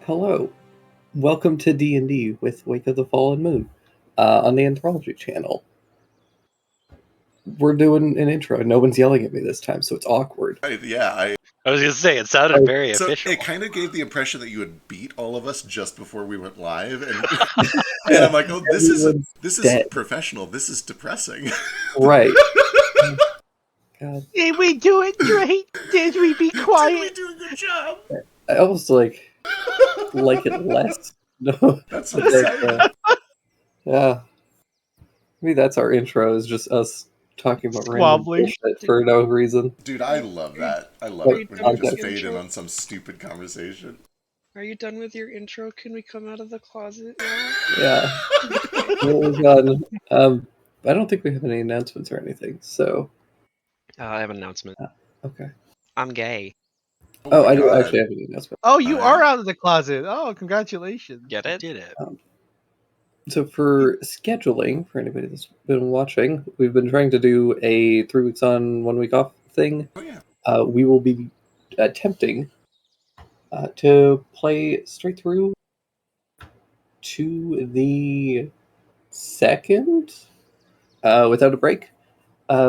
Hello, welcome to D&D with Wake of the Fallen Moon on the Anthology channel. We're doing an intro. No one's yelling at me this time, so it's awkward. I was going to say, it sounded very official. It kind of gave the impression that you had beat all of us just before we went live, and and I'm like, oh, this is professional. This is depressing. Right. God. Did we do it right? Did we be quiet? Did we do a good job? I almost like it less. No, that's what I'm saying. Yeah. Maybe that's our intro, is just us talking about random bullshit for no reason. Dude, I love that. I love it when you just fade in on some stupid conversation. Are you done with your intro? Can we come out of the closet now? Yeah. We're done. I don't think we have any announcements or anything, so... I have an announcement. Okay. I'm gay. Oh, I do actually have an announcement. Oh, you are out of the closet. Oh, congratulations. Get it? Did it. So for scheduling, for anybody that's been watching, we've been trying to do a 3 weeks on, 1 week off thing. Oh, yeah. We will be attempting to play straight through to the 2nd without a break,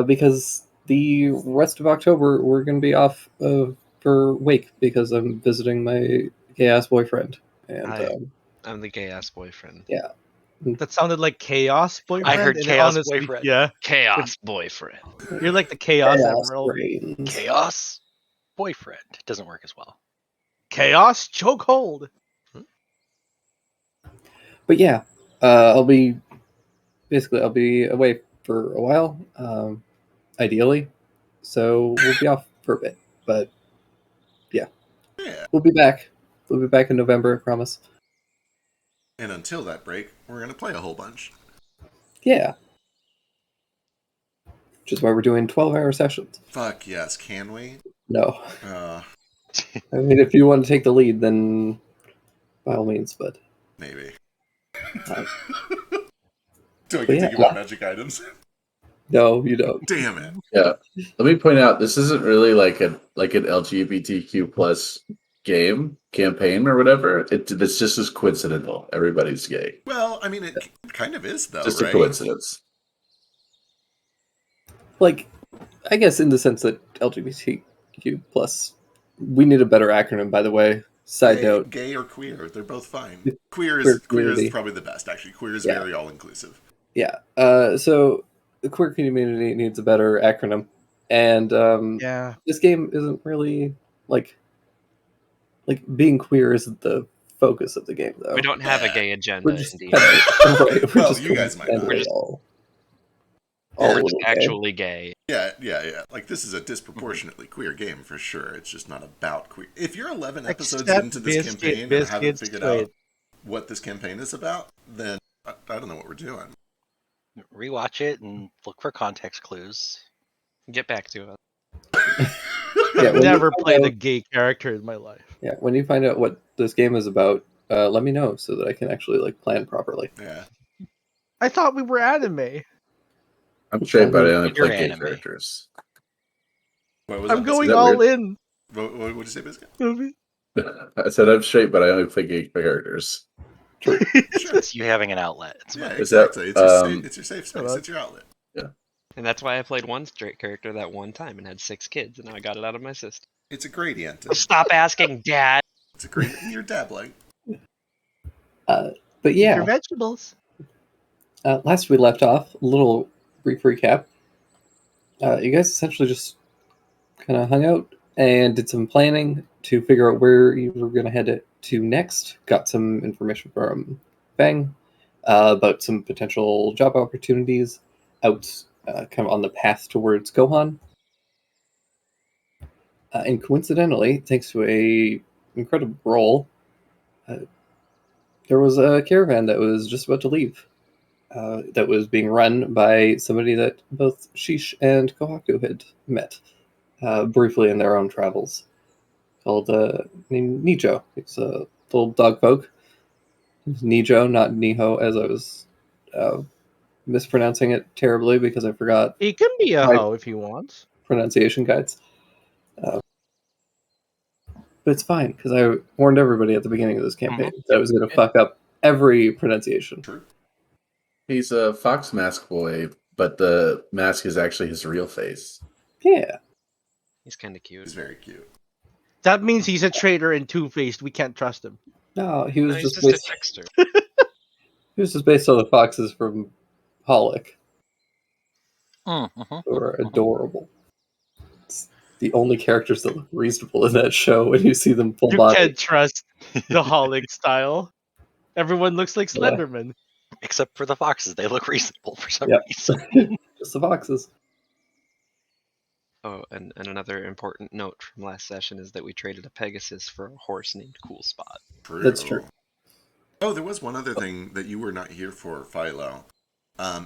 because the rest of October we're going to be off for Wake because I'm visiting my gay-ass boyfriend. And I'm the gay-ass boyfriend. Yeah. That sounded like chaos boyfriend. I heard chaos boyfriend. Yeah. Chaos boyfriend. You're like the chaos emerald. Brains. Chaos boyfriend. Doesn't work as well. Chaos chokehold. But yeah, I'll be away for a while, ideally. So we'll be off for a bit. But yeah. We'll be back. We'll be back in November, I promise. And until that break, we're going to play a whole bunch. Yeah. Which is why we're doing 12-hour sessions. Fuck yes, can we? No. I mean, if you want to take the lead, then by all means, but... Maybe. Do I get to give out magic items? No, you don't. Damn it. Yeah. Let me point out, this isn't really like an LGBTQ plus campaign or whatever. It's just as coincidental. Everybody's gay. Well, I mean, it kind of is, though, just right? a coincidence. Like, I guess in the sense that LGBTQ plus, we need a better acronym, by the way. Side note. Gay or queer, they're both fine. Queer is probably the best, actually. Queer is very all-inclusive. Yeah. So the queer community needs a better acronym. And this game isn't really, like being queer isn't the focus of the game, though. We don't have a gay agenda, indeed. Well, you guys might not. We're just actually gay. Yeah. Like, this is a disproportionately queer game, for sure. It's just not about queer. If you're 11 episodes into this campaign and haven't figured out what this campaign is about, then I don't know what we're doing. Rewatch it and look for context clues. Get back to it. I've never played a gay character in my life. Yeah, when you find out what this game is about, let me know so that I can actually plan properly. Yeah. I thought we were anime. I'm straight, but I only play gay characters. I'm going all in. What did you say, Biscuit? I said I'm straight, but I only play gay characters. Sure. It's you having an outlet. Exactly. It's your safe space. It's your outlet. Yeah. And that's why I played one straight character that one time and had 6 kids, and now I got it out of my system. It's a gradient. Stop asking, Dad. It's a gradient. You're dabbling. But yeah. Your vegetables. Last we left off, a little brief recap. You guys essentially just kind of hung out and did some planning to figure out where you were going to head to next. Got some information from Fang about some potential job opportunities out kind of on the path towards Gohan. And coincidentally, thanks to a incredible roll, there was a caravan that was just about to leave. That was being run by somebody that both Sheesh and Kohaku had met briefly in their own travels, called named Nijo. It's a little dog folk. It's Nijo, not Niho, as I was mispronouncing it terribly because I forgot. He can be a hoe if he wants. Pronunciation guides. But it's fine, because I warned everybody at the beginning of this campaign that I was going to fuck up every pronunciation. True. He's a fox mask boy, but the mask is actually his real face. Yeah. He's kind of cute. He's very cute. That means he's a traitor and two-faced. We can't trust him. No, he was No, he's just just a based. trickster. He was just based on the foxes from Pollock, Mm-hmm. who are adorable. It's the only characters that look reasonable in that show when you see them full You body. can't trust the Holic style. Everyone looks like Yeah. Slenderman. Except for the foxes, they look reasonable for some Yep. reason. Just the foxes. Oh, and another important note from last session is that we traded a Pegasus for a horse named Cool Spot. True. That's true. Oh, there was one other thing that you were not here for, Philo.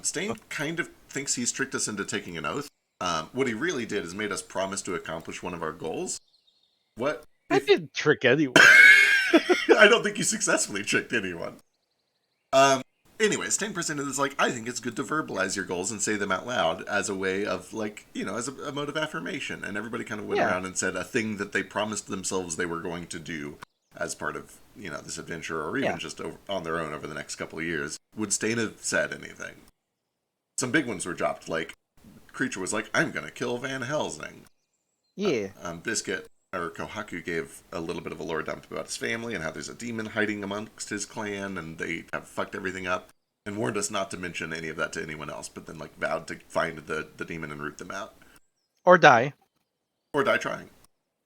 Stain kind of thinks he's tricked us into taking an oath. What he really did is made us promise to accomplish one of our goals. What? I didn't trick anyone. I don't think you successfully tricked anyone. Anyway, Stain presented this like, I think it's good to verbalize your goals and say them out loud as a way of, like, you know, as a mode of affirmation. And everybody kind of went around and said a thing that they promised themselves they were going to do as part of, you know, this adventure, or even just on their own over the next couple of years. Would Stain have said anything? Some big ones were dropped, like, Creature was like, I'm going to kill Van Helsing. Yeah. Biscuit, or Kohaku, gave a little bit of a lore dump about his family and how there's a demon hiding amongst his clan, and they have fucked everything up, and warned us not to mention any of that to anyone else, but then, like, vowed to find the demon and root them out. Or die, Or die trying.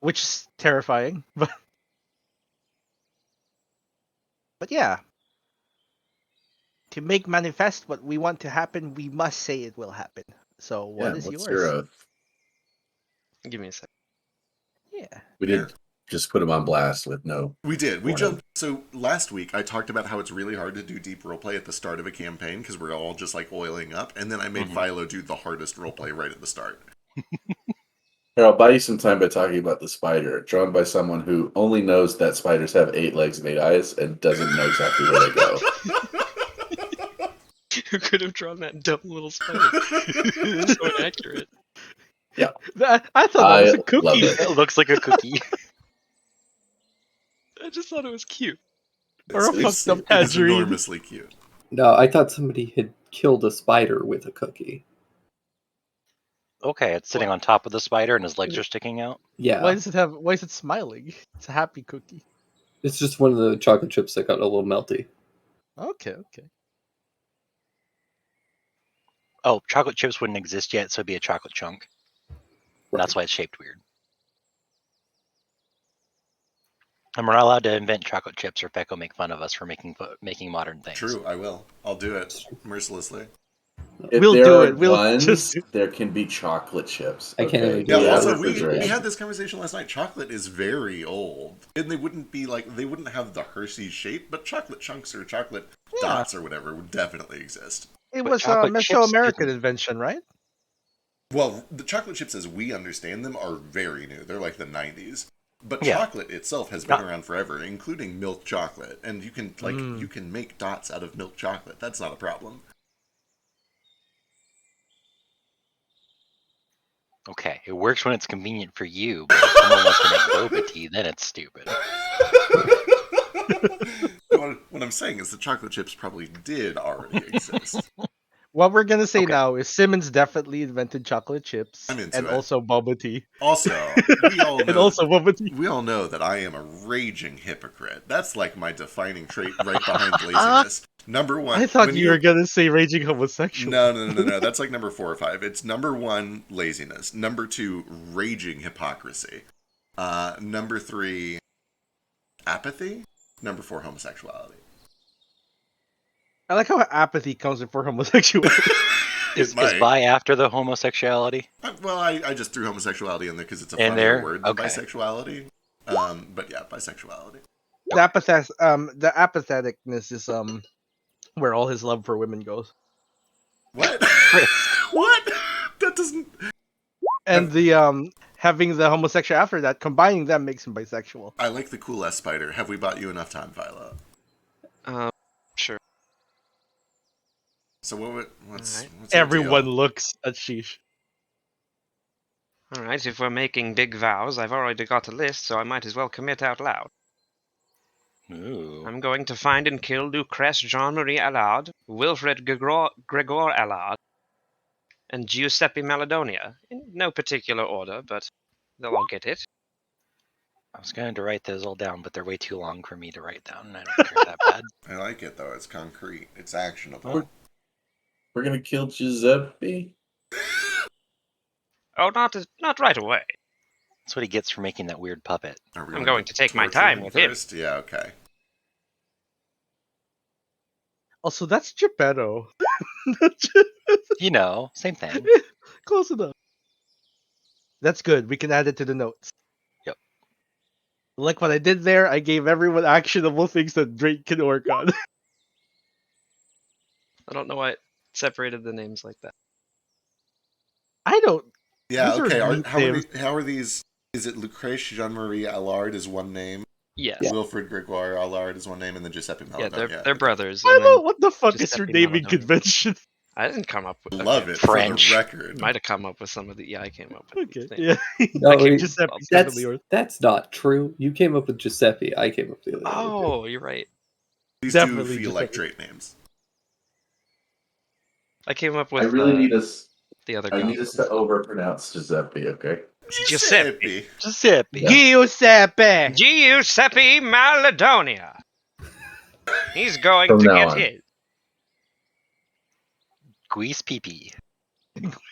which is terrifying. But yeah. To make manifest what we want to happen, we must say it will happen. So what is what's yours? your oath? Give me a sec. Yeah. We did just put him on blast with no. We did. We Warning. jumped. So last week I talked about how it's really hard to do deep roleplay at the start of a campaign because we're all just like oiling up, and then I made Philo do the hardest roleplay right at the start. Here, I'll buy you some time by talking about the spider, drawn by someone who only knows that spiders have 8 legs and 8 eyes and doesn't know exactly where they go. Who could have drawn that dumb little spider? It's so inaccurate. I thought that was a love cookie. it. It looks like a cookie. I just thought it was cute. Or a It's- fucked up it is tangerine. enormously cute. No, I thought somebody had killed a spider with a cookie. Okay, it's sitting on top of the spider and his legs are sticking out. Yeah. Why is it smiling? It's a happy cookie. It's just one of the chocolate chips that got a little melty. Okay. Oh, chocolate chips wouldn't exist yet, so it'd be a chocolate chunk. That's why it's shaped weird. And we're not allowed to invent chocolate chips, or Feck will make fun of us for making modern things. True, I will. I'll do it mercilessly. If We'll there do are it. We'll ones, just- there can be chocolate chips. I can't even do Yeah, Yeah, also we refrigeration. had this conversation last night. Chocolate is very old. And they wouldn't have the Hershey's shape, but chocolate chunks or chocolate dots or whatever would definitely exist. It But was a chocolate chips Mesoamerican didn't. invention, right? Well, the chocolate chips as we understand them are very new. They're like the 90s. But Yeah. chocolate itself has been around forever, including milk chocolate. And you can you can make dots out of milk chocolate. That's not a problem. Okay, it works when it's convenient for you, but if someone wants to make boba tea, then it's stupid. What I'm saying is the chocolate chips probably did already exist. What we're gonna say Okay. now is Simmons definitely invented chocolate chips I'm into and it. also boba tea. Also, we all And know also boba tea. we all know that I am a raging hypocrite. That's like my defining trait right behind laziness. Number one. I thought when you were gonna say raging homosexual. No. That's like number 4 or 5. It's number 1, laziness. Number 2, raging hypocrisy. Number 3, apathy. Number 4, homosexuality. I like how apathy comes before homosexuality. Is might. bi after the homosexuality? Well, I just threw homosexuality in there because it's a In funnier there? word than Okay. bisexuality. But yeah, bisexuality. The apatheticness is where all his love for women goes. What? What? That doesn't. And the having the homosexual after that, combining them makes him bisexual. I like the cool S spider. Have we bought you enough time, Philo? Sure. So what's Alright. your Everyone deal? looks at Sheesh. All right, if we're making big vows, I've already got a list, so I might as well commit out loud. Ooh. I'm going to find and kill Lucrece Jean-Marie Allard, Wilfred Gregor Allard, and Giuseppe Maladonia. In no particular order, but they'll all get it. I was going to write those all down, but they're way too long for me to write down, and I don't care that bad. I like it though. It's concrete. It's actionable. We're gonna kill Giuseppe. Oh, not right away. That's what he gets for making that weird puppet. I'm going to take my time with him. Yeah, okay. Also, that's Geppetto. You know, same thing. Close enough. That's good. We can add it to the notes. Yep. Like what I did there, I gave everyone actionable things that Drake can work on. I don't know why it separated the names like that. I don't. Yeah, These are okay. neat How are these? Is it Lucrece Jean-Marie Allard is one name? Yes. Wilfred Gregoire Allard is one name, and then Giuseppe Maladonia. Yeah, they're brothers. I and know then what the fuck is Giuseppe your naming Maladonia. convention. I didn't come up with. Love it French. for the record. Might have come up with some of the. Yeah, I came up with. Okay, these names. yeah. No, I came wait, Giuseppe that's, definitely yours. that's not true. You came up with Giuseppe. I came up with the other two. Oh, you're right. These Definitely do feel like Giuseppe. Drake names. I came up with. I really need us. the other. I need goblins. us to overpronounce Giuseppe. Okay. Giuseppe. Giuseppe. Yeah. Giuseppe! Giuseppe Maladonia. He's going From to now get on. his. Guise PP.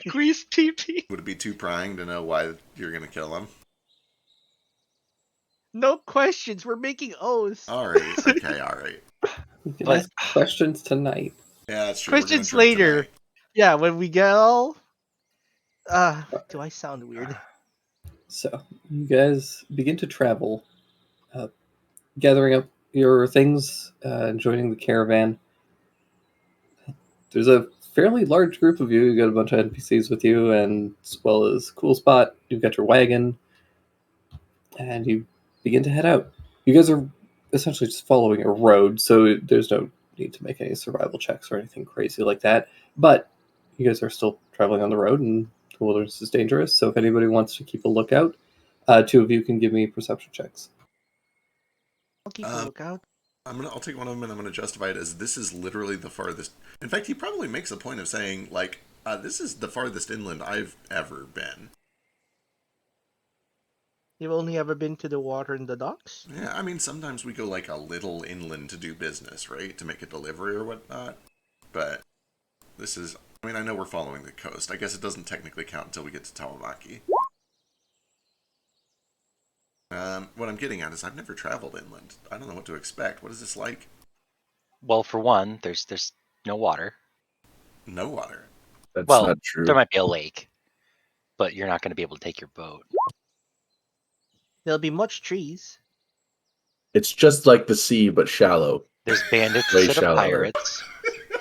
Grease PP. Would it be too prying to know why you're going to kill him? No questions. We're making oaths. All right. Okay. All right. You can But- ask questions tonight. Yeah, that's true. We're gonna Questions drink later. tonight. Yeah, when we get all. Do I sound weird? So you guys begin to travel, gathering up your things, joining the caravan. There's a fairly large group of you. You got a bunch of NPCs with you, and as well as Cool Spot. You've got your wagon, and you begin to head out. You guys are essentially just following a road, so there's no need to make any survival checks or anything crazy like that. But you guys are still traveling on the road, and the wilderness is dangerous. So if anybody wants to keep a lookout, two of you can give me perception checks. I'll keep a lookout. I'll take one of them and I'm gonna justify it as this is literally the farthest. In fact, he probably makes a point of saying like, this is the farthest inland I've ever been. You've only ever been to the water and the docks? Yeah, I mean sometimes we go like a little inland to do business, right? To make a delivery or whatnot. But this is, I mean, I know we're following the coast. I guess it doesn't technically count until we get to Talamaki. What I'm getting at is I've never traveled inland. I don't know what to expect. What is this like? Well, for one, there's no water. No water. That's Well, not true. There might be a lake, but you're not going to be able to take your boat. There'll be much trees. It's just like the sea, but shallow. There's bandits Way that are shallower. pirates,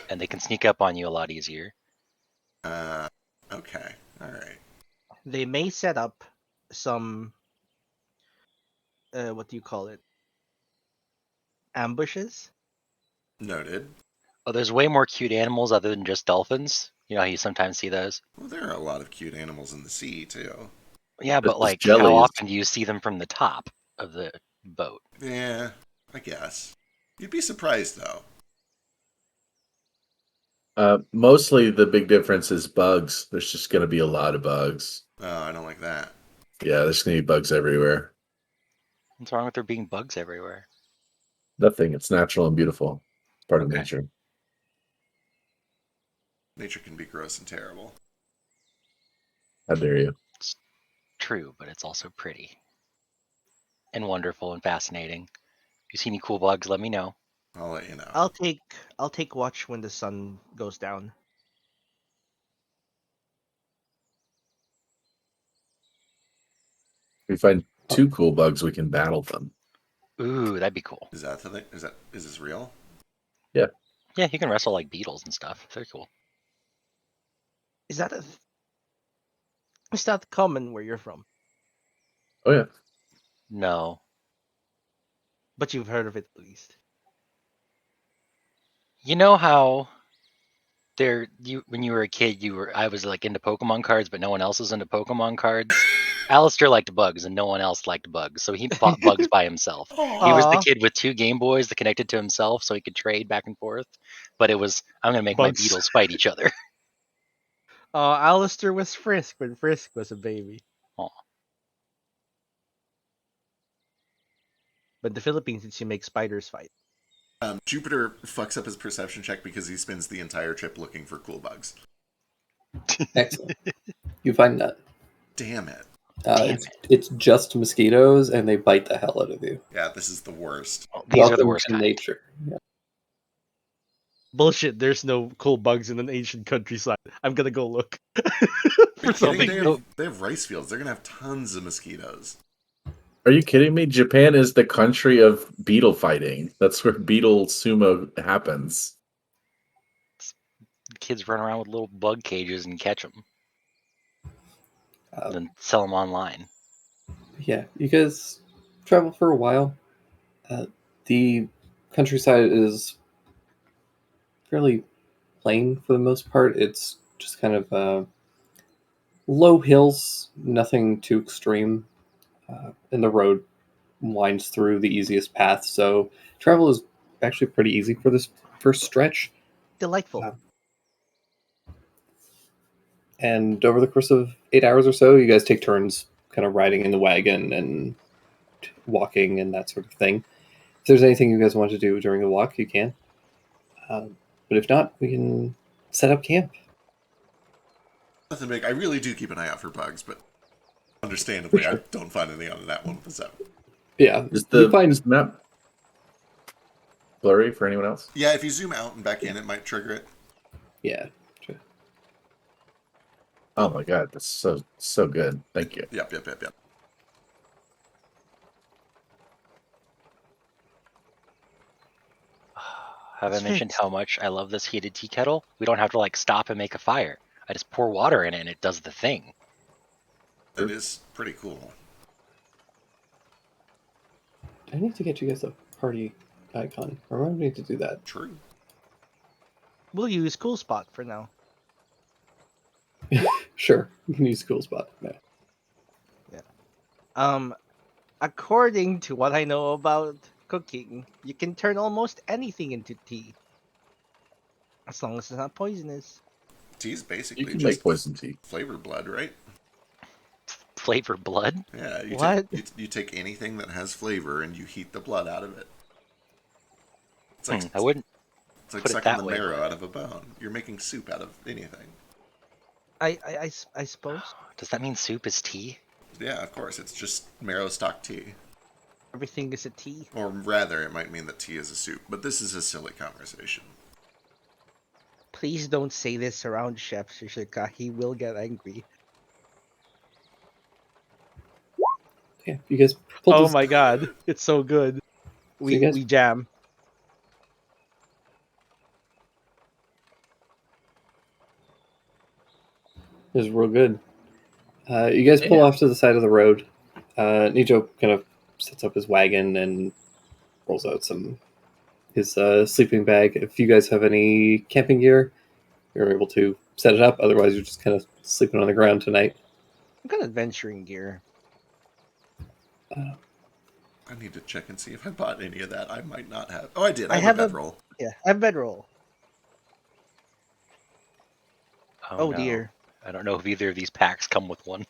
and they can sneak up on you a lot easier. Okay. All right. They may set up some. What do you call it? Ambushes? Noted. Oh, there's way more cute animals other than just dolphins. You know how you sometimes see those? Well, there are a lot of cute animals in the sea, too. Yeah, But but like, there's how jellies. often do you see them from the top of the boat? Yeah, I guess. You'd be surprised, though. Mostly the big difference is bugs. There's just going to be a lot of bugs. Oh, I don't like that. Yeah, there's going to be bugs everywhere. What's wrong with there being bugs everywhere? Nothing. It's natural and beautiful. It's part of Okay. nature. Nature can be gross and terrible. How dare you? True, but it's also pretty. And wonderful and fascinating. If you see any cool bugs, let me know. I'll let you know. I'll take watch when the sun goes down. If we find two cool bugs, we can battle them. Ooh, that'd be cool. Is that the thing? Is this real? Yeah, you can wrestle like beetles and stuff. Very cool. Is that Is that common where you're from? Oh, yeah. No. But you've heard of it at least. You know how when you were a kid, I was like into Pokemon cards, but no one else was into Pokemon cards. Alistair liked bugs, and no one else liked bugs, so he bought bugs by himself. He was the kid with 2 Game Boys that connected to himself, so he could trade back and forth. But it was, I'm gonna make Bugs. my Beetles fight each other. Alistair was Frisk when Frisk was a baby. Aw. But in the Philippines, it's you make spiders fight. Jupiter fucks up his perception check because he spends the entire trip looking for cool bugs. Excellent. You find none. Damn it. It's just mosquitoes, and they bite the hell out of you. Yeah, this is the worst. These are the worst to kind. nature. Yeah. Bullshit, there's no cool bugs in an ancient countryside. I'm gonna go look. For something. They have rice fields. They're gonna have tons of mosquitoes. Are you kidding me? Japan is the country of beetle fighting. That's where beetle sumo happens. Kids run around with little bug cages and catch them. Then sell them online. Yeah, you guys travel for a while. The countryside is fairly plain for the most part. It's just kind of low hills, nothing too extreme. And the road winds through the easiest path, so travel is actually pretty easy for this first stretch. Delightful. And over the course of 8 hours or so, you guys take turns kind of riding in the wagon and walking and that sort of thing. If there's anything you guys want to do during the walk, you can. But if not, we can set up camp. Nothing big. I really do keep an eye out for bugs, but understandably, I don't find any on that one. So. Yeah. Is the map blurry for anyone else? Yeah, if you zoom out and back in, it might trigger it. Yeah. Oh my god, that's so good. Thank you. Yep. Have I mentioned how much I love this heated tea kettle? We don't have to like stop and make a fire. I just pour water in it and it does the thing. It is pretty cool. I need to get you guys a party icon. Remind me to do that. True. We'll use Cool Spot for now. Sure, you can use Cool Spot. Yeah. According to what I know about cooking, you can turn almost anything into tea, as long as it's not poisonous. Tea's basically you can just make poison tea. Flavor blood, right? Flavor blood? Yeah. You take anything that has flavor and you heat the blood out of it. It's like I wouldn't. It's like put it sucking that the way, marrow but- out of a bone. You're making soup out of anything. I suppose Does that mean soup is tea? Yeah, of course. It's just marrow stock tea. everything is a tea. Or rather, it might mean that tea is a soup. But this is a silly conversation. Please don't say this around Chef Shishika. He will get angry. Yeah, you guys pulled Oh this- my god, it's so good. you guys- We jam. It was real good. You guys pull off to the side of the road. Nijo kind of sets up his wagon and rolls out his sleeping bag. If you guys have any camping gear, you're able to set it up. Otherwise, you're just kind of sleeping on the ground tonight. What kind of adventuring gear? I need to check and see if I bought any of that. I might not have. Oh, I did. I I have have a a- bedroll. Yeah, I have bedroll. Oh no. dear. I don't know if either of these packs come with one.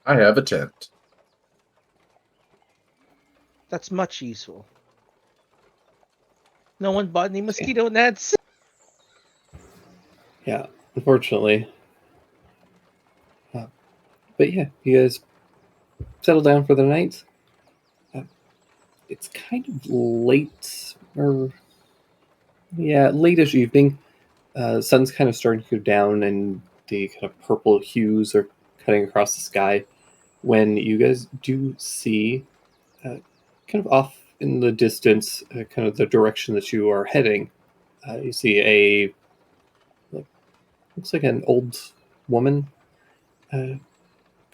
I have a tent. That's much useful. No one bought any mosquito nets. Yeah, unfortunately. But yeah, you guys settle down for the night. It's kind of late, late-ish evening. Sun's kind of starting to go down, and the kind of purple hues are cutting across the sky. When you guys do see, kind of off in the distance, kind of the direction that you are heading, you see looks like an old woman, kind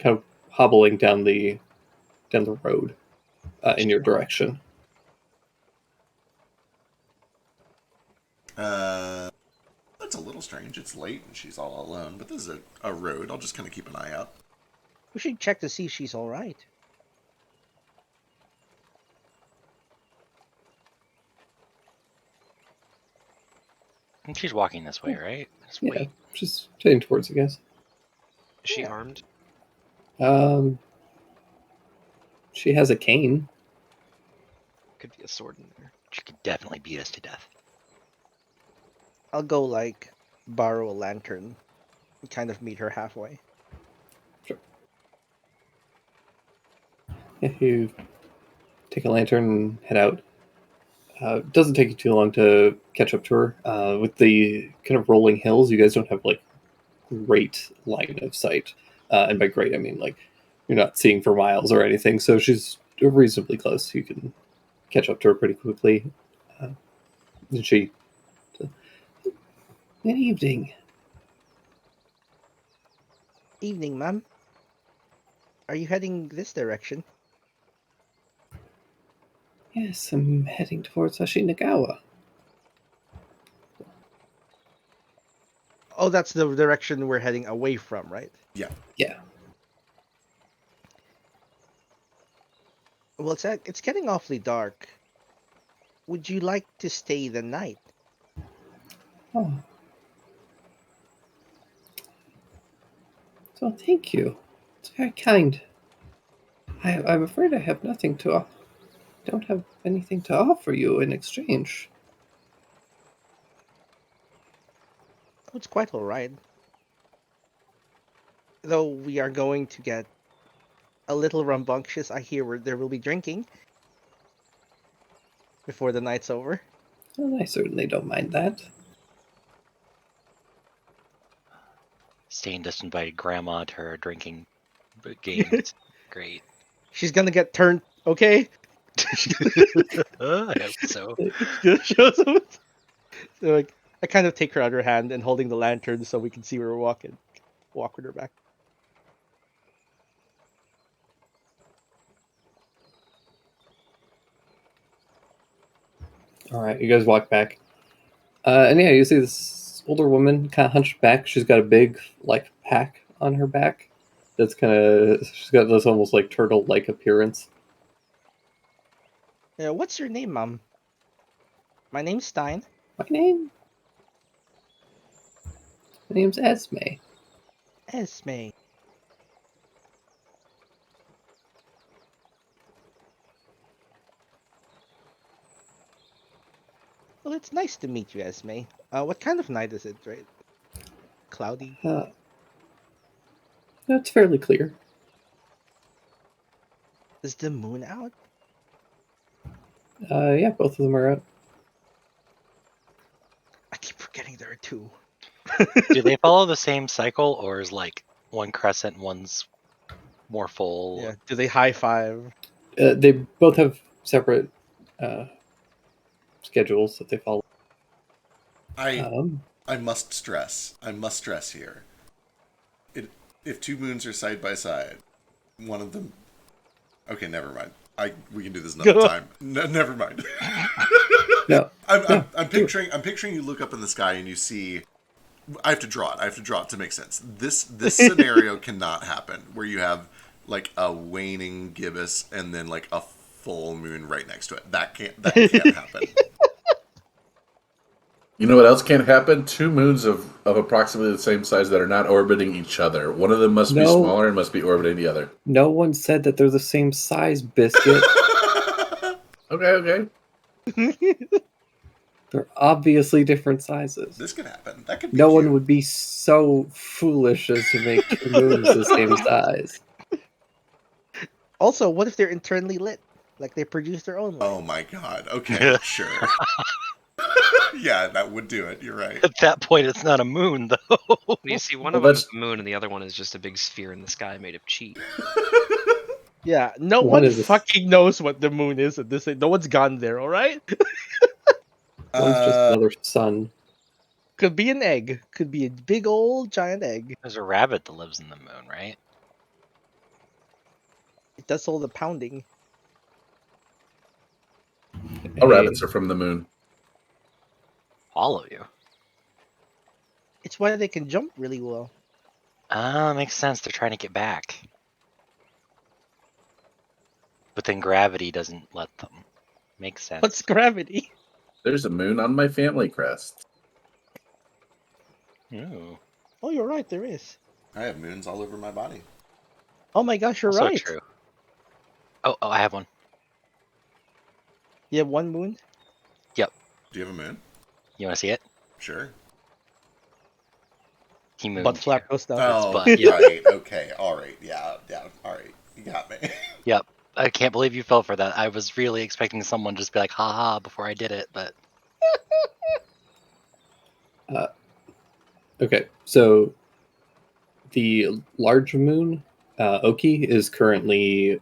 of hobbling down the road in your direction. it's a little strange. It's late and she's all alone, but this is a road. I'll just kind of keep an eye out. We should check to see if she's all right. And she's walking this way, right? Just Yeah, wait. she's heading towards you guys. Is she armed? She has a cane. Could be a sword in there. She could definitely beat us to death. I'll go like borrow a lantern and kind of meet her halfway. If you take a lantern and head out, it doesn't take you too long to catch up to her. With the kind of rolling hills, you guys don't have like great line of sight, and by great I mean like you're not seeing for miles or anything. So she's reasonably close. You can catch up to her pretty quickly. And she, good evening. Evening, ma'am. Are you heading this direction? Yes, I'm heading towards Ashinagawa. Oh, that's the direction we're heading away from, right? Yeah. Yeah. Well, it's getting awfully dark. Would you like to stay the night? Oh. So thank you. It's very kind. I'm afraid I have nothing to. Don't have anything to offer you in exchange. Oh, it's quite all right. Though we are going to get a little rambunctious, I hear where there will be drinking before the night's over. Well, I certainly don't mind that. Stain just invited Grandma to her drinking games. Great. She's gonna get turned, okay? I hope so. Gonna show some. So, like, I kind of take her out her hand and holding the lantern so we can see where we're walking. Walk with her back. All right, you guys walk back. And yeah, you see this older woman kind of hunched back. She's got a big, like, pack on her back. That's kind of, she's got this almost like turtle-like appearance. Yeah, what's your name, Mom? My name's Stein. My name's Esme. Esme. Well, it's nice to meet you, Esme. What kind of night is it, right? Cloudy? No, it's fairly clear. Is the moon out? Yeah, both of them are out. I keep forgetting there are two. Do they follow the same cycle, or is like one crescent and one's more full? Yeah. Do they high five? They both have separate schedules that they follow. I must stress here. If two moons are side by side, one of them. Okay, never mind. We can do this another time. No, never mind. No, I'm picturing you look up in the sky and you see. I have to draw it to make sense. This scenario cannot happen where you have like a waning gibbous and then like a full moon right next to it. That can't happen. You know what else can't happen? Two moons of approximately the same size that are not orbiting each other. One of them must be smaller and must be orbiting the other. No one said that they're the same size, Biscuit. Okay. They're obviously different sizes. This could happen. That could be No cute. one would be so foolish as to make two moons the same size. Also, what if they're internally lit? Like they produce their own light? Oh my god. Okay, sure. Yeah, that would do it. You're right. At that point, it's not a moon, though. You see, one of them is the moon, and the other one is just a big sphere in the sky made of cheese. Yeah, no One one is a- fucking knows what the moon is at this. No one's gone there, all right? One's just another sun. Could be an egg. Could be a big old giant egg. There's a rabbit that lives in the moon, right? It does all the pounding. All rabbits are from the moon. All of you. It's why they can jump really well. Ah, makes sense. They're trying to get back. But then gravity doesn't let them. Makes sense. What's gravity? There's a moon on my family crest. Ooh. Oh, you're right. There is. I have moons all over my body. Oh my gosh, you're Also right. true. Oh, I have one. You have one moon. Do you have a moon? You want to see it? Sure. He mooned Butt flap goes down. Oh, butt, yeah. right. Okay. All right. Yeah. All right. You got me. Yep. I can't believe you fell for that. I was really expecting someone to just be like, haha, before I did it, but... Okay, so the large moon, Oki, is currently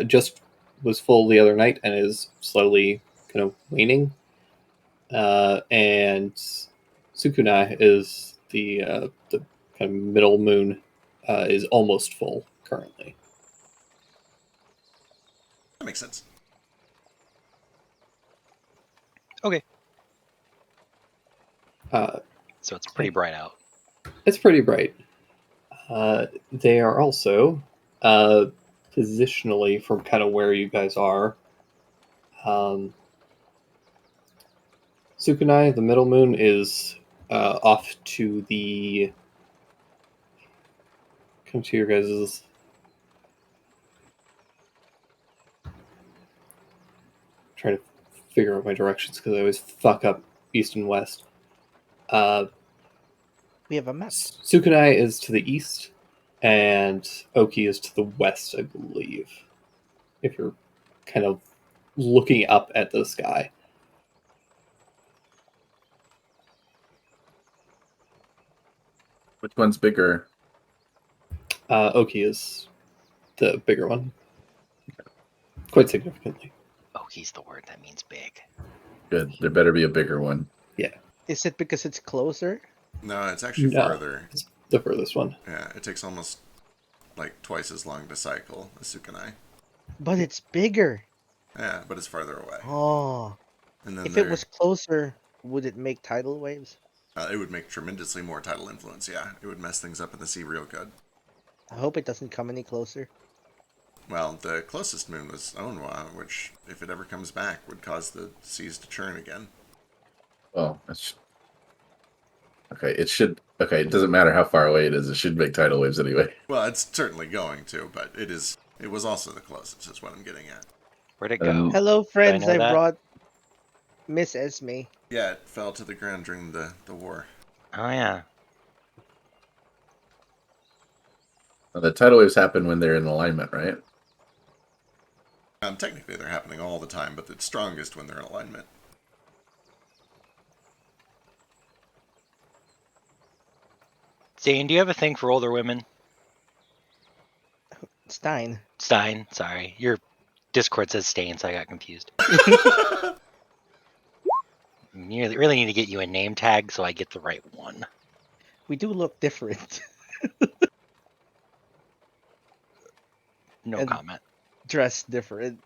just was full the other night and is slowly kind of waning. And Sukunai is the kind of middle moon, is almost full currently. That makes sense. Okay. Uh, So it's pretty bright out. It's pretty bright. They are also positionally from kind of where you guys are. Sukunai, the middle moon, is off to the. Come to your guys'. Trying to figure out my directions because I always fuck up east and west. We have a map. Sukunai is to the east, and Oki is to the west, I believe. If you're kind of looking up at the sky. Which one's bigger? Oki is the bigger one. Quite significantly. Oh, he's the word that means big. Good. There better be a bigger one. Is it because it's closer? No, it's actually No. farther. It's the furthest one. Yeah, it takes almost like twice as long to cycle as Sukunai. But it's bigger. Yeah, but it's farther away. Oh. And then If it was closer, would it make tidal waves? it would make tremendously more tidal influence. Yeah, it would mess things up in the sea real good. I hope it doesn't come any closer. Well, the closest moon was Onwa, which, if it ever comes back, would cause the seas to churn again. Well, that's okay. It should. Okay, it doesn't matter how far away it is. It should make tidal waves anyway. Well, it's certainly going to, but it was also the closest, is what I'm getting at. Where'd it go? Hello, friends. know I that? brought Miss Esme. Yeah, it fell to the ground during the war. Oh, yeah. The tidal waves happen when they're in alignment, right? Technically, they're happening all the time, but it's strongest when they're in alignment. Zane, do you have a thing for older women? Stein. Stein, sorry. Your Discord says Stain, so I got confused. You really need to get you a name tag so I get the right one. We do look different. No And- comment. Dress different.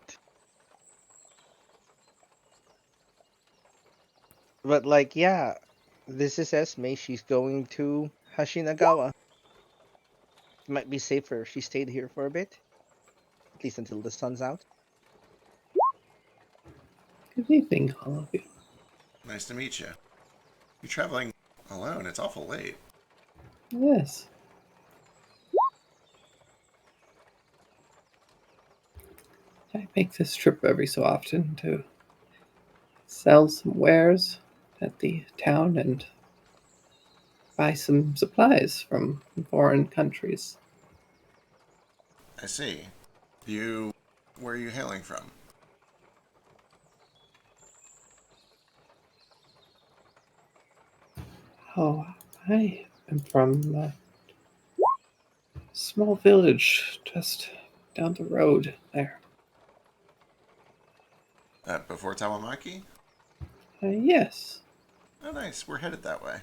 But like, yeah, this is Esme. She's going to Hashinagawa. It might be safer if she stayed here for a bit. At least until the sun's out. Good evening, all of you. Nice to meet you. You're traveling alone. It's awful late. Yes. I make this trip every so often to sell some wares at the town and buy some supplies from foreign countries. I see. Where are you hailing from? Oh, I am from a small village just down the road there. Before Tawamaki? Yes, Oh, nice. We're headed that way.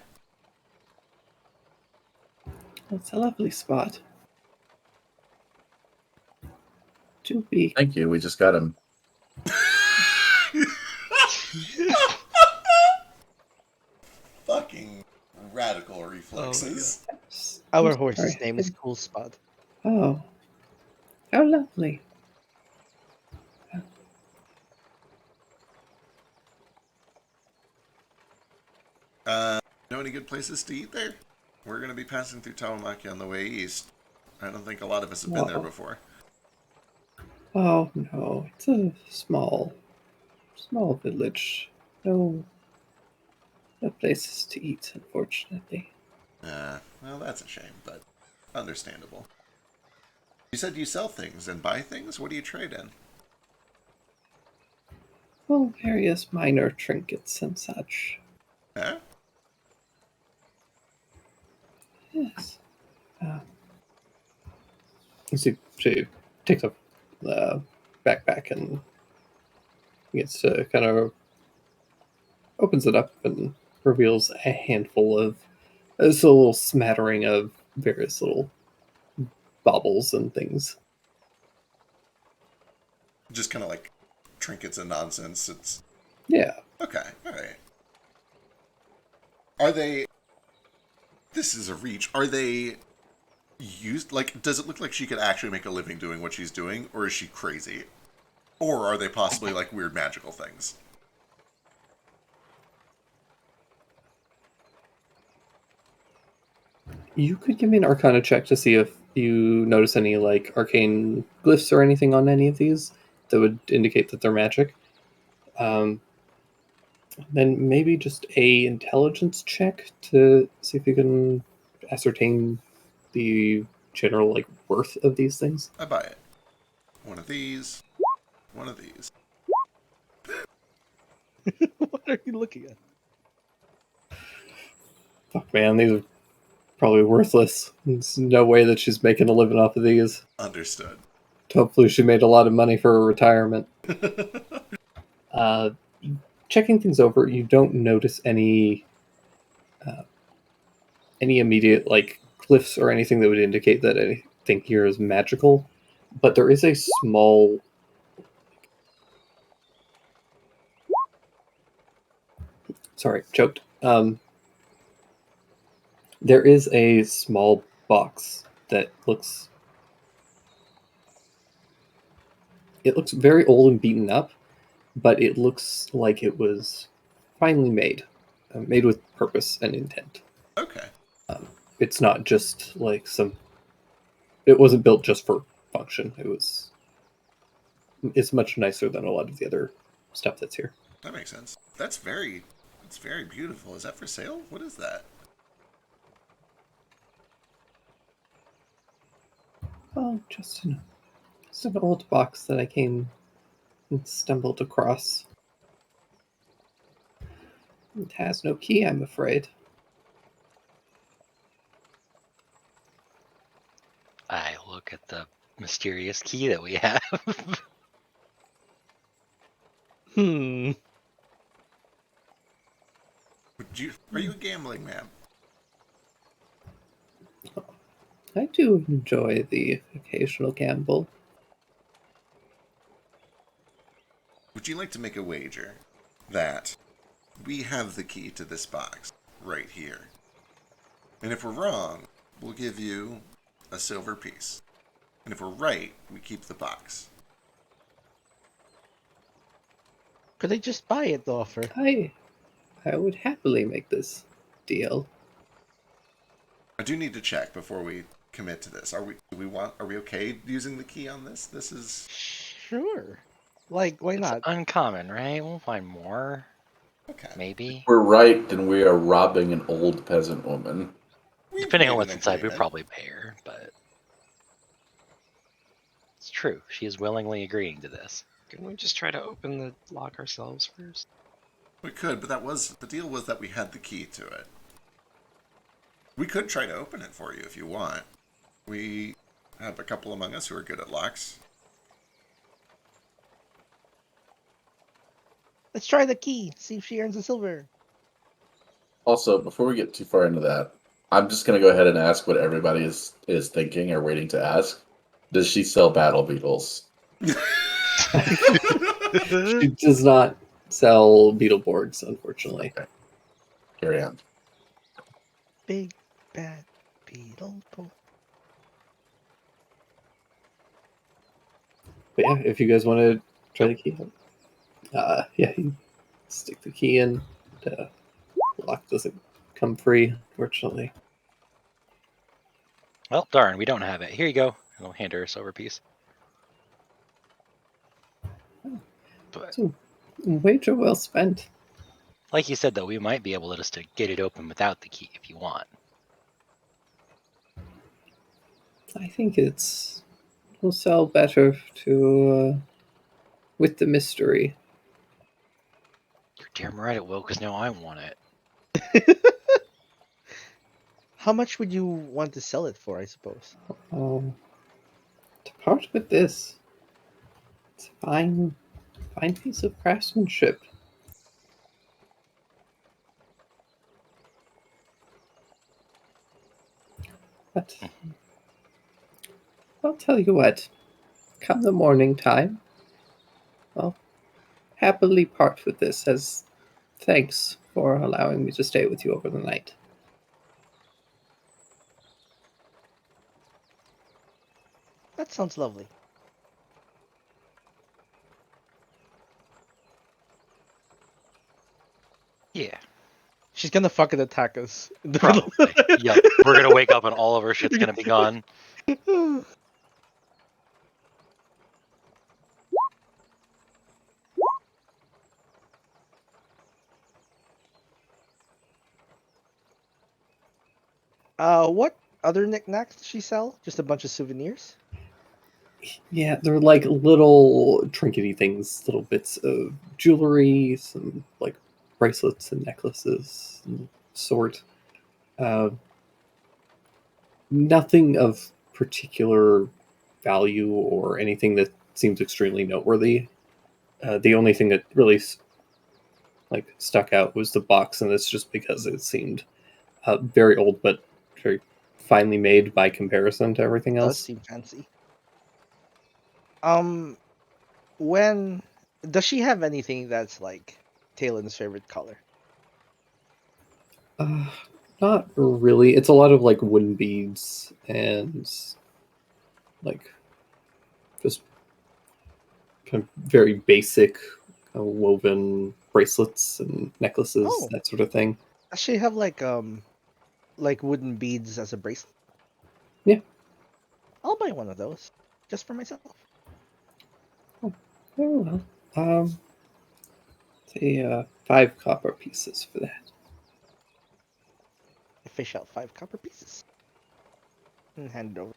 it's a lovely spot. To be. Thank you. We just got him. Fucking radical reflexes. Our horse's name is Cool Spot. Oh, how lovely. Know any good places to eat there? We're going to be passing through Taomaki on the way east. I don't think a lot of us have been there before. Oh, no. It's a small village. No places to eat, unfortunately. Well, that's a shame, but understandable. You said you sell things and buy things? What do you trade in? Well, various minor trinkets and such. Huh? Yes. She takes up the backpack and gets to kind of opens it up and reveals a handful of it's a little smattering of various little baubles and things. Just kind of like trinkets and nonsense. It's yeah. Okay, all right. Are they? This is a reach. Are they used? Like, does it look like she could actually make a living doing what she's doing, or is she crazy? Or are they possibly like weird magical things? You could give me an Arcana check to see if you notice any like arcane glyphs or anything on any of these that would indicate that they're magic. Then maybe just a intelligence check to see if you can ascertain the general like worth of these things. I buy it. One of these. One of these. What are you looking at? Fuck, man, these are probably worthless. There's no way that she's making a living off of these. Understood. Hopefully she made a lot of money for her retirement. Checking things over, you don't notice any immediate like glyphs or anything that would indicate that anything here is magical. But there is a small choked. There is a small box that looks very old and beaten up, but it looks like it was finely made with purpose and intent. Okay. It's not just like it wasn't built just for function. It's much nicer than a lot of the other stuff that's here. That makes sense. That's very beautiful. Is that for sale? What is that? Oh, just an old box that I came and stumbled across. It has no key, I'm afraid. I look at the mysterious key that we have. Are you a gambling man? I do enjoy the occasional gamble. Would you like to make a wager that we have the key to this box right here? And if we're wrong, we'll give you a silver piece. And if we're right, we keep the box. Could I just buy it, the offer? I would happily make this deal. I do need to check before we commit to this. Are we okay using the key on this? This is sure. Like, why it's not? Uncommon, right? We'll find more. Okay. Maybe. If we're right, then we are robbing an old peasant woman. Depending on what's inside, we'd probably pay her, but it's true. She is willingly agreeing to this. Couldn't we just try to open the lock ourselves first? We could, but the deal was that we had the key to it. We could try to open it for you if you want. We have a couple among us who are good at locks. Let's try the key. See if she earns a silver. Also, before we get too far into that, I'm just going to go ahead and ask what everybody is thinking or waiting to ask. Does she sell battle beetles? She does not sell Beetleborgs, unfortunately. Okay. Carry on. big bad Beetle. But yeah, if you guys want to try the key, yeah, you stick the key in. The lock doesn't come free, unfortunately. Well, darn, we don't have it. Here you go. And I'll hand her a silver piece. But So, wager well spent. like you said, though, we might be able just to get it open without the key if you want. I think will sell better to with the mystery. You're damn right it will, because now I want it. How much would you want to sell it for, I suppose? To part with this, it's a fine piece of craftsmanship. But I'll tell you what, come the morning time, I'll happily part with this as thanks for allowing me to stay with you over the night. That sounds lovely. Yeah. She's gonna fucking attack us. Probably. Yep. We're gonna wake up and all of our shit's gonna be gone. What other knickknacks does she sell? Just a bunch of souvenirs? Yeah, they're like little trinkety things, little bits of jewelry, some like bracelets and necklaces and sort. Nothing of particular value or anything that seems extremely noteworthy. The only thing that really stuck out was the box, and that's just because it seemed very old, but very finely made by comparison to everything Does else. seem fancy. When does she have anything that's like Talon's favorite color? Not really. It's a lot of like wooden beads and like just kind of very basic woven bracelets and necklaces, Oh. that sort of thing. Does she have like wooden beads as a bracelet? Yeah. I'll buy one of those just for myself. Oh well. Say 5 copper pieces for that. I fish out 5 copper pieces and hand it over.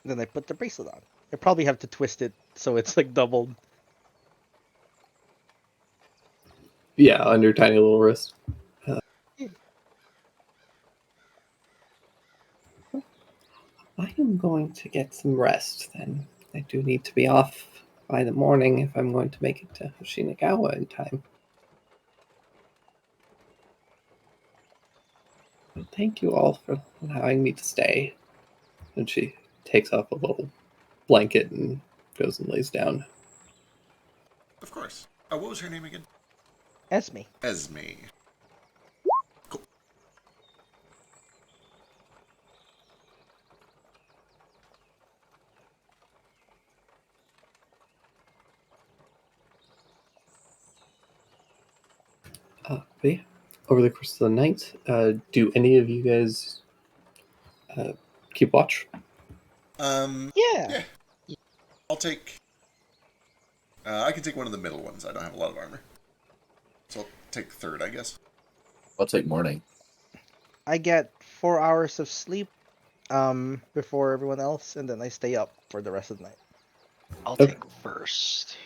Then I put the bracelet on. I probably have to twist it so it's like doubled. Yeah, on your tiny little wrist. I am going to get some rest then. I do need to be off by the morning if I'm going to make it to Hoshinagawa in time. But thank you all for allowing me to stay. And she takes off a little blanket and goes and lays down. Of course. What was her name again? Esme. Esme. Cool. But yeah, over the course of the night, do any of you guys keep watch? Yeah. I'll take. I can take one of the middle ones. I don't have a lot of armor, so I'll take third, I guess. I'll take morning. I get 4 hours of sleep before everyone else, and then I stay up for the rest of the night. I'll take first.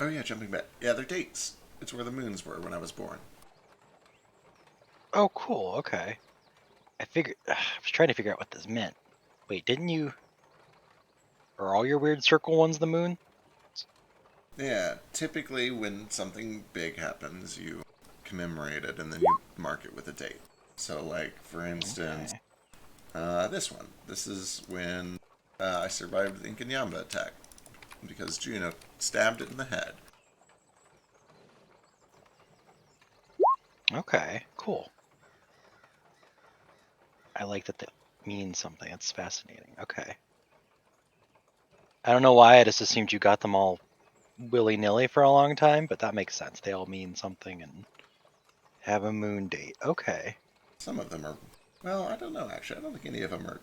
Oh yeah, jumping back. Yeah, they're dates. It's where the moons were when I was born. Oh, cool. Okay. I was trying to figure out what this meant. Wait, didn't you? Are all your weird circle ones the moon? Yeah, typically when something big happens, you commemorate it, and then you mark it with a date. So, like, for instance, this one. This is when I survived the Inkanyamba attack because Juno stabbed it in the head. Okay, cool. I like that means something. It's fascinating. Okay. I don't know why I just assumed you got them all willy-nilly for a long time, but that makes sense. They all mean something and have a moon date. Okay. Some of them are, well, I don't know, actually. I don't think any of them are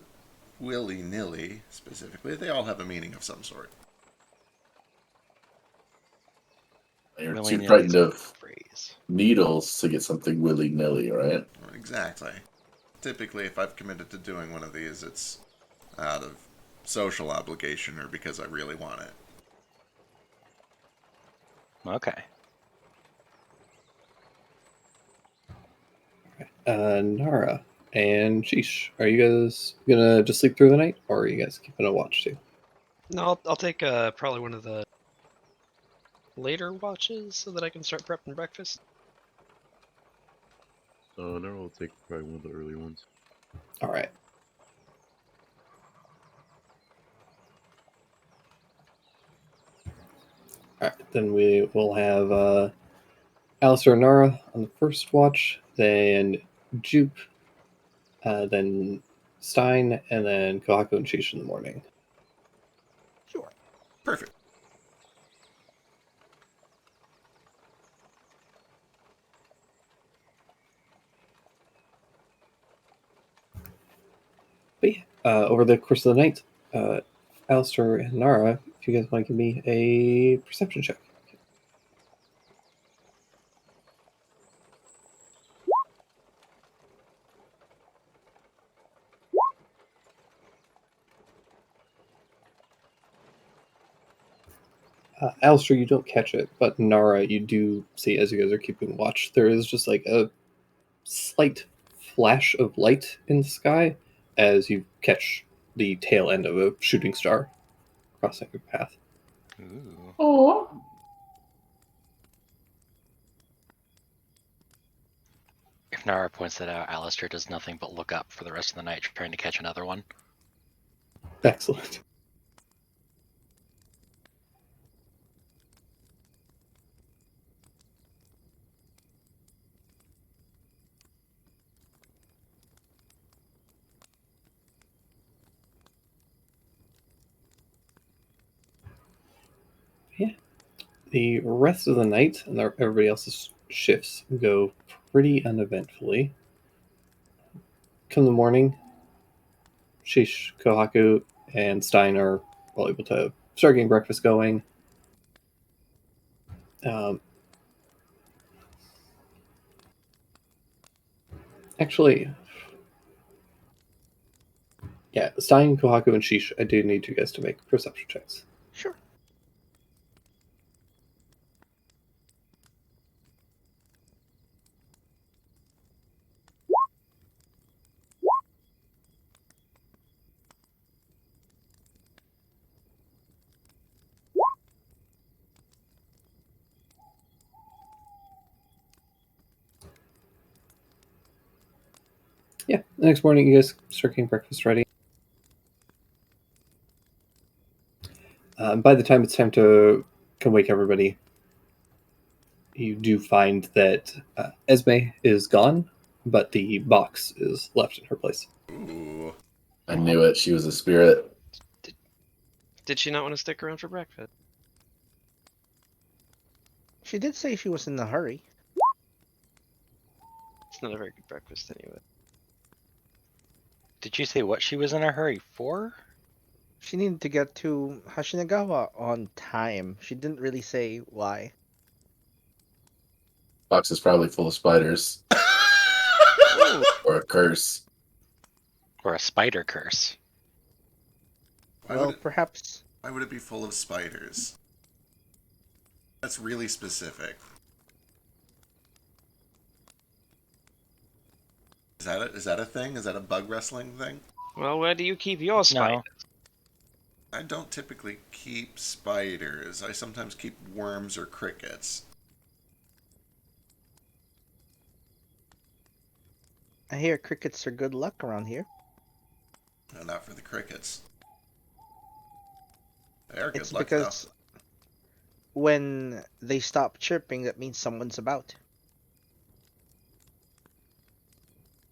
willy-nilly, specifically. They all have a meaning of some sort. You're too frightened of needles to get something willy-nilly, right? Exactly. Typically, if I've committed to doing one of these, it's out of social obligation or because I really want it. Okay. Nara and Sheesh, are you guys gonna just sleep through the night, or are you guys keeping a watch too? No, I'll take probably one of the later watches so that I can start prepping breakfast. Nara will take probably one of the early ones. All right. All right, then we will have Alistair and Nara on the first watch, then Jupe, then Stein, and then Kohaku and Sheesh in the morning. Sure. Perfect. But yeah, over the course of the night, Alistair and Nara, if you guys want to give me a perception check. Alistair, you don't catch it, but Nara, you do see as you guys are keeping watch. There is just like a slight flash of light in the sky as you catch the tail end of a shooting star crossing your path. Ooh. Oh. If Nara points that out, Alistair does nothing but look up for the rest of the night, trying to catch another one. Excellent. Yeah. The rest of the night and everybody else's shifts go pretty uneventfully. Come the morning, Sheesh, Kohaku, and Stein are all able to start getting breakfast going. Actually, yeah, Stein, Kohaku, and Sheesh, I do need you guys to make perception checks. Sure. Yeah, the next morning you guys start getting breakfast ready. By the time it's time to come wake everybody, you do find that Esme is gone, but the box is left in her place. Ooh. I knew it. She was a spirit. Did she not want to stick around for breakfast? She did say she was in a hurry. It's not a very good breakfast anyway. Did you say what she was in a hurry for? She needed to get to Hashinagawa on time. She didn't really say why. Box is probably full of spiders. Or a curse. Or a spider curse? Well, perhaps. Why would it be full of spiders? That's really specific. Is that a thing? Is that a bug wrestling thing? Well, where do you keep your spiders? I don't typically keep spiders. I sometimes keep worms or crickets. I hear crickets are good luck around here. No, not for the crickets. They're It's good luck, because when they stop chirping, that means someone's about. though.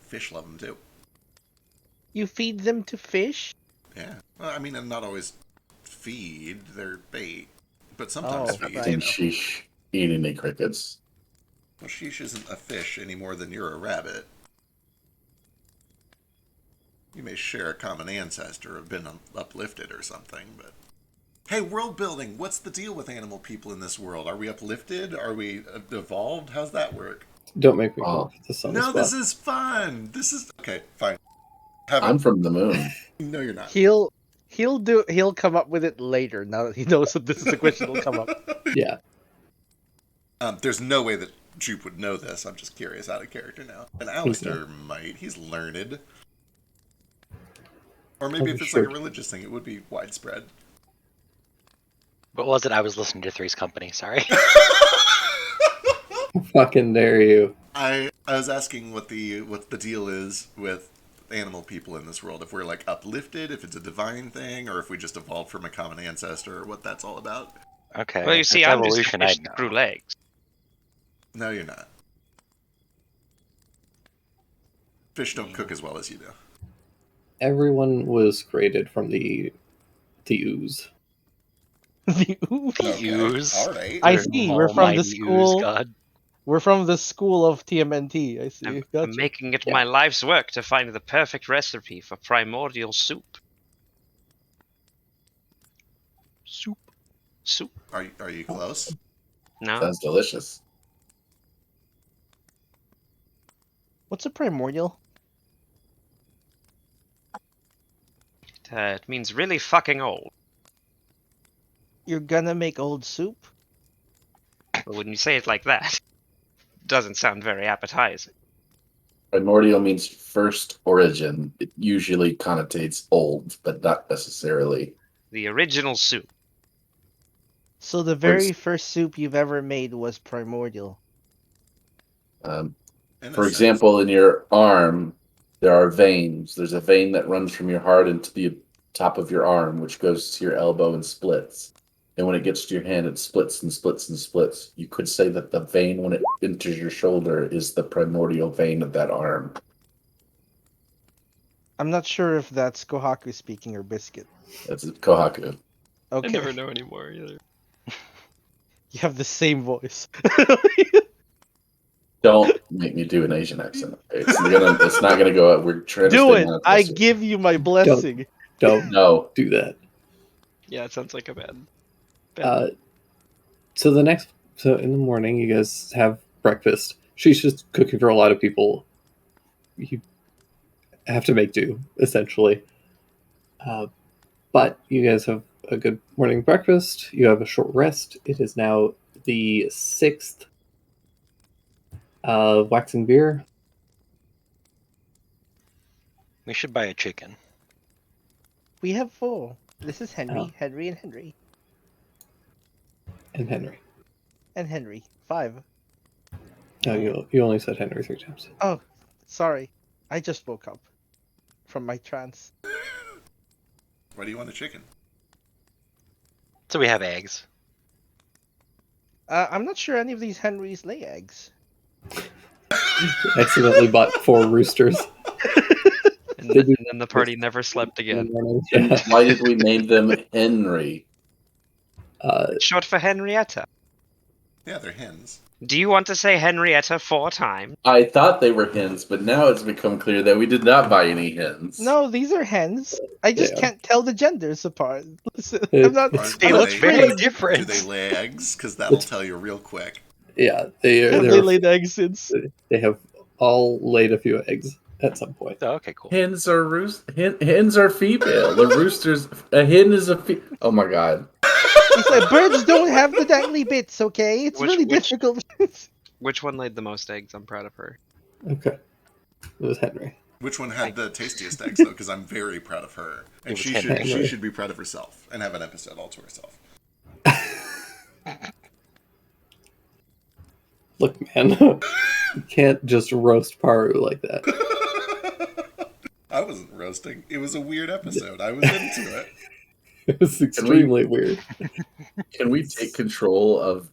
Fish love them too. You feed them to fish? Yeah. Well, I mean, I'm not always feed. They're bait. But sometimes Oh, feed. right. And sheesh, eat any crickets. Well, sheesh isn't a fish any more than you're a rabbit. You may share a common ancestor, have been uplifted or something, but... Hey, world building! What's the deal with animal people in this world? Are we uplifted? Are we evolved? How's that work? Don't make me Oh. come up with this on the No, spot. this is fun! This is... Okay, fine. I'm from the moon. No, you're not. He'll come up with it later. Now that he knows that this is a question will come up. Yeah. There's no way that Jupe would know this. I'm just curious out of character now. And Alistair might. He's learned. Or maybe if it's like a religious thing, it would be widespread. What was it? I was listening to Three's Company. Sorry. Fucking dare you. I was asking what the deal is with animal people in this world. If we're like uplifted, if it's a divine thing, or if we just evolved from a common ancestor, or what that's all about. Okay. Well, you see, it's I'm just a evolution. fish I that grew know. legs. No, you're not. Fish don't cook as well as you do. Everyone was created from the ooze. The ooze. Okay, Ooze. all right. I see. We're from the Almighty school. Ooze God. We're from the school of TMNT. I see. I'm Gotcha. making it Yeah. my life's work to find the perfect recipe for primordial soup. Soup. Are you close? No? Sounds delicious. What's a primordial? It means really fucking old. You're gonna make old soup? But when you say it like that, it doesn't sound very appetizing. Primordial means first origin. It usually connotates old, but not necessarily. The original soup. So the very first soup you've ever made was primordial. Um, In a for sense. example, in your arm, there are veins. There's a vein that runs from your heart into the top of your arm, which goes to your elbow and splits. And when it gets to your hand, it splits and splits and splits. You could say that the vein, when it enters your shoulder, is the primordial vein of that arm. I'm not sure if that's Kohaku speaking or Biscuit. That's Kohaku. Okay. I never know anymore either. You have the same voice. Don't make me do an Asian accent. It's not gonna go out. We're trying to Do stay it. monetized I here. give you my blessing. Don't No. do that. Yeah, it sounds like a bad. So in the morning, you guys have breakfast. She's just cooking for a lot of people. You have to make do, essentially. But you guys have a good morning breakfast. You have a short rest. It is now the 6th of waxing beer. We should buy a chicken. We have 4. This is Henry, Oh. Henry, and Henry. And Henry. And Henry. 5. No, you only said Henry 3 times. Oh, sorry. I just woke up from my trance. Why do you want a chicken? So we have eggs. I'm not sure any of these Henrys lay eggs. Accidentally bought 4 roosters. And, Did you- then the party never slept in the again. morning. And Yeah. why did we name them Henry? Short for Henrietta. Yeah, they're hens. Do you want to say Henrietta 4 times? I thought they were hens, but now it's become clear that we did not buy any hens. No, these are hens. I just Yeah. can't tell the genders apart. Listen, It- I'm not. They I'm look not very afraid. Do different. they lay eggs? Because that'll tell you real quick. Yeah, Have they laid eggs since? they have all laid a few eggs at some point. Oh, okay, cool. Hens are hens are female. The roosters. A hen is a oh my god. It's like birds don't have the dangly bits, okay? It's Which- really which- difficult. Which one laid the most eggs? I'm proud of her. Okay. It was Henry. Which one had the tastiest eggs, though? Because I'm very proud of her. And was she Henry. should be proud of herself and have an episode all to herself. Look, man. You can't just roast Paru like that. I wasn't roasting. It was a weird episode. I was into it. It was extremely weird. Can we take control of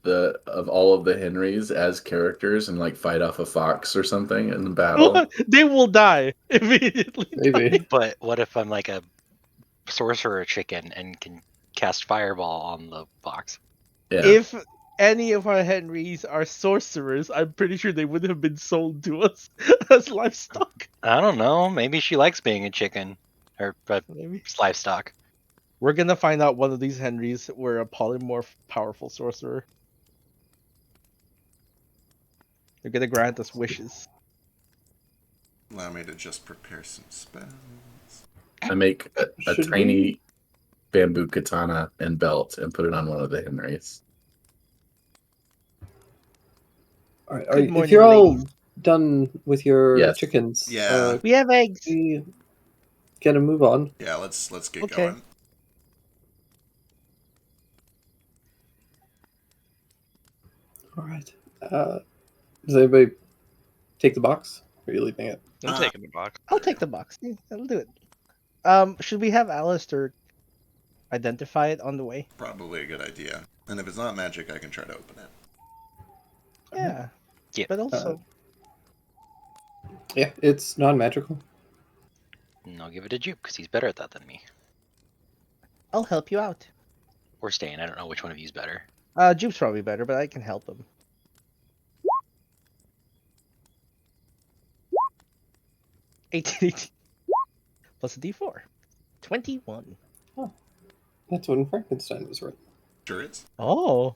all of the Henrys as characters and like fight off a fox or something in the battle? They will die immediately. Maybe. But what if I'm like a sorcerer chicken and can cast fireball on the fox? Yeah. If any of our Henrys are sorcerers, I'm pretty sure they would have been sold to us as livestock. I don't know. Maybe she likes being a chicken or Maybe. livestock. We're gonna find out one of these Henrys were a polymorph powerful sorcerer. They're gonna grant us wishes. Allow me to just prepare some spells. I make a Should tiny bamboo katana and belt and put it on one of the Henrys. All right. Good If morning, you're all ladies. done with your Yes. chickens, Yeah. We have eggs. we get a move on. Yeah, let's get Okay. going. All right. Does anybody take the box? Or are you leaving it? I'm taking the box. I'll take the box. Yeah, I'll do it. Should we have Alistair identify it on the way? Probably a good idea. And if it's not magic, I can try to open it. Yeah. Yeah. But also, Yeah, it's non-magical. And I'll give it to Juke because he's better at that than me. I'll help you out. Or Stain. I don't know which one of you's better. Jupe's probably better, but I can help him. 18 plus a d4. 21. That's when Frankenstein was written. Sure is. Oh.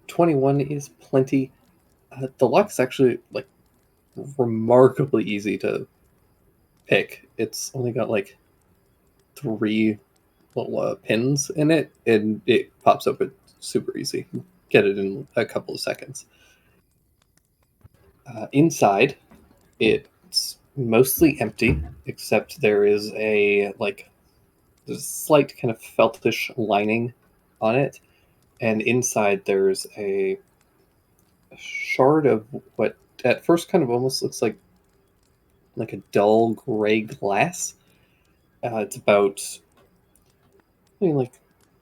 21 is plenty. The lock's actually like remarkably easy to pick. It's only got like 3 little pins in it, and it pops open super easy. Get it in a couple of seconds. Inside, it's mostly empty, except there is there's a slight kind of feltish lining on it, and inside there's a shard of what at first kind of almost looks like a dull gray glass. It's about like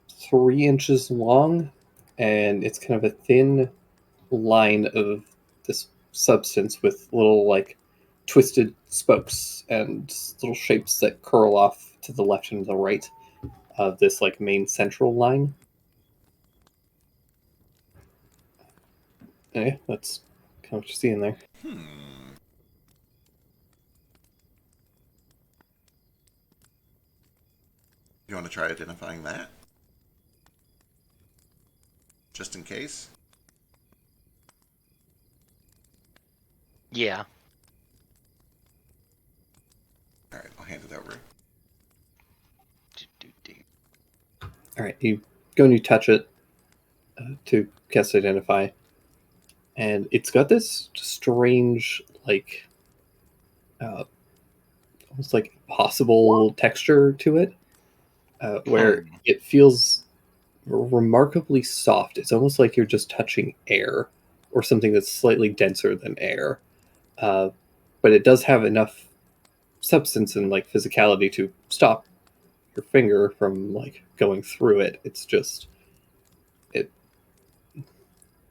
3 inches long, and it's kind of a thin line of this substance with little like twisted spokes and little shapes that curl off to the left and the right of this like main central line. Yeah, that's kind of what you see in there. You want to try identifying that? Just in case? Yeah. Alright, I'll hand it over. All right, you go and you touch it to cast Identify, and it's got this strange, like, almost like impossible texture to it, where it feels remarkably soft. It's almost like you're just touching air or something that's slightly denser than air, but it does have enough substance and like physicality to stop your finger from like going through it. It's just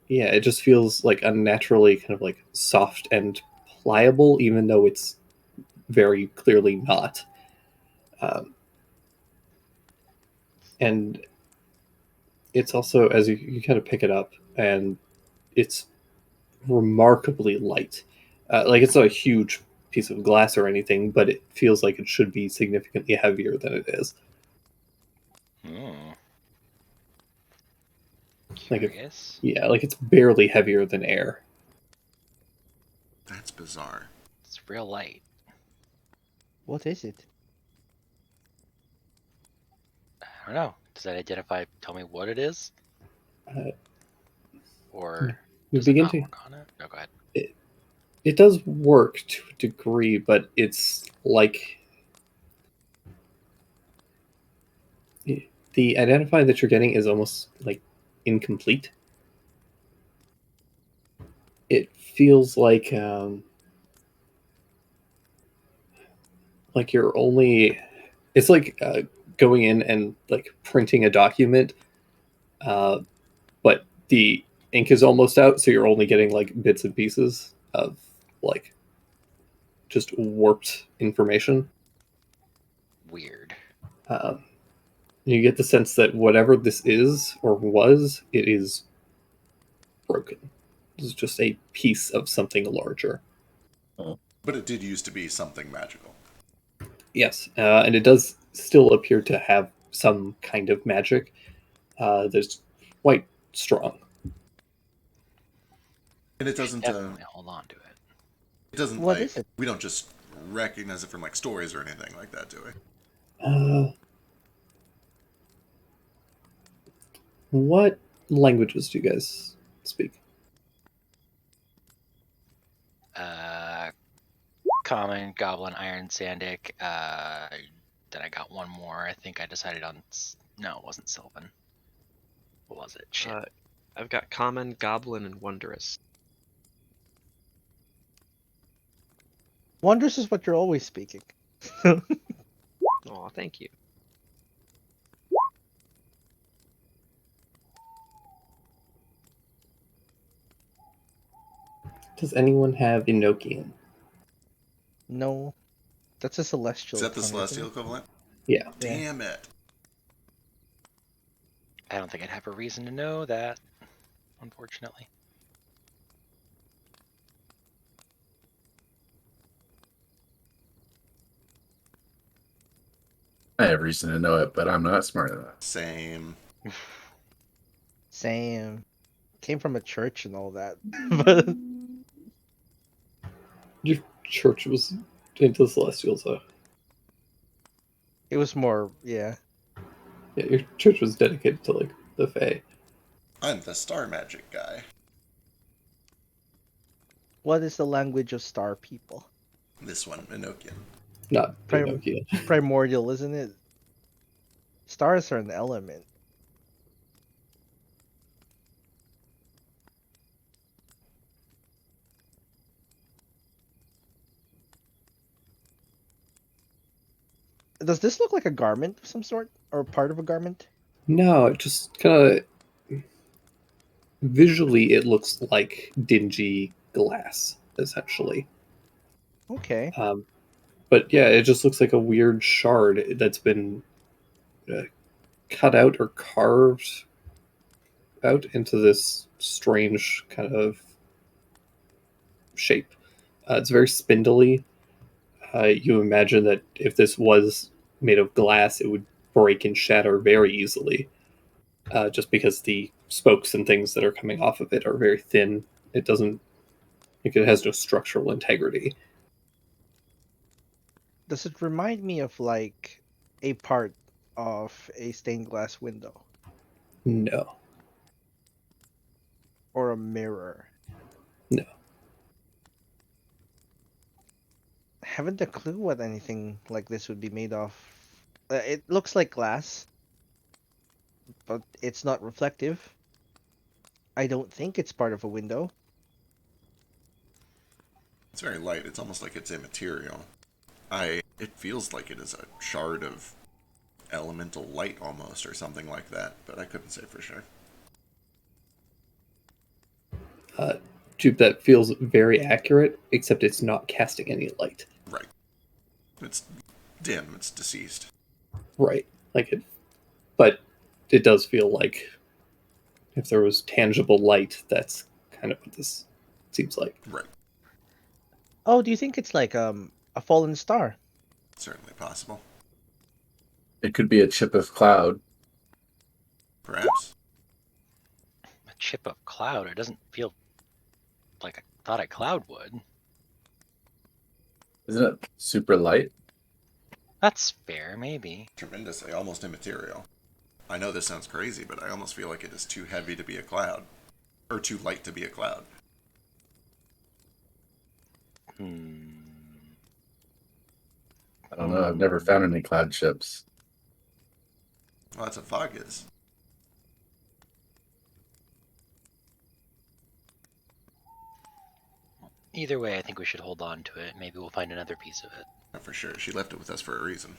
it just feels like unnaturally kind of like soft and pliable, even though it's very clearly not. And it's also, as you kind of pick it up, and it's remarkably light. Like it's not a huge piece of glass or anything, but it feels like it should be significantly heavier than it is. Like like it's barely heavier than air. That's bizarre. It's real light. What is it? I don't know. Does that identify? Tell me what it is, or You does it begin not to. work on it? No, go ahead. It does work to a degree, but it's like the identify that you're getting is almost like incomplete. It feels like like you're only. It's like going in and like printing a document, but the ink is almost out, so you're only getting like bits and pieces of like just warped information. Weird. You get the sense that whatever this is or was, it is broken. This is just a piece of something larger. But it did used to be something magical. Yes, and it does still appear to have some kind of magic that's quite strong. And it doesn't. Definitely hold on to it. It doesn't What like is it? we don't just recognize it from like stories or anything like that, do we? What languages do you guys speak? Common, Goblin, Iron, Sandic. Then I got one more. I think I decided on. No, it wasn't Sylvan. What was it? Shit. I've got Common, Goblin, and Wondrous. Wondrous is what you're always speaking. Oh, thank you. Does anyone have Enochian? No, that's a celestial. Is that the tongue, isn't celestial it? equivalent? Yeah. Damn it. I don't think I'd have a reason to know that, unfortunately. I have reason to know it, but I'm not smart enough. Same. Same. Came from a church and all that. But Your church was into Celestials, though. it was more, yeah. Yeah, your church was dedicated to like the Fae. I'm the star magic guy. What is the language of star people? This one, Enochian. Not Prim- Enochian. Primordial, isn't it? Stars are an element. Does this look like a garment of some sort? Or part of a garment? No, it just kind of visually it looks like dingy glass, essentially. Okay. But yeah, it just looks like a weird shard that's been cut out or carved out into this strange kind of shape. It's very spindly. You imagine that if this was made of glass, it would break and shatter very easily, just because the spokes and things that are coming off of it are very thin. It doesn't, like, it has no structural integrity. Does it remind me of like a part of a stained glass window No, or a mirror? no. Haven't a clue what anything like this would be made of. It looks like glass, but it's not reflective. I don't think it's part of a window. It's very light. It's almost like it's immaterial. It feels like it is a shard of elemental light almost, or something like that, but I couldn't say for sure. Jupe, that feels very accurate, except it's not casting any light. Right. It's dim. It's deceased. Right. Like it, but it does feel like if there was tangible light, that's kind of what this seems like. Right. Oh, do you think it's like a fallen star? Certainly possible. It could be a chip of cloud. Perhaps. A chip of cloud. It doesn't feel like I thought a cloud would. Isn't it super light? That's fair, maybe. Tremendously, almost immaterial. I know this sounds crazy, but I almost feel like it is too heavy to be a cloud. Or too light to be a cloud. I don't know. I've never found any cloud chips. Well, that's what fog is. Either way, I think we should hold on to it. Maybe we'll find another piece of it. For sure. She left it with us for a reason.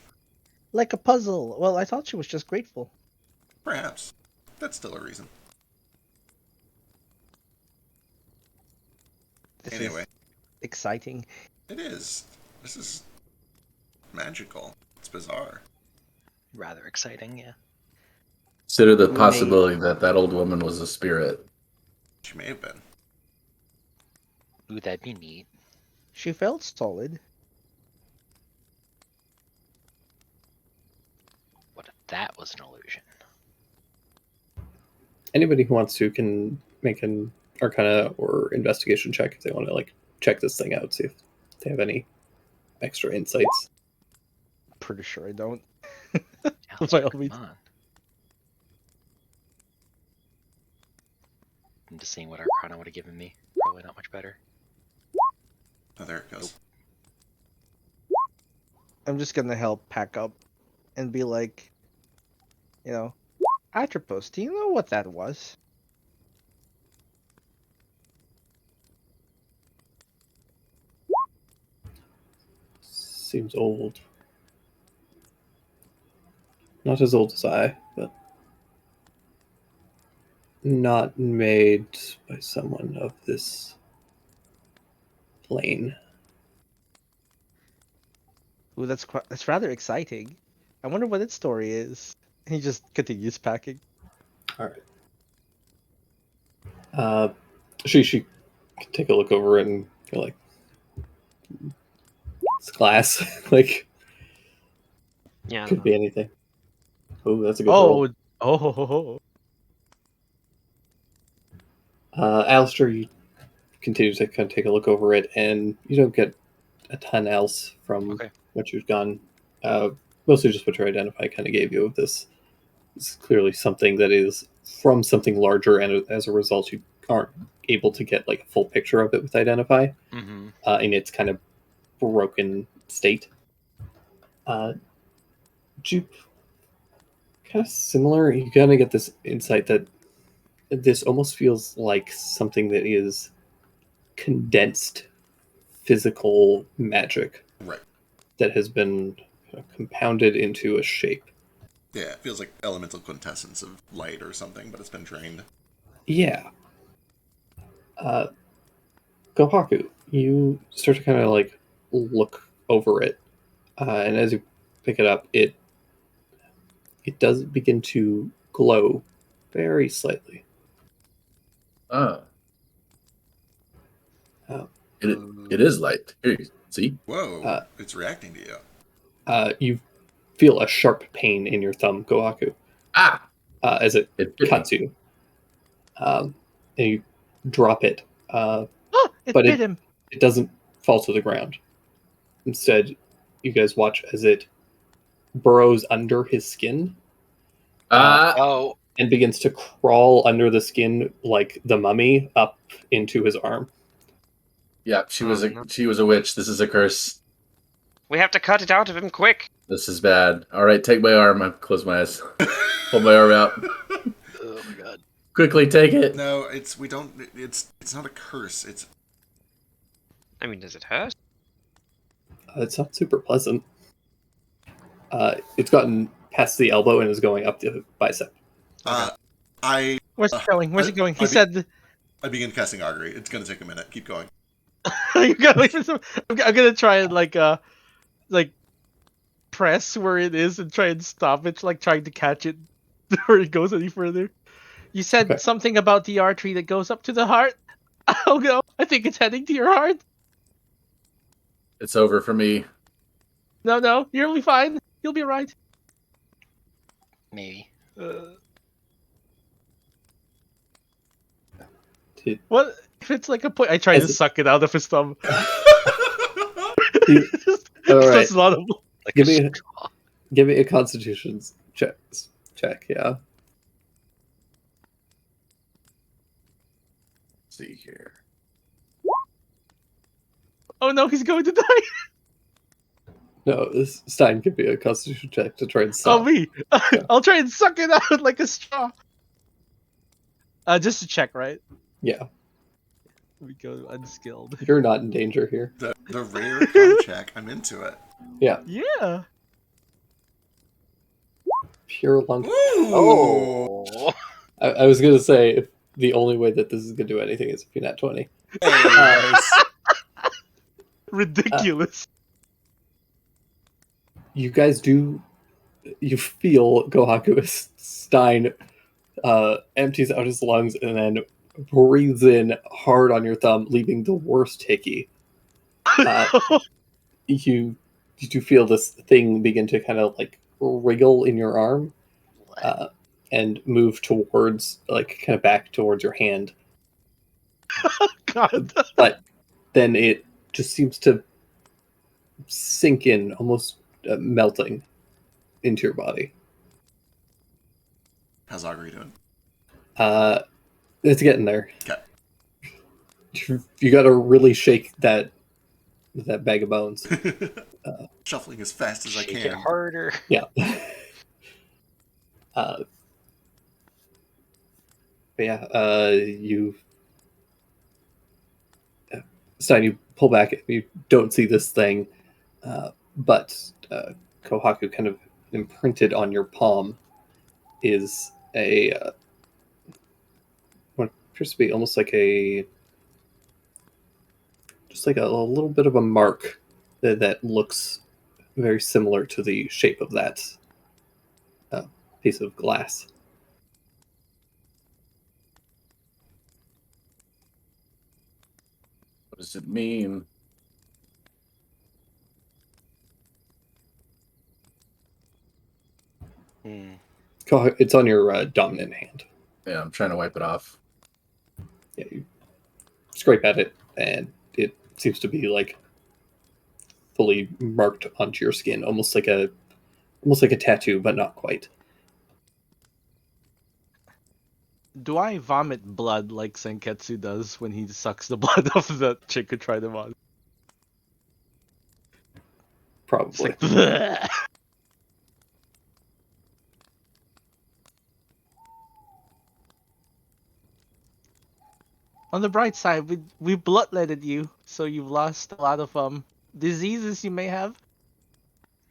Like a puzzle. Well, I thought she was just grateful. Perhaps. That's still a reason. This Anyway. is exciting. It is. This is magical. It's bizarre. Rather exciting, yeah. Consider the possibility that old woman was a spirit. She may have been. Ooh, that'd be neat. She felt solid. What if that was an illusion? Anybody who wants to can make an Arcana or investigation check if they want to like check this thing out, see if they have any extra insights. Pretty sure I don't. Alistair, By all come means. on. I'm just seeing what Arcana would have given me. Probably not much better. Oh, there it goes. I'm just gonna help pack up and be like, Atropos, do you know what that was? Seems old. Not as old as I, but not made by someone of this plane. Ooh, that's rather exciting. I wonder what its story is. He just continues packing. All right. She can take a look over it and go like, it's glass. Like, Yeah. could be anything. Oh, that's a good roll. Oh. Alistair, you continue to kind of take a look over it, and you don't get a ton else from what you've done. Mostly just what your identify kind of gave you of this. It's clearly something that is from something larger, and as a result, you aren't able to get like a full picture of it with identify in its kind of broken state. Jupe, kind of similar. You kind of get this insight that this almost feels like something that is condensed physical magic, right? That has been compounded into a shape. Yeah, it feels like elemental quintessence of light or something, but it's been drained. Yeah. Kohaku, you start to kind of like look over it, and as you pick it up, it does begin to glow very slightly. It is light. Here, see? Whoa! It's reacting to you. You feel a sharp pain in your thumb, Kohaku. As it cuts you. And you drop it. It but bit him. It doesn't fall to the ground. Instead, you guys watch as it burrows under his skin. And begins to crawl under the skin like the mummy up into his arm. Yeah, she was a witch. This is a curse. We have to cut it out of him quick. This is bad. All right, take my arm. I close my eyes. Pull my arm out. Oh my god! Quickly take it. No, it's not a curse. I mean, does it hurt? It's not super pleasant. It's gotten past the elbow and is going up the bicep. Where's it going? Where's it going? He said. I begin casting augury. It's gonna take a minute. Keep going. I'm gonna try and like press where it is and try and stop it, like trying to catch it before it goes any further. You said something about the artery that goes up to the heart. Oh no, I think it's heading to your heart. It's over for me. No, you'll be fine. You'll be right. Maybe. What if it's like a point? I try to suck it out of his thumb. All right. Like give me a Constitution check. Yeah. Let's see here. Oh no, he's going to die. No, Stein give me a Constitution check to try and suck. Oh me! I'll try and suck it out like a straw. Just to check, right? Yeah. We go unskilled. You're not in danger here. The rare con check. I'm into it. Yeah. Pure lung. Oh. I was gonna say if the only way that this is gonna do anything is if you nat 20. Ridiculous. You guys do. You feel Kohaku Stein empties out his lungs and then breathes in hard on your thumb, leaving the worst hickey. You do feel this thing begin to kind of like wriggle in your arm and move towards, like, kind of back towards your hand. God. But then it just seems to sink in, almost melting into your body. How's Augury doing? It's getting there. Okay. You got to really shake that bag of bones. Shuffling as fast as I Shake can. it harder. Yeah. But yeah, you Stein, you pull back. You don't see this thing, but Kohaku, kind of imprinted on your palm, is what appears to be almost like just like a little bit of a mark that looks very similar to the shape of that piece of glass. What does it mean? It's on your dominant hand. Yeah, I'm trying to wipe it off. Yeah, you scrape at it, and it seems to be like fully marked onto your skin, almost like a tattoo, but not quite. Do I vomit blood like Senketsu does when he sucks the blood of the chick who tried him on? Probably. It's like, bleh. On the bright side, we bloodletted you, so you've lost a lot of diseases you may have.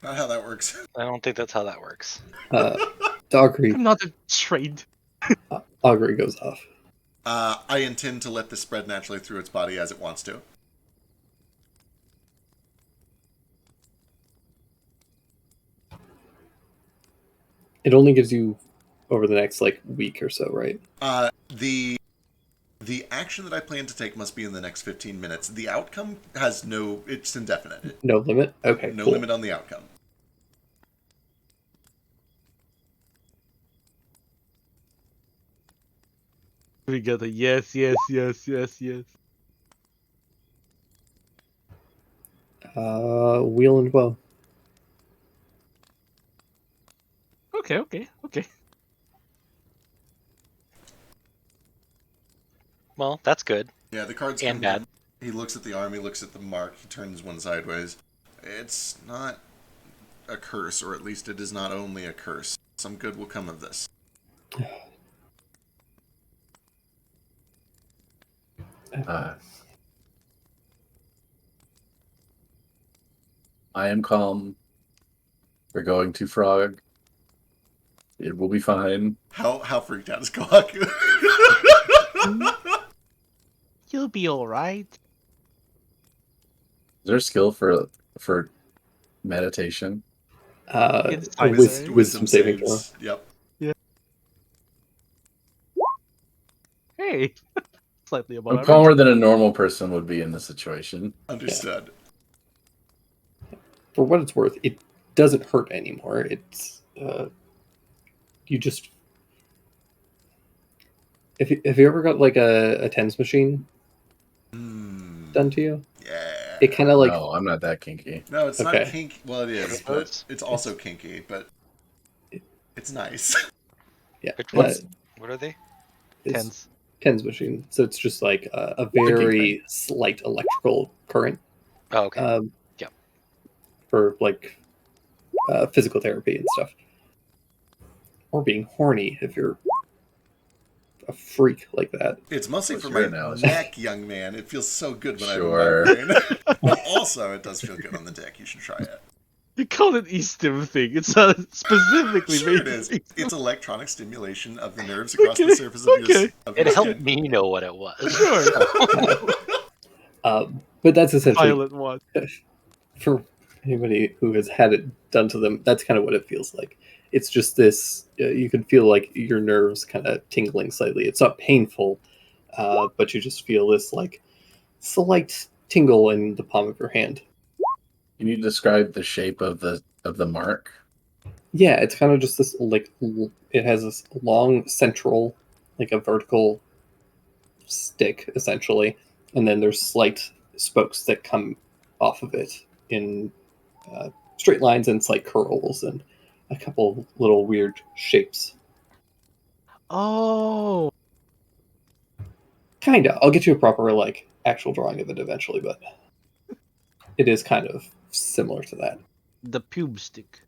Not how that works. I don't think that's how that works. Augury. I'm not a trained. Augury goes off. I intend to let this spread naturally through its body as it wants to. It only gives you over the next week or so, right? The action that I plan to take must be in the next 15 minutes. The outcome has it's indefinite. No limit? Okay. No cool. limit on the outcome. We got a yes. Wheel and bow. Okay. Well, that's good. Yeah, the cards And come bad. in. He looks at the arm, he looks at the mark, he turns one sideways. It's not a curse, or at least it is not only a curse. Some good will come of this. I am calm. We're going to Frog. It will be fine. How freaked out is Kohaku? You'll be alright. Is there a skill for meditation? It's fine. Wisdom saving throw. Yep. Hey. Slightly above I'm average. calmer than a normal person would be in this situation. Understood. For what it's worth, it doesn't hurt anymore. It's you just have you ever got a TENS machine done to you? Yeah. It kind of No, I'm not that kinky. No, it's Okay. not kinky. Well, it is, but it's also kinky, but it's nice. yeah. What are they? It's TENS machine. So it's just like a very slight electrical current. Oh, okay. Yep. For physical therapy and stuff. Or being horny if you're a freak like that. It's mostly What's for your my analogy? neck, young man. It feels so good when Sure. I have a migraine. Also, it does feel good on the deck. You should try it. You call it e-stim thing. It's not specifically Sure it made. is. It's electronic stimulation of the nerves across the surface of your It helped skin. me know what it was. But that's essentially Pilot one. for anybody who has had it done to them. That's kind of what it feels like. It's just this. You can feel like your nerves kind of tingling slightly. It's not painful, but you just feel this like slight tingle in the palm of your hand. Can you describe the shape of the mark? Yeah, it's kind of just this it has this long central, like a vertical stick essentially, and then there's slight spokes that come off of it in straight lines and slight curls and a couple of little weird shapes. Oh, Kinda. I'll get you a proper like actual drawing of it eventually, but it is kind of similar to that. the pube stick.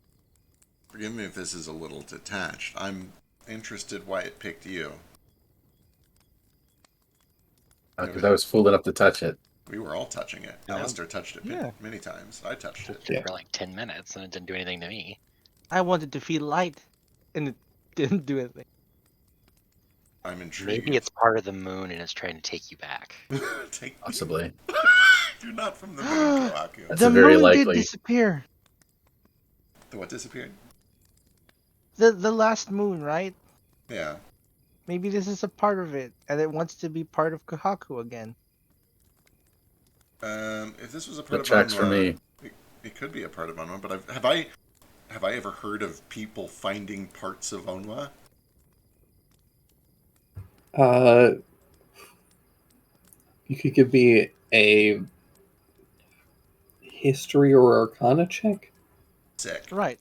Forgive me if this is a little detached. I'm interested why it picked you. Because I was fool enough to touch it. We were all touching it. Alistair touched it Yeah. many times. I touched it. For like 10 minutes, and it didn't do anything to me. I wanted to feel light, and it didn't do anything. I'm intrigued. Maybe it's part of the moon and it's trying to take you back. Take Possibly. You're not from the moon, Kohaku. That's The very moon did likely. disappear. The what disappeared? The last moon, right? Yeah. Maybe this is a part of it, and it wants to be part of Kohaku again. If this was a part That of tracks for Onwa, me. it could be a part of Onwa, but have I ever heard of people finding parts of Onwa? You could give me a history or arcana check. Sick. Right.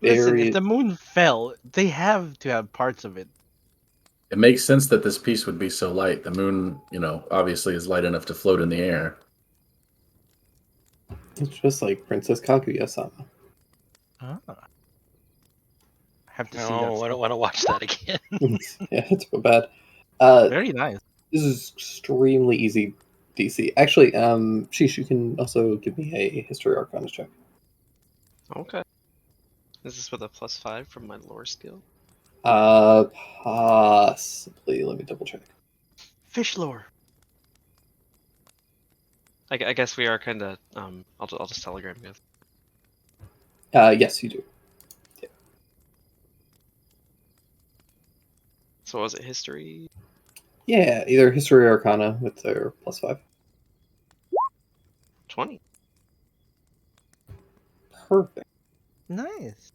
Listen, Very- if the moon fell, they have to have parts of it. It makes sense that this piece would be so light. The moon, obviously is light enough to float in the air. It's just like Princess Kaguya-sama. Ah. Have to see No, I don't want to watch that again. Yeah, it's so bad. Very nice. This is extremely easy DC. Actually, Sheesh, you can also give me a history arcana check. Okay. Is this with a +5 from my lore skill? Possibly. Let me double check. Fish lore. I guess we are kind of. I'll just telegram you. Yes, you do. So what was it history? Yeah, either history or arcana with their +5. 20. Perfect. Nice.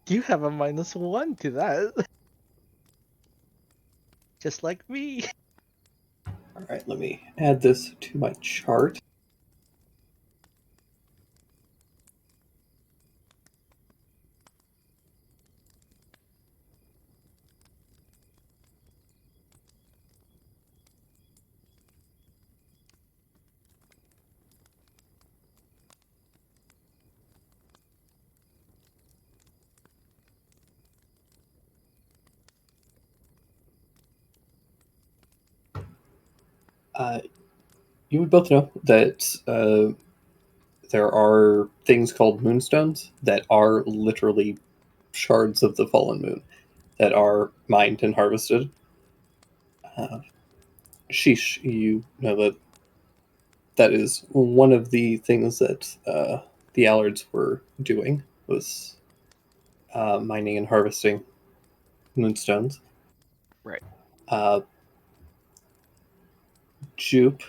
You have a -1 to that. Just like me. All right, let me add this to my chart. You would both know that there are things called moonstones that are literally shards of the fallen moon that are mined and harvested. Sheesh, you know that is one of the things that the Allards were doing was mining and harvesting moonstones. Right. Jupe,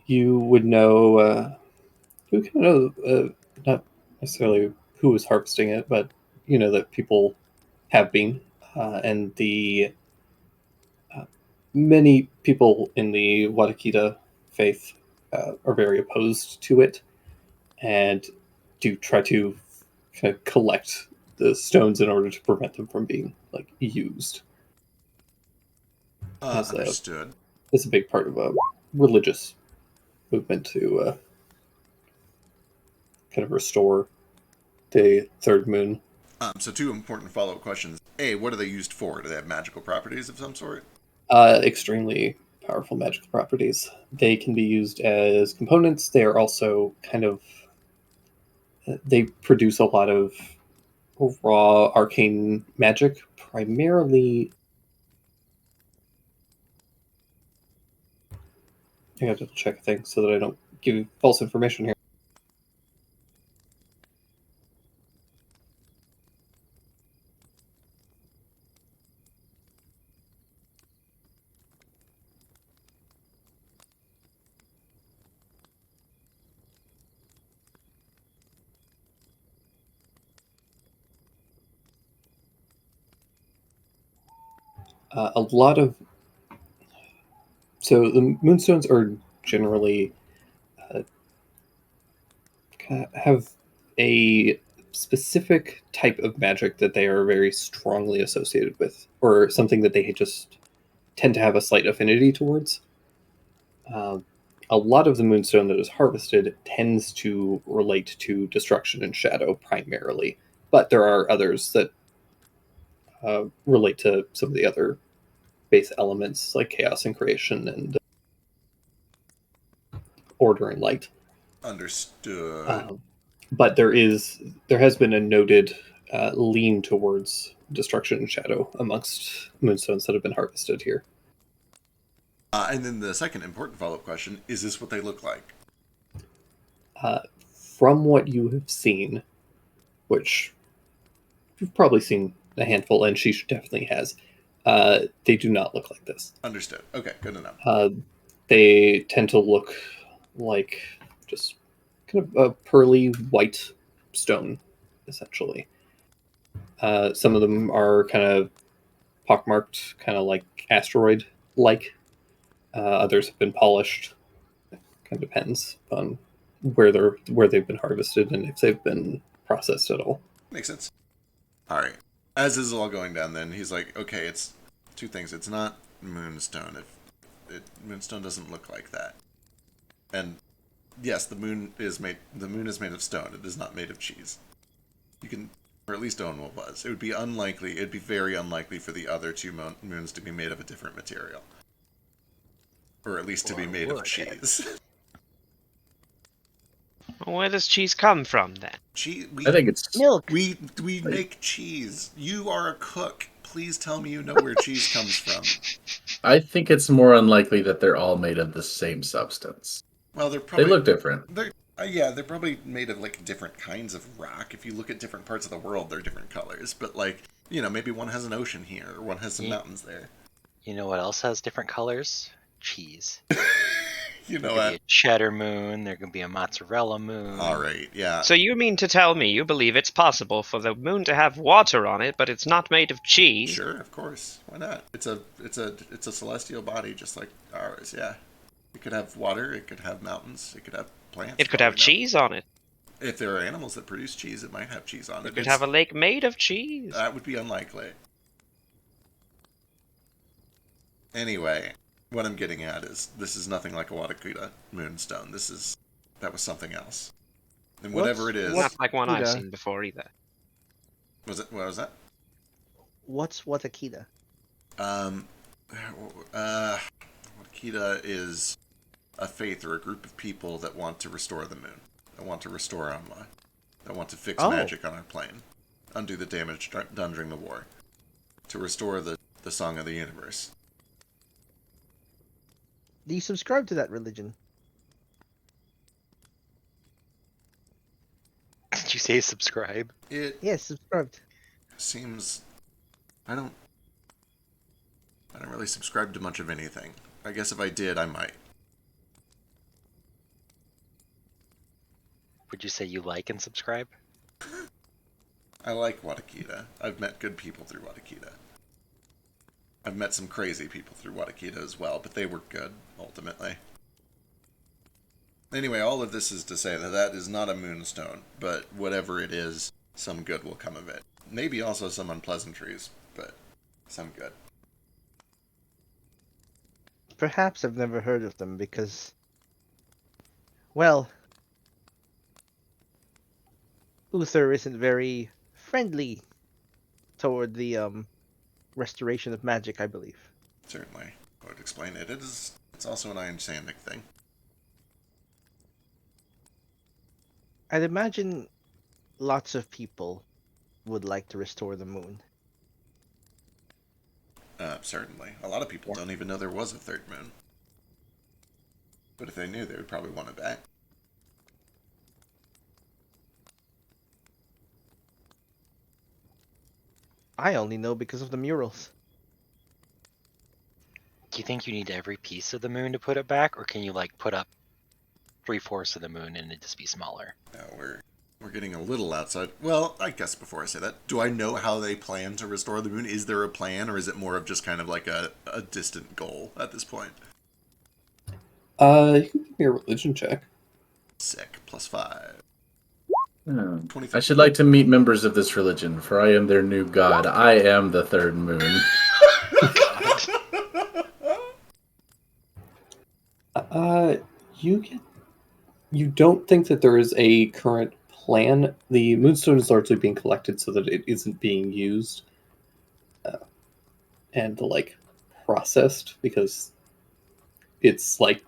you would know. You kind of know, not necessarily who was harvesting it, but you know that people have been, and the many people in the Watakita faith are very opposed to it, and do try to kind of collect the stones in order to prevent them from being like used. Understood. It's a big part of a religious movement to kind of restore the third moon. So 2 important follow-up questions. A, what are they used for? Do they have magical properties of some sort? Extremely powerful magical properties. They can be used as components. They are also kind of... They produce a lot of raw arcane magic, primarily... I gotta double check things so that I don't give you false information here. A lot of... So the moonstones are generally have a specific type of magic that they are very strongly associated with, or something that they just tend to have a slight affinity towards. A lot of the moonstone that is harvested tends to relate to destruction and shadow primarily, but there are others that relate to some of the other base elements like chaos and creation and order and light. Understood. But there has been a noted lean towards destruction and shadow amongst moonstones that have been harvested here. And then the second important follow-up question, is this what they look like? From what you have seen, which you've probably seen a handful, and she definitely has, they do not look like this. Understood. Okay, good enough. They tend to look like just kind of a pearly white stone, essentially. Some of them are kind of pockmarked, kind of like asteroid-like. Others have been polished. It kind of depends on where they've been harvested and if they've been processed at all. Makes sense. All right. As this is all going down, then he's like, "Okay, it's 2 things. It's not moonstone. Moonstone doesn't look like that. And yes, the moon is made of stone. It is not made of cheese. You can, or at least Owen was. It would be unlikely. It'd be very unlikely for the other 2 moons to be made of a different material, or at least to be made of cheese." Where does cheese come from, then? I think it's milk. We make cheese. You are a cook. Please tell me you know where cheese comes from. I think it's more unlikely that they're all made of the same substance. Well, they look different. They're probably made of like different kinds of rock. If you look at different parts of the world, they're different colors. But like, maybe one has an ocean here, or one has some mountains there. You know what else has different colors? Cheese. You know what? There could be a cheddar moon. There could be a mozzarella moon. All right, yeah. So you mean to tell me you believe it's possible for the moon to have water on it, but it's not made of cheese? Sure, of course. Why not? It's a celestial body just like ours. Yeah. It could have water. It could have mountains. It could have plants. It could have cheese on it. If there are animals that produce cheese, it might have cheese on it. It could have a lake made of cheese. That would be unlikely. Anyway, what I'm getting at is this is nothing like a Watakuta moonstone. That was something else. And whatever it is, not like one I've seen before either. What was that? What's Watakita? Watakita is a faith or a group of people that want to restore the moon, that want to restore Anma, that want to fix magic on our plane, undo the damage done during the war, to restore the Song of the Universe. Do you subscribe to that religion? Did you say subscribe? Yes, subscribed. Seems... I don't really subscribe to much of anything. I guess if I did, I might. Would you say you like and subscribe? I like Watakita. I've met good people through Watakita. I've met some crazy people through Watakita as well, but they were good, ultimately. Anyway, all of this is to say that is not a moonstone, but whatever it is, some good will come of it. Maybe also some unpleasantries, but some good. Perhaps I've never heard of them because, well, Uther isn't very friendly toward the restoration of magic, I believe. Certainly. I would explain it. It's also an Iron Sandic thing. I'd imagine lots of people would like to restore the moon. Certainly. A lot of people don't even know there was a third moon. But if they knew, they would probably want it back. I only know because of the murals. Do you think you need every piece of the moon to put it back, or can you like put up 3/4 of the moon and it just be smaller? We're getting a little outside. Well, I guess before I say that, do I know how they plan to restore the moon? Is there a plan, or is it more of just kind of like a distant goal at this point? You can give me a religion check. Sick. +5. I should like to meet members of this religion, for I am their new god. I am the third moon. You don't think that there is a current plan. The moonstone is largely being collected so that it isn't being used and like processed, because it's like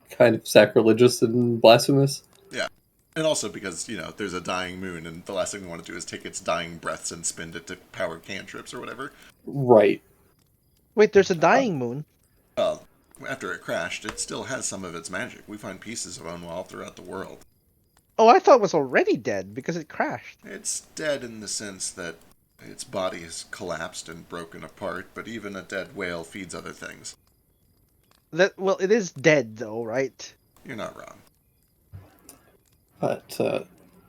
kind of sacrilegious and blasphemous. Yeah. And also because, there's a dying moon, and the last thing we want to do is take its dying breaths and spend it to power cantrips or whatever. Right. Wait, there's a dying moon? Well, after it crashed, it still has some of its magic. We find pieces of Unwa all throughout the world. Oh, I thought it was already dead because it crashed. It's dead in the sense that its body has collapsed and broken apart, but even a dead whale feeds other things. Well, it is dead though, right? You're not wrong. But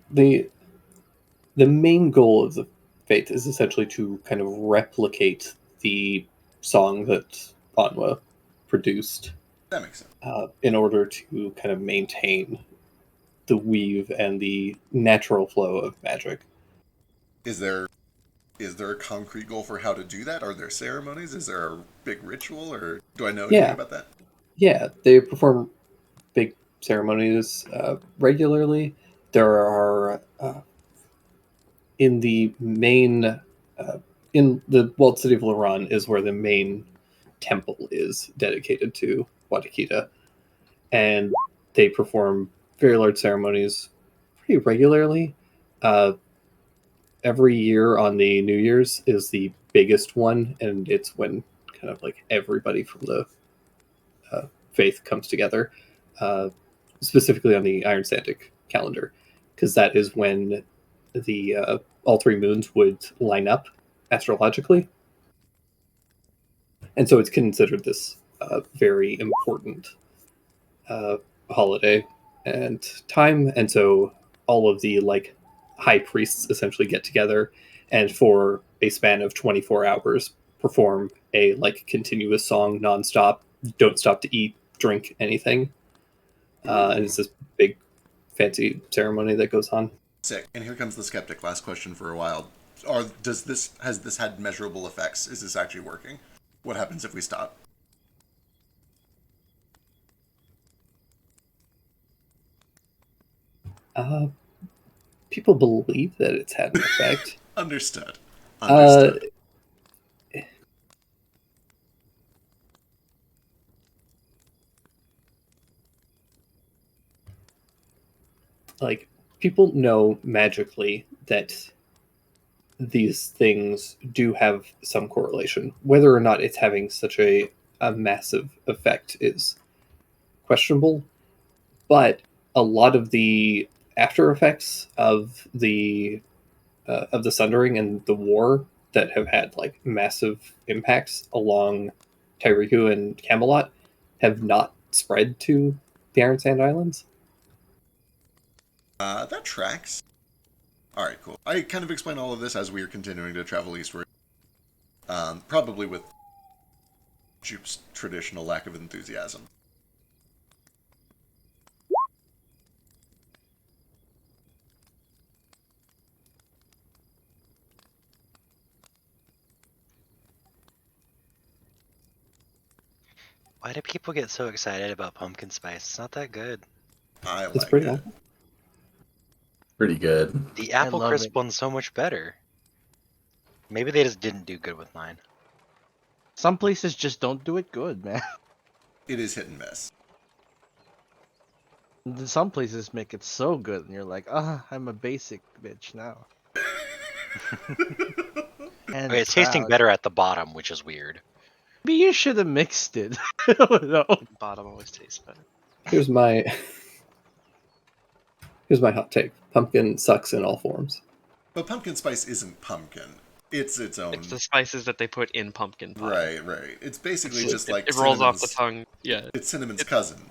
the main goal of the faith is essentially to kind of replicate the song that Anwa produced. That makes sense. In order to kind of maintain the weave and the natural flow of magic. Is there a concrete goal for how to do that? Are there ceremonies? Is there a big ritual, or do I know anything about that? Yeah, they perform big ceremonies regularly. There are in the main in the walled city of Laran is where the main temple is dedicated to Watakita, and they perform very large ceremonies pretty regularly. Every year on the New Year's is the biggest one, and it's when kind of like everybody from the faith comes together, specifically on the Iron Sandic calendar, because that is when the all three moons would line up astrologically, and so it's considered this very important holiday and time. And so all of the like high priests essentially get together and for a span of 24 hours perform a like continuous song nonstop, don't stop to eat, drink, anything. And it's this big fancy ceremony that goes on. Sick. And here comes the skeptic. Last question for a while. Has this had measurable effects? Is this actually working? What happens if we stop? People believe that it's had an effect. Understood. Like, people know magically that these things do have some correlation. Whether or not it's having such a massive effect is questionable, but a lot of the after effects of the Sundering and the war that have had like massive impacts along Tyrihu and Camelot have not spread to the Iron Sand Islands. That tracks. All right, cool. I kind of explain all of this as we are continuing to travel eastward. Probably with Jupe's traditional lack of enthusiasm. Why do people get so excited about pumpkin spice? It's not that good. It's pretty good. Pretty good. The apple crisp one's so much better. Maybe they just didn't do good with mine. Some places just don't do it good, man. It is hit and miss. And then some places make it so good, and you're like, I'm a basic bitch now. And Okay, it's tasting better at the bottom, which is weird. Maybe you should have mixed it. I don't know. Bottom always tastes better. Here's my hot take. Pumpkin sucks in all forms. But pumpkin spice isn't pumpkin. It's its own. It's the spices that they put in pumpkin pie. Right. It's basically just like it rolls off the tongue. Yeah. It's cinnamon's cousin.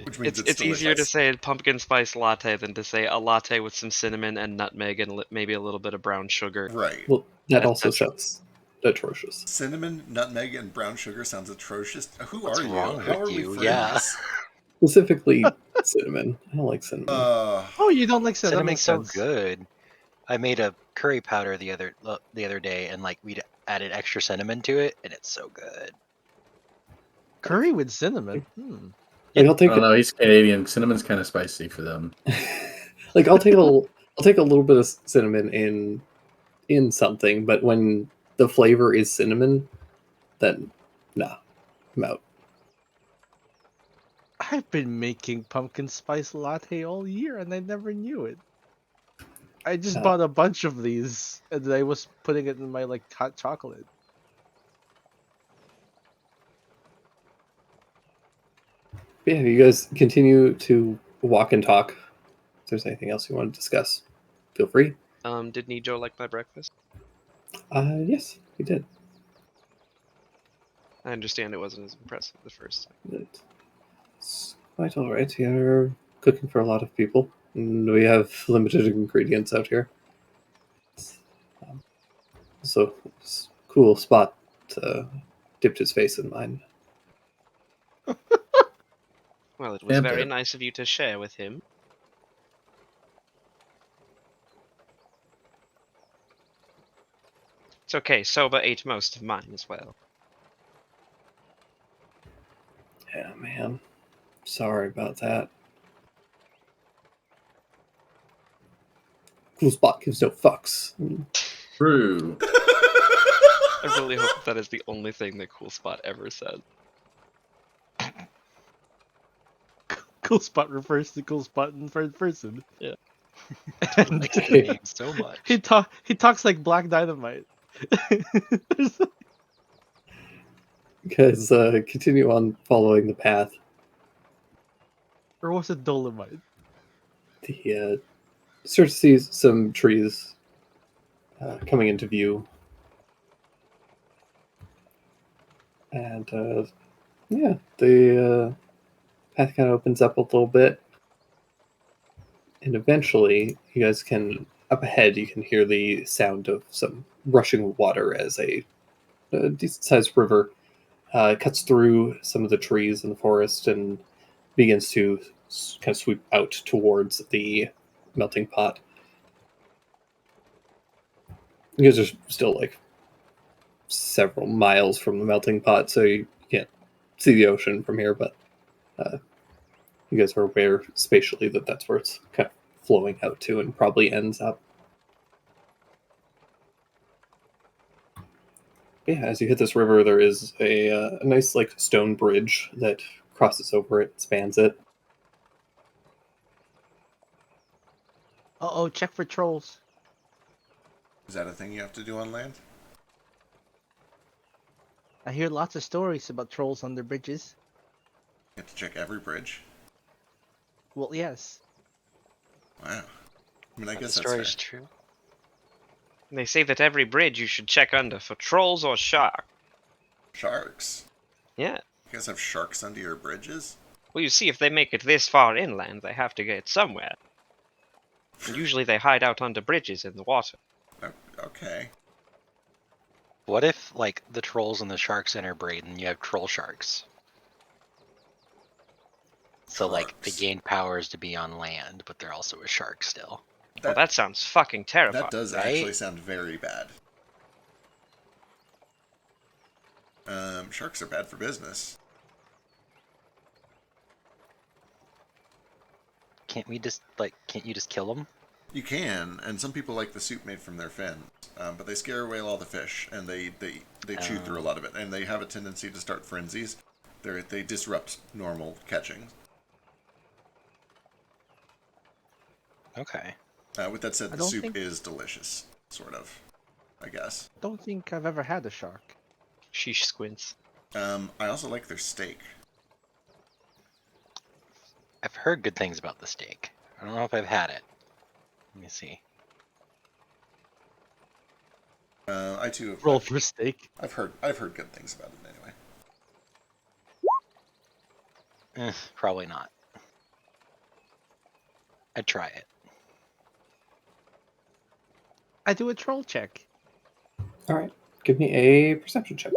Which means It's easier to say a pumpkin spice latte than to say a latte with some cinnamon and nutmeg and maybe a little bit of brown sugar. Right. Well, that also sounds atrocious. Cinnamon, nutmeg, and brown sugar sounds atrocious. What's are you? wrong How with are you? we friends? Yeah. Specifically cinnamon. I don't like cinnamon. Oh, you don't like cinnamon? That makes so sense. good. I made a curry powder the other day, and like we added extra cinnamon to it, and it's so good. Curry with cinnamon. Like, I'll take. No, he's Canadian. Cinnamon's kind of spicy for them. Like I'll take a little bit of cinnamon in something, but when the flavor is cinnamon, then nah, I'm out. I've been making pumpkin spice latte all year, and I never knew it. I just bought a bunch of these, and I was putting it in my hot chocolate. Yeah, you guys continue to walk and talk. If there's anything else you want to discuss, feel free. Did Nijo like my breakfast? Yes, he did. I understand it wasn't as impressive the first time. It's quite all right. You're cooking for a lot of people, and we have limited ingredients out here. So it's a cool spot. Dipped his face in mine. Well, it was very nice of you to share with him. It's okay, Soba ate most of mine as well. Yeah, man. Sorry about that. Cool spot gives no fucks. True. I really hope that is the only thing that Cool Spot ever said. Cool Spot refers to Cool Spot in third person. Yeah. And likes the name so much. He talks like Black Dynamite. Guys, continue on following the path. Or was it Dolomite? The start to see some trees coming into view. And yeah, the path kind of opens up a little bit. And eventually, you guys can, up ahead, you can hear the sound of some rushing water as a decent-sized river cuts through some of the trees in the forest and begins to kind of sweep out towards the melting pot. You guys are still like several miles from the melting pot, so you can't see the ocean from here, but you guys are aware spatially that that's where it's kind of flowing out to and probably ends up. Yeah, as you hit this river, there is a nice like stone bridge that crosses over it, spans it. Uh-oh, check for trolls. Is that a thing you have to do on land? I hear lots of stories about trolls under bridges. You have to check every bridge? Well, yes. Wow. I mean, I guess The that's story's fair. true. They say that every bridge you should check under for trolls or shark. Sharks? Yeah. You guys have sharks under your bridges? Well, you see, if they make it this far inland, they have to get somewhere. And usually they hide out under bridges in the water. Okay. What if, like, the trolls and the sharks interbreed and you have troll sharks? So, like, they gain powers to be on land, but they're also a shark still. Well, that sounds fucking terrifying. That does right? actually sound very bad. Sharks are bad for business. Can't you just kill them? You can, and some people like the soup made from their fins, but they scare away all the fish, and they chew through a lot of it, and they have a tendency to start frenzies. They disrupt normal catching. Okay. With that said, the soup is delicious, sort of, I guess. Don't think I've ever had a shark. Sheesh squints. I also like their steak. I've heard good things about the steak. I don't know if I've had it. Let me see. I too have Roll for steak. I've heard good things about it anyway. Probably not. I'd try it. I do a troll check. All right, give me a perception check.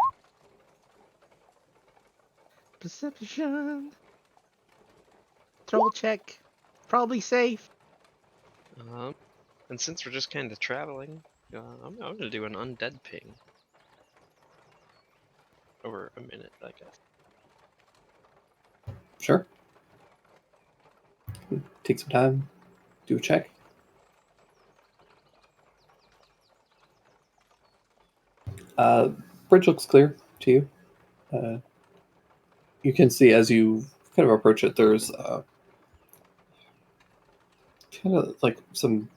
Perception. Troll check. Probably safe. And since we're just kind of traveling, I'm gonna do an undead ping. Over a minute, I guess. Sure. Take some time. Do a check. Bridge looks clear to you. You can see as you kind of approach it, there's kind of like some,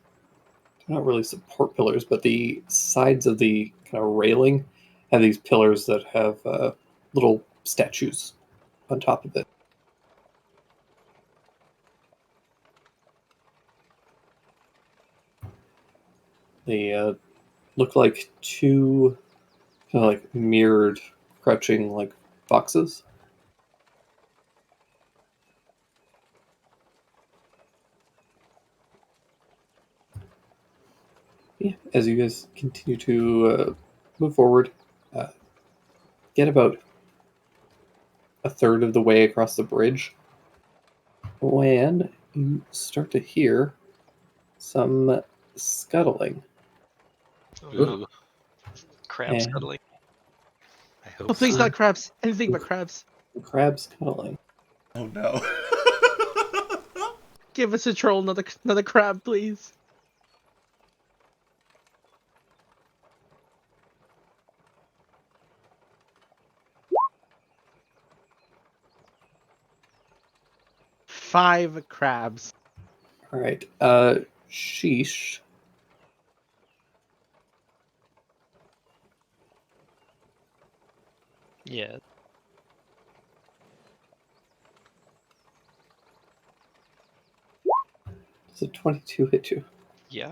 not really support pillars, but the sides of the kind of railing have these pillars that have little statues on top of it. They look like two kind of like mirrored, crouching like boxes. Yeah, as you guys continue to move forward, get about a third of the way across the bridge when you start to hear some scuttling. Oh, no. Crab And scuttling. I hope Oh, please so. not crabs. Anything but crabs. crabs cuddling. Oh no. Give us a troll, another crab, please. Five crabs. All right, sheesh. Yeah. Does a 22 hit you? Yeah.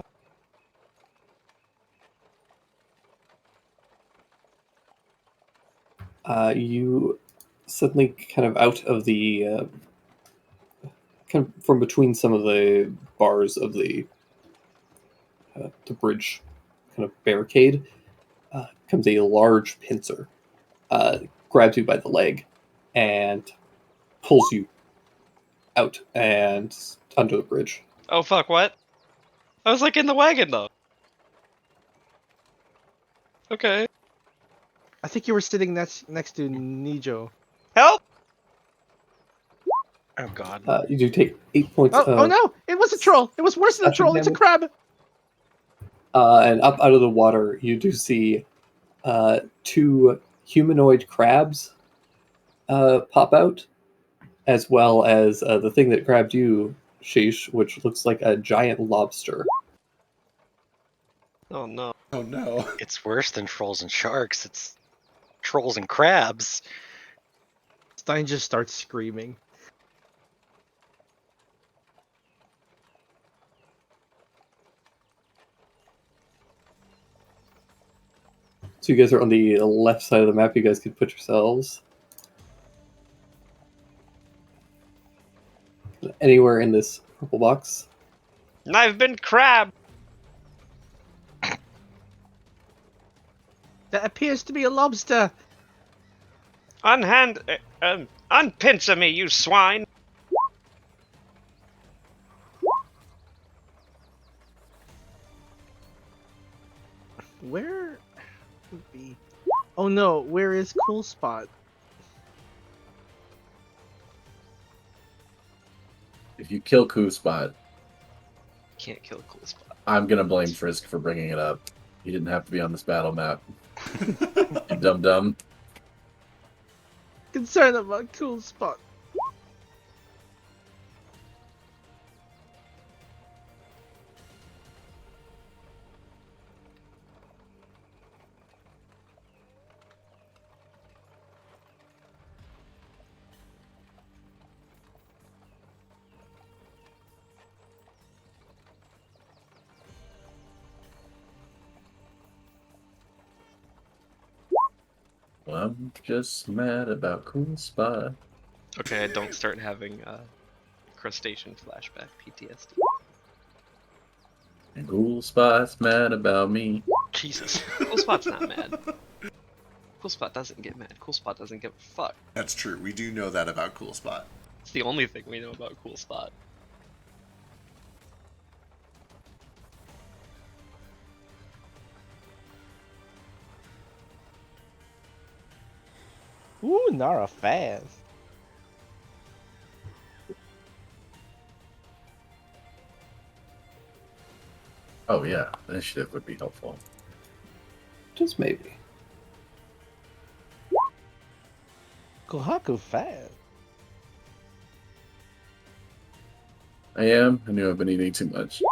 You suddenly kind of out of the kind of from between some of the bars of the bridge kind of barricade comes a large pincer, grabs you by the leg, and pulls you out and under the bridge. Oh fuck! What? I was like in the wagon though. Okay. I think you were sitting next to Nijo. Help! Oh god. You do take 8 points. Oh no! It was a troll. It was worse than a troll. It's a crab. And up out of the water, you do see two humanoid crabs pop out, as well as the thing that grabbed you, Sheesh, which looks like a giant lobster. Oh no. Oh no. It's worse than trolls and sharks. It's trolls and crabs. Stein just starts screaming. So you guys are on the left side of the map. You guys could put yourselves anywhere in this purple box. And I've been crabbed. That appears to be a lobster. Unpincer me, you swine! Where would be? Oh no! Where is Cool Spot? If you kill Cool Spot, can't kill Cool Spot. I'm gonna blame Frisk for bringing it up. He didn't have to be on this battle map. You dumb. Concerned about Cool Spot. Well, I'm just mad about Cool Spot. Okay, I don't start having crustacean flashback PTSD. And Cool Spot's mad about me. Jesus. Cool Spot's not mad. Cool Spot doesn't get mad. Cool Spot doesn't give a fuck. That's true. We do know that about Cool Spot. It's the only thing we know about Cool Spot. Ooh, Nara fast. Oh yeah, initiative would be helpful. Just maybe. Kohaku fast. I am. I knew I've been eating too much.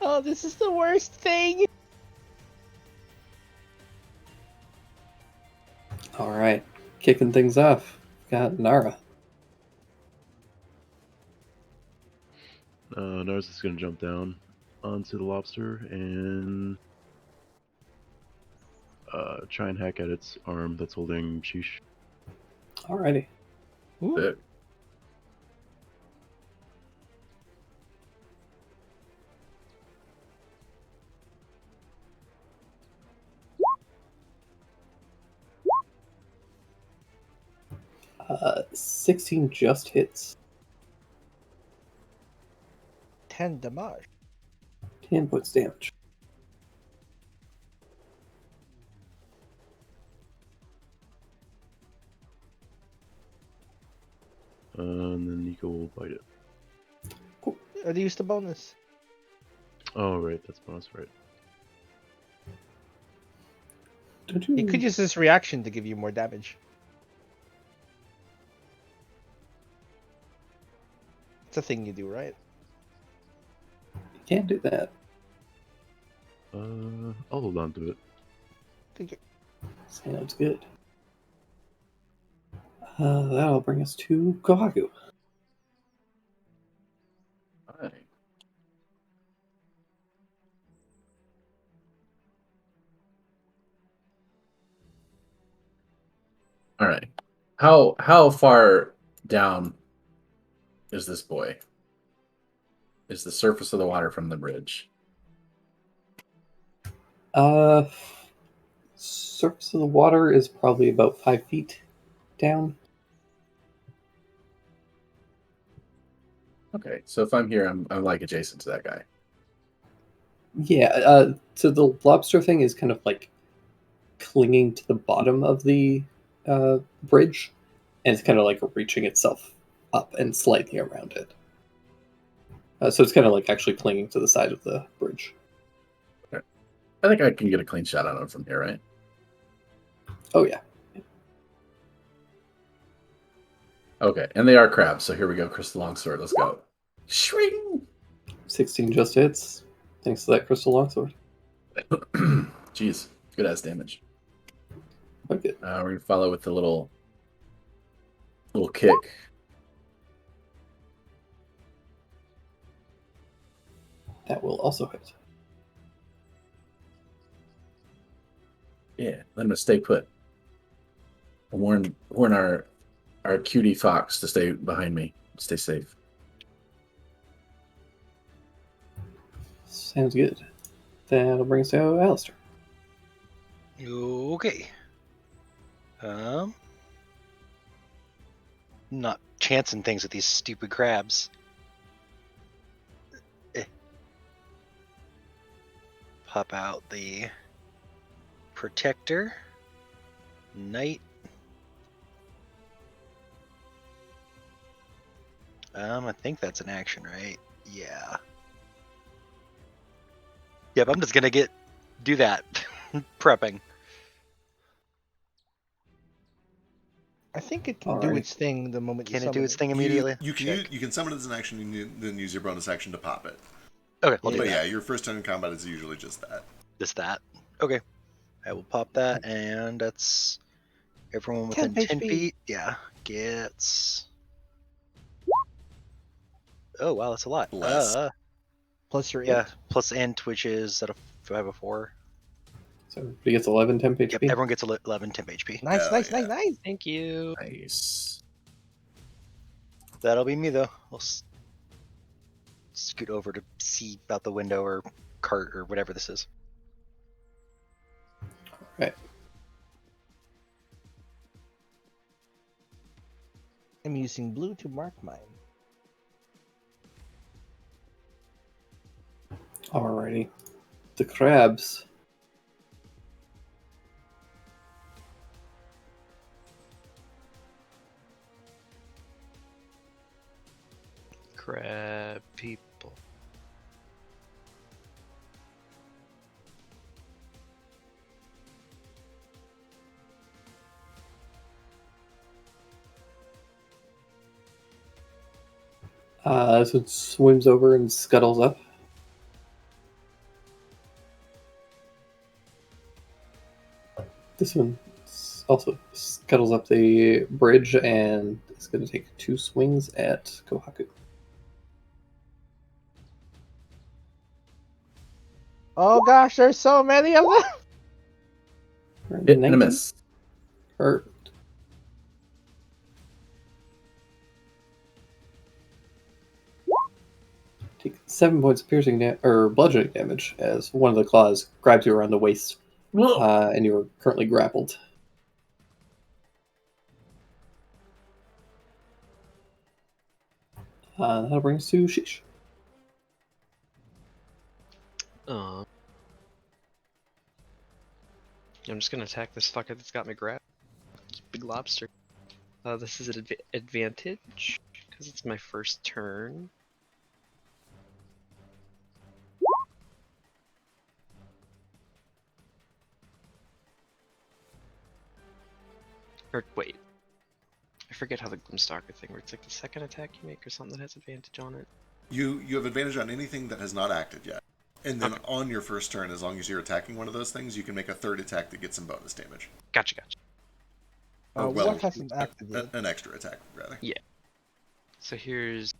Oh, this is the worst thing. All right, kicking things off. Got Nara. Nara's is going to jump down onto the lobster and try and hack at its arm that's holding Sheesh. Alrighty. Sick. Uh, 16 just hits. 10 damage. 10 points damage. And then Nico will bite it. Or use the bonus. Oh, right, that's bonus, right. He could use this reaction to give you more damage. It's a thing you do, right? You can't do that. I'll hold on to it. Sounds good. That'll bring us to Kohaku. Alright. Alright. How far down is this boy? Is the surface of the water from the bridge? Surface of the water is probably about 5 feet down. Okay, so if I'm here, I'm like adjacent to that guy. Yeah, so the lobster thing is kind of like clinging to the bottom of the bridge, and it's kind of like reaching itself up and slightly around it. So it's kind of like actually clinging to the side of the bridge. Okay. I think I can get a clean shot on him from here, right? Oh, yeah. Okay, and they are crabs, so here we go, Crystal Longsword. Let's go. Shring! 16 just hits, thanks to that Crystal Longsword. Jeez, good ass damage. Okay. We're gonna follow with the little kick. That will also hit. Yeah, let him stay put. Warn our cutie fox to stay behind me. Stay safe. Sounds good. That'll bring us to Alistair. Okay. not chancing things with these stupid crabs. Pop out the Protector, Knight. I think that's an action, right? Yeah. Yep, I'm just gonna do that. Prepping. I think it can do its thing the moment Can you it do summon its thing immediately? You can summon it as an action and then use your bonus action to pop it. Okay, we'll do that. But yeah, your first turn in combat is usually just that. Just that. Okay. I will pop that, and that's everyone within 10 feet. Yeah, gets. Oh wow, that's a lot. Less. Plus your Yeah, int. plus int, which is at a 5 So he gets 11 temp HP. Yep, everyone gets 11 temp HP. Nice, nice. Thank you. Nice. That'll be me though. I'll scoot over to see out the window or cart or whatever this is. Right. I'm using blue to mark mine. Alrighty. The crabs. Crab people. So it swims over and scuttles up. This one also scuttles up the bridge and is going to take 2 swings at Kohaku. Oh gosh, there's so many of them. Hit and a miss. Perfect. Take 7 points of piercing or bludgeoning damage as one of the claws grabs you around the waist, and you are currently grappled. That'll bring us to Sheesh. I'm just gonna attack this fucker that's got me grabbed. Big lobster. This is an advantage because it's my first turn. Or wait, I forget how the Gloomstalker thing works. Like the second attack you make or something that has advantage on it. You have advantage on anything that has not acted yet. And then on your first turn, as long as you're attacking one of those things, you can make a third attack that gets some bonus damage. Gotcha. What hasn't acted yet? An extra attack, rather. Yeah. So here's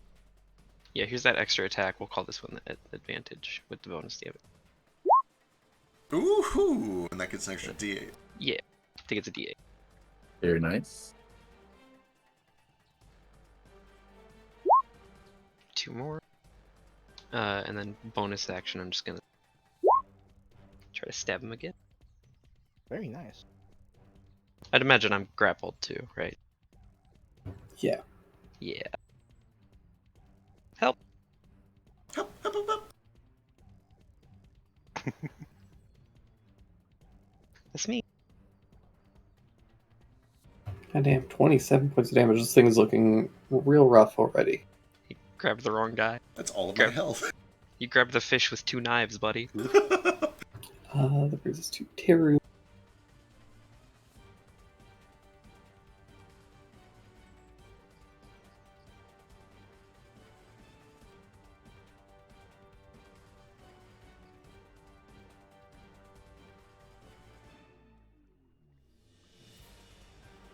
that extra attack. We'll call this one the advantage with the bonus damage. Ooh, and that gets an extra D8. Yeah, I think it's a D8. Very nice. 2 more. And then bonus action, I'm just gonna try to stab him again. Very nice. I'd imagine I'm grappled too, right? Yeah. Yeah. Help! Help, help, help, help. That's me. Goddamn, 27 points of damage. This thing is looking real rough already. You grabbed the wrong guy. That's all of my health. You grabbed the fish with 2 knives, buddy. That brings us to Teru.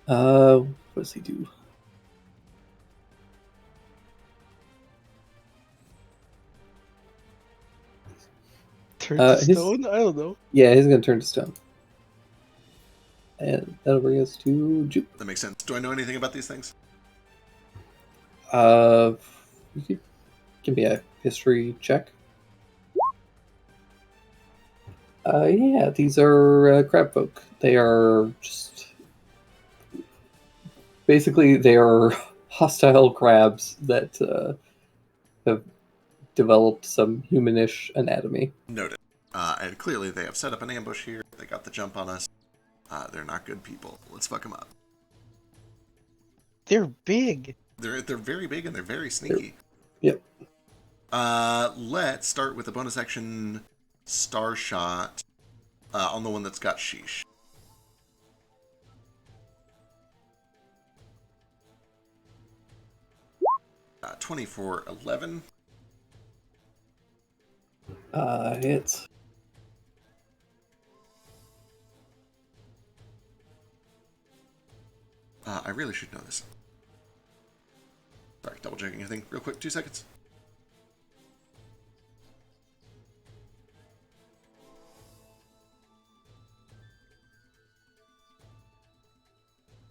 What does he do? Turn to stone? I don't know. Yeah, he's gonna turn to stone. And that'll bring us to Jupe. That makes sense. Do I know anything about these things? Give me a history check. Yeah, these are crab folk. They are just basically they are hostile crabs that have developed some humanish anatomy. Noted. And clearly they have set up an ambush here. They got the jump on us. They're not good people. Let's fuck them up. They're big. They're very big and they're very sneaky. Yep. Let's start with a bonus action star shot on the one that's got Sheesh. Uh, 24-11. Hits. I really should know this. Sorry, double checking anything real quick. 2 seconds.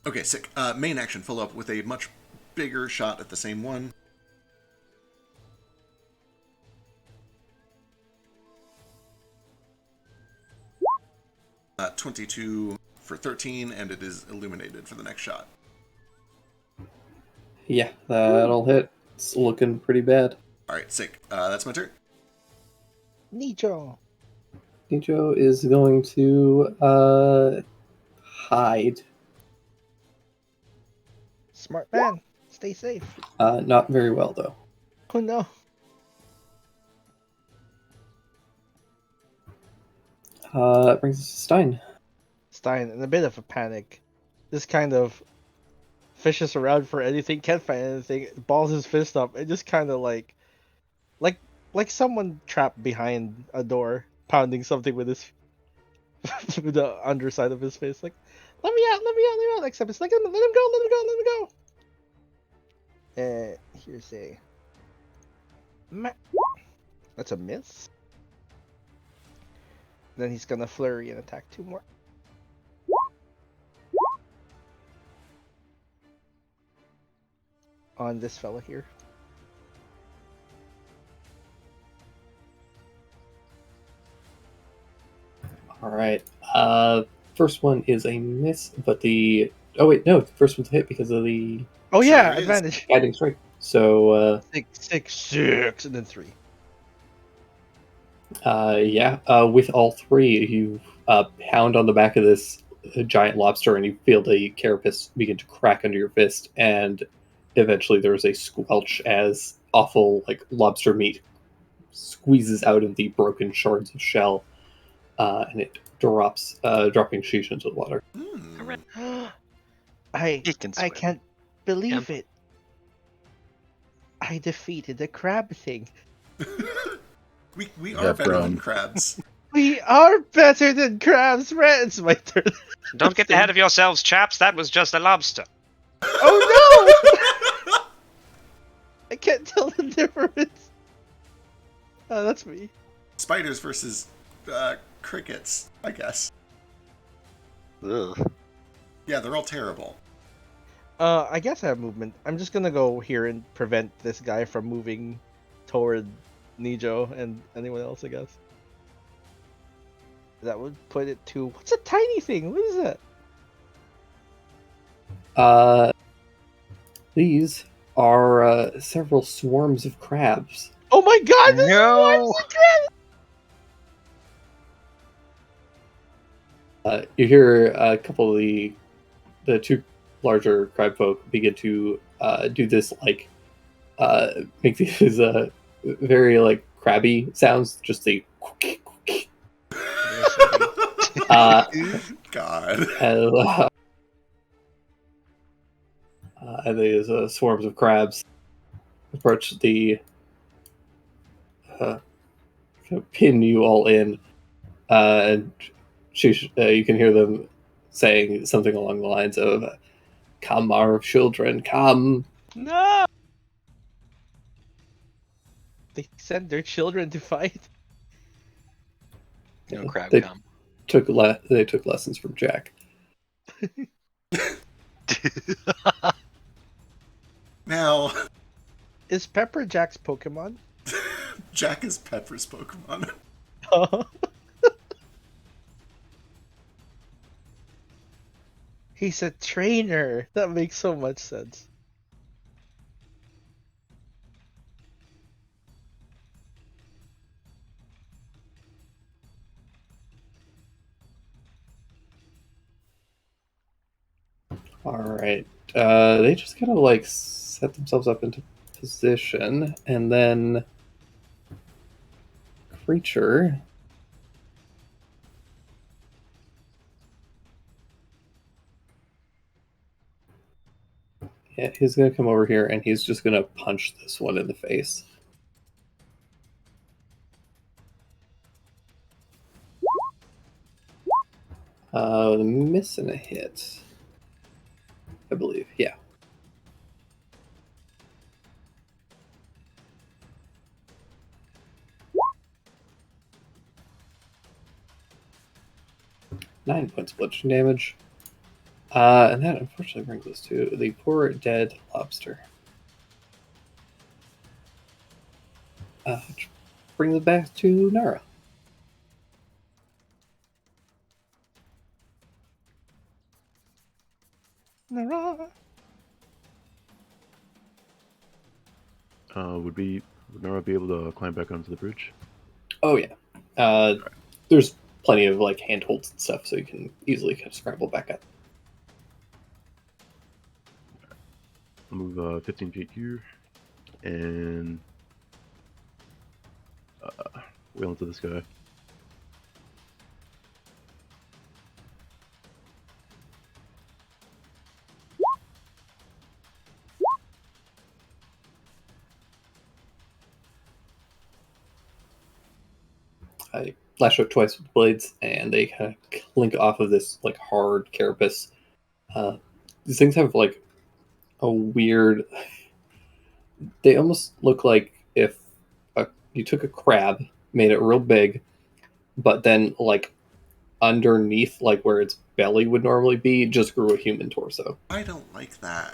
Okay, sick. Main action, follow up with a much bigger shot at the same one. Uh, 22 for 13, and it is illuminated for the next shot. Yeah, that'll hit. It's looking pretty bad. Alright, sick. That's my turn. Nijo. Nijo is going to hide. Smart man. Stay safe. Not very well, though. Oh no. That brings us to Stein. Stein, in a bit of a panic, this kind of fishes around for anything, can't find anything, balls his fist up, and just kind of like someone trapped behind a door, pounding something with his with the underside of his face, like, let me out, let me out, let me out. Except it's like, let him go, let him go, let him go. Here's a. That's a miss. Then he's gonna flurry and attack 2 more. On this fella here. Alright. First one is a miss, but the... Oh wait, no, the first one's a hit because of the... Oh yeah, Sure is. advantage. guiding strike. So, 6, and then 3. with all 3, you pound on the back of this giant lobster and you feel the carapace begin to crack under your fist, and eventually there's a squelch as awful lobster meat squeezes out of the broken shards of shell, and it drops, dropping Sheesh into the water. I can swim. can't believe it. I defeated the crab thing. We are better than crabs. We are better than crabs, right? It's my turn. Don't get ahead of yourselves, chaps. That was just a lobster. Oh no! I can't tell the difference. Oh, that's me. Spiders versus crickets, I guess. Ugh. Yeah, they're all terrible. I guess I have movement. I'm just gonna go here and prevent this guy from moving toward Nijo and anyone else, I guess. That would put it to... What's a tiny thing? What is that? These are several swarms of crabs. Oh my god! This No! is crabs! You hear a couple of the 2 larger crab folk begin to do this, make these very crabby sounds, just the God. And these swarms of crabs approach the kind of pin you all in, and you can hear them saying something along the lines of, "Come, our children, come." No! They send their children to fight. No crab They come. They took lessons from Jack. Now, Is Pepper Jack's Pokemon? Jack is Pepper's Pokemon. He's a trainer. That makes so much sense. All right. They just kind of like set themselves up into position, and then creature. Yeah, he's gonna come over here, and he's just gonna punch this one in the face. Missing a hit, I believe. Yeah. Nine points of bludgeoning damage. And that unfortunately brings us to the poor dead lobster. Which brings it back to Nara. Nara. Would Nara be able to climb back onto the bridge? Oh yeah. There's plenty of like handholds and stuff, so you can easily kind of scramble back up. I'll move 15 feet here, and wheel into this guy. I lash out twice with the blades, and they kind of clink off of this like hard carapace. These things have like a weird. They almost look like if you took a crab, made it real big, but then like underneath, like where its belly would normally be, just grew a human torso. I don't like that.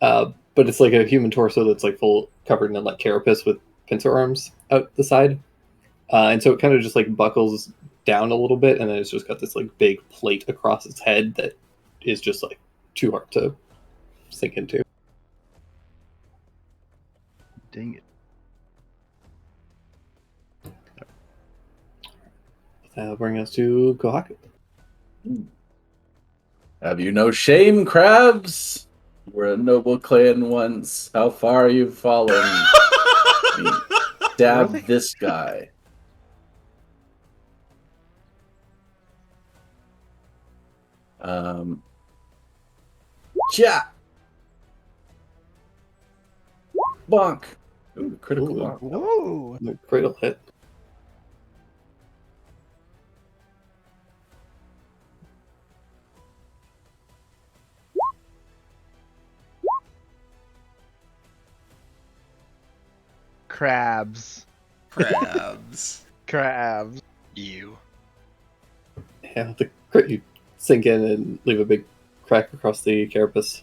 But it's like a human torso that's like full covered in like carapace with pincer arms out the side. And so it kind of just like buckles down a little bit, and then it's just got this like big plate across its head that is just like too hard to sink into. Dang it. That'll bring us to Kohaku. Have you no shame, crabs? We're a noble clan once. How far you've fallen. Stab this guy. Yeah. Bonk. Ooh, critical bonk. Whoa. The critical hit. Crabs. Crabs. Crabs. You. Yeah, the crit, you sink in and leave a big crack across the carapace.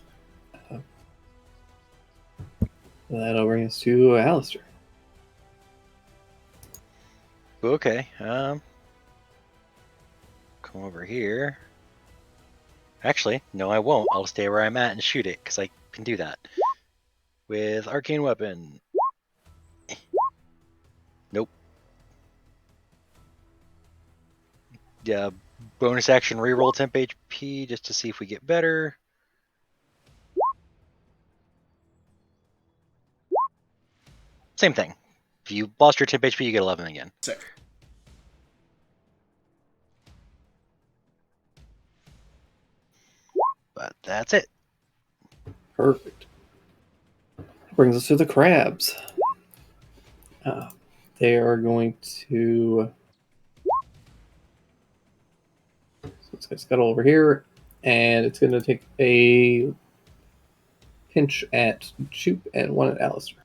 That'll bring us to Alistair. Okay. Come over here. Actually, no, I won't. I'll stay where I'm at and shoot it because I can do that with arcane weapon. Nope. Yeah. Bonus action reroll temp HP just to see if we get better. Same thing. If you lost your temp HP, you get 11 again. Sick. But that's it. Perfect. Brings us to the crabs. They are going to. So it's going to scuttle over here, and it's going to take a pinch at Choop and one at Alistair.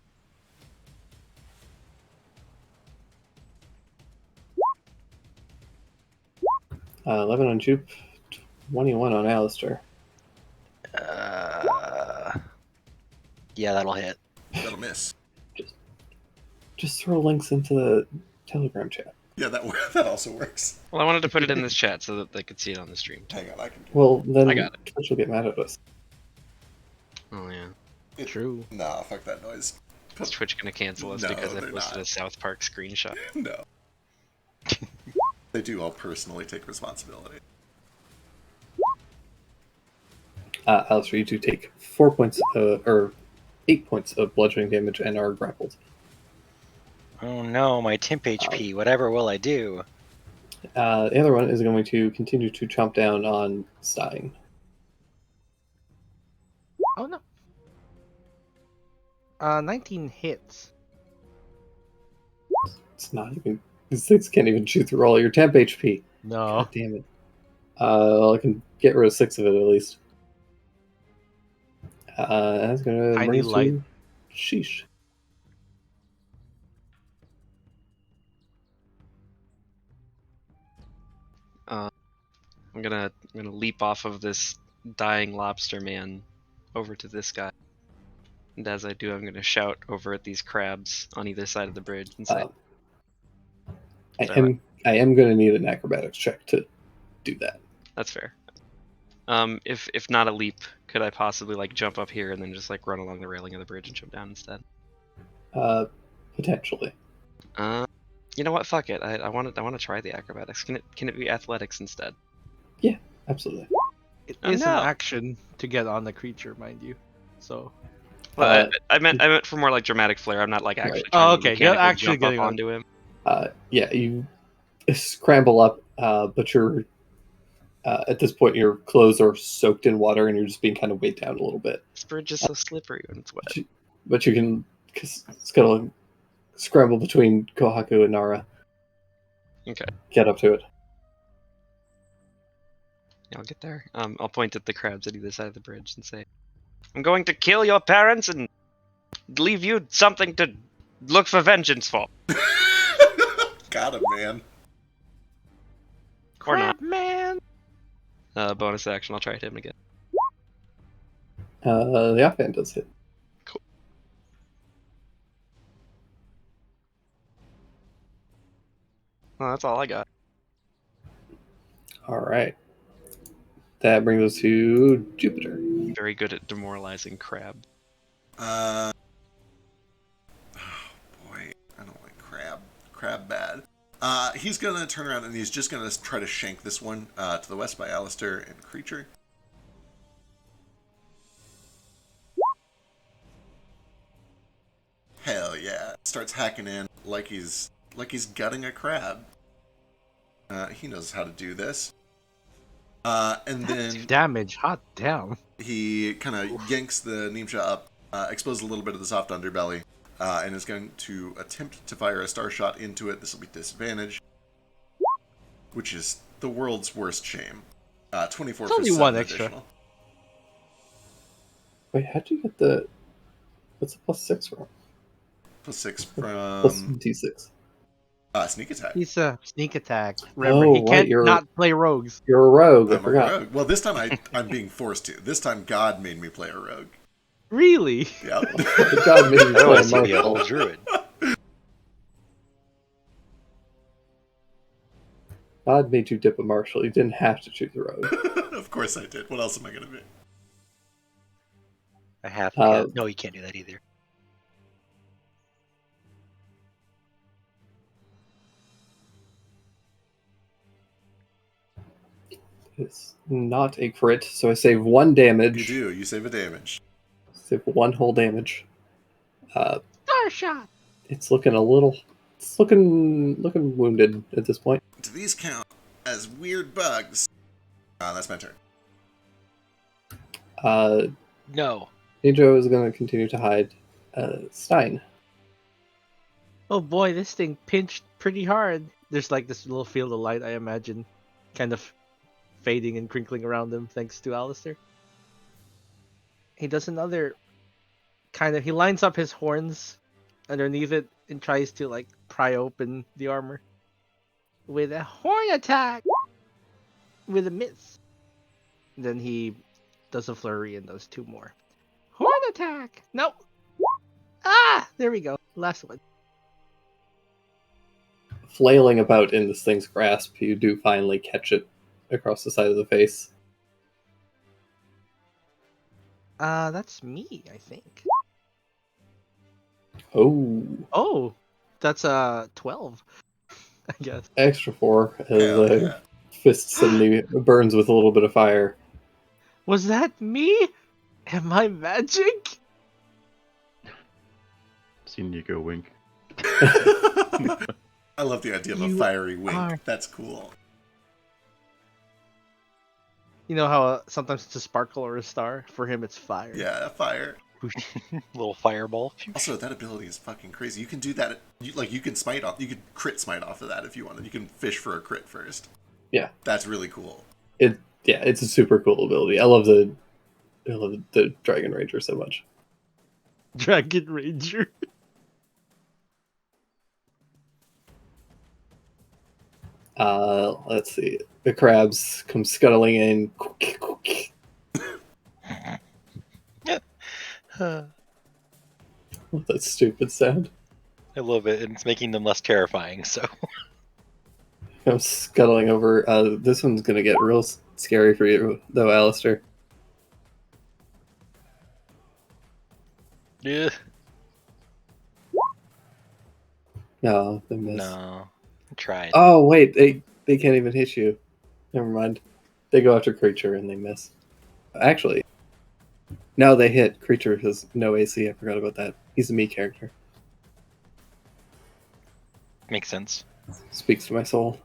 11 on Choop, 21 on Alistair. Yeah, that'll hit. That'll miss. Just throw links into the Telegram chat. Yeah, that also works. Well, I wanted to put it in this chat so that they could see it on the stream. Hang on, I can. Well, then I got it. Twitch will get mad at us. Oh yeah. True. Nah, fuck that noise. Is Twitch gonna cancel us No, because I they're posted not. a South Park screenshot? No. They do all personally take responsibility. Alistair, you do take 4 points, or 8 points of bludgeoning damage and are grappled. Oh no, my temp HP. Whatever will I do? The other one is going to continue to chomp down on Stein. Oh no. 19 hits. It's not even. These things can't even shoot through all your temp HP. No. God damn it. Well, I can get rid of 6 of it at least. That's gonna Tiny bring us light. to Sheesh. I'm gonna leap off of this dying lobster man over to this guy. And as I do, I'm gonna shout over at these crabs on either side of the bridge and say, I am going to need an acrobatics check to do that. "That's fair." If not a leap, could I possibly like jump up here and then just like run along the railing of the bridge and jump down instead? Potentially. You know what? Fuck it. I want to try the acrobatics. Can it be athletics instead? Yeah, absolutely. It Oh, is no. an action to get on the creature, mind you. So. Well, I meant for more like dramatic flair. I'm not like actually. Right. Trying Oh, to okay. You're mechanically actually jump getting up on. onto him. Yeah, you scramble up, but you're at this point your clothes are soaked in water and you're just being kind of weighed down a little bit. This bridge is so slippery when it's wet. But you can scramble between Kohaku and Nara. Okay. Get up to it. Yeah, I'll get there. I'll point at the crabs at either side of the bridge and say, "I'm going to kill your parents and leave you something to look for vengeance for." Got him, man. Or not. Man. Bonus action. I'll try him again. The offhand does hit. Well, that's all I got. All right. That brings us to Jupiter. Very good at demoralizing crab. Oh boy, I don't like crab. Crab bad. He's gonna turn around and he's just gonna try to shank this one to the west by Alistair and Creature. Hell yeah! Starts hacking in like he's gutting a crab. He knows how to do this. And then Damage. Hot damn. he kind of yanks the Nimsha up, exposes a little bit of the soft underbelly, and is going to attempt to fire a star shot into it. This will be disadvantage, which is the world's worst shame. 24 It's for only 7 one extra. additional. Wait, how'd you get the... What's the +6 from? +6 from Plus D6. sneak attack. He's a sneak attack. Remember, Oh, he right, can't you're- not play rogues. You're a rogue, I I'm a forgot. rogue. Well, this time I'm being forced to. This time God made me play a rogue. Really? Yep. God made you I want play to see the Marshall. old druid. God made you dip a Marshall. You didn't have to choose a rogue. Of course I did. What else am I going to be? I have. No, you can't do that either. It's not a crit, so I save 1 damage. You do. You save a damage. Save 1 whole damage. Star shot. It's looking a little... It's looking wounded at this point. Do these count as weird bugs? That's my turn. No. Nijo is going to continue to hide Stein. Oh boy, this thing pinched pretty hard. There's like this little field of light, I imagine, kind of fading and crinkling around him thanks to Alistair. He does another kind of... He lines up his horns underneath it and tries to like pry open the armor with a horn attack with a miss. Then he does a flurry and does 2 more. Horn attack! Nope. Ah! There we go. Last one. Flailing about in this thing's grasp, you do finally catch it across the side of the face. That's me, I think. Oh, Oh, that's 12. I guess. extra 4 as Hell the yeah. fist suddenly burns with a little bit of fire. Was that me? Am I magic? Seen Nico wink. I love the idea of a You fiery wink. are- That's cool. You know how sometimes it's a sparkle or a star? For him, it's fire. Yeah, fire. Little fireball. Also, that ability is fucking crazy. You can do that. You can smite off. You can crit smite off of that if you wanted. You can fish for a crit first. Yeah. That's really cool. It's a super cool ability. I love the Dragon Ranger so much. Dragon Ranger. Let's see. The crabs come scuttling in. With that stupid sound. I love it, and it's making them less terrifying. So I'm scuttling over. This one's gonna get real scary for you, though, Alistair. yeah, No, they miss. no, I tried. Oh wait, they can't even hit you. Never mind. They go after creature and they miss. Actually, no, they hit. Creature has no AC. I forgot about that. He's a me character. Makes sense. Speaks to my soul.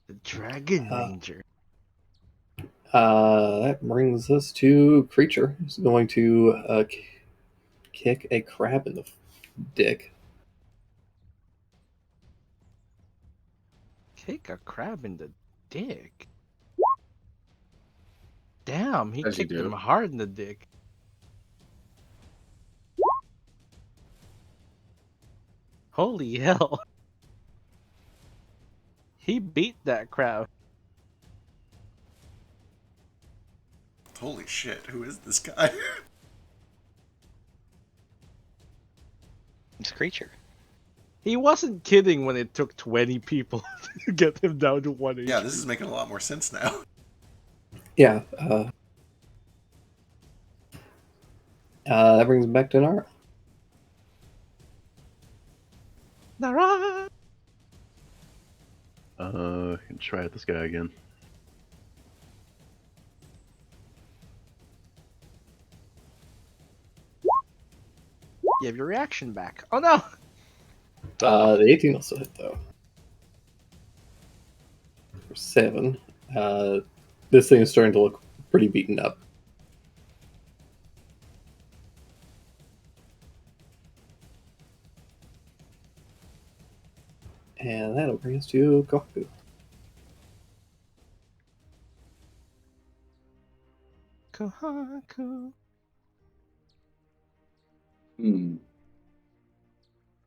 The Dragon Ranger. That brings us to creature. He's going to kick a crab in the dick. Kick a crab in the dick. Damn, he As you kicked do. him hard in the dick. Holy hell. He beat that crab. Holy shit! Who is this guy? It's a creature. He wasn't kidding when it took 20 people to get him down to 1 HP. Yeah, this is making a lot more sense now. Yeah. That brings him back to Nara. Nara! Can try at this guy again. You have your reaction back. Oh no! The 18 also hit though. For 7. This thing is starting to look pretty beaten up. And that'll bring us to Goku. Kohaku.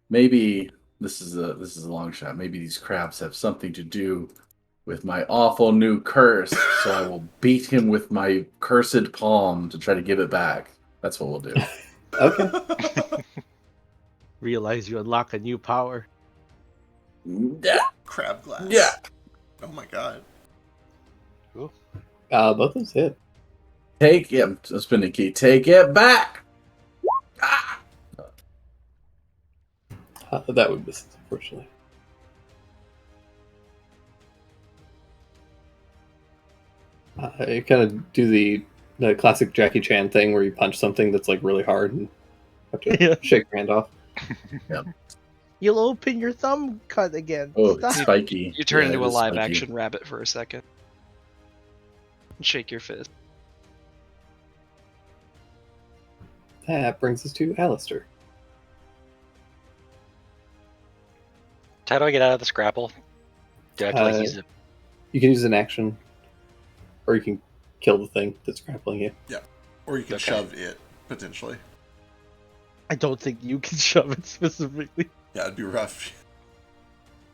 Maybe this is a long shot. Maybe these crabs have something to do with my awful new curse. So I will beat him with my cursed palm to try to give it back. That's what we'll do. Okay. Realize you unlock a new power. Yeah. Crab glass. Yeah. Oh my god. Both of us hit. Take it. Spin the key. Take it back. Ah! That would miss, unfortunately. You kind of do the classic Jackie Chan thing where you punch something that's like really hard and have to Yeah. shake your hand off. You'll open your thumb cut again. Oh, Stop. it's spiky. You turn Yeah, into it a is live spiky. action rabbit for a second. And shake your fist. That brings us to Alistair. How do I get out of this grapple? Do I have to like use it? You can use an action, or you can kill the thing that's grappling you. Or you can Okay. shove it, potentially. I don't think you can shove it specifically. Yeah, it'd be rough.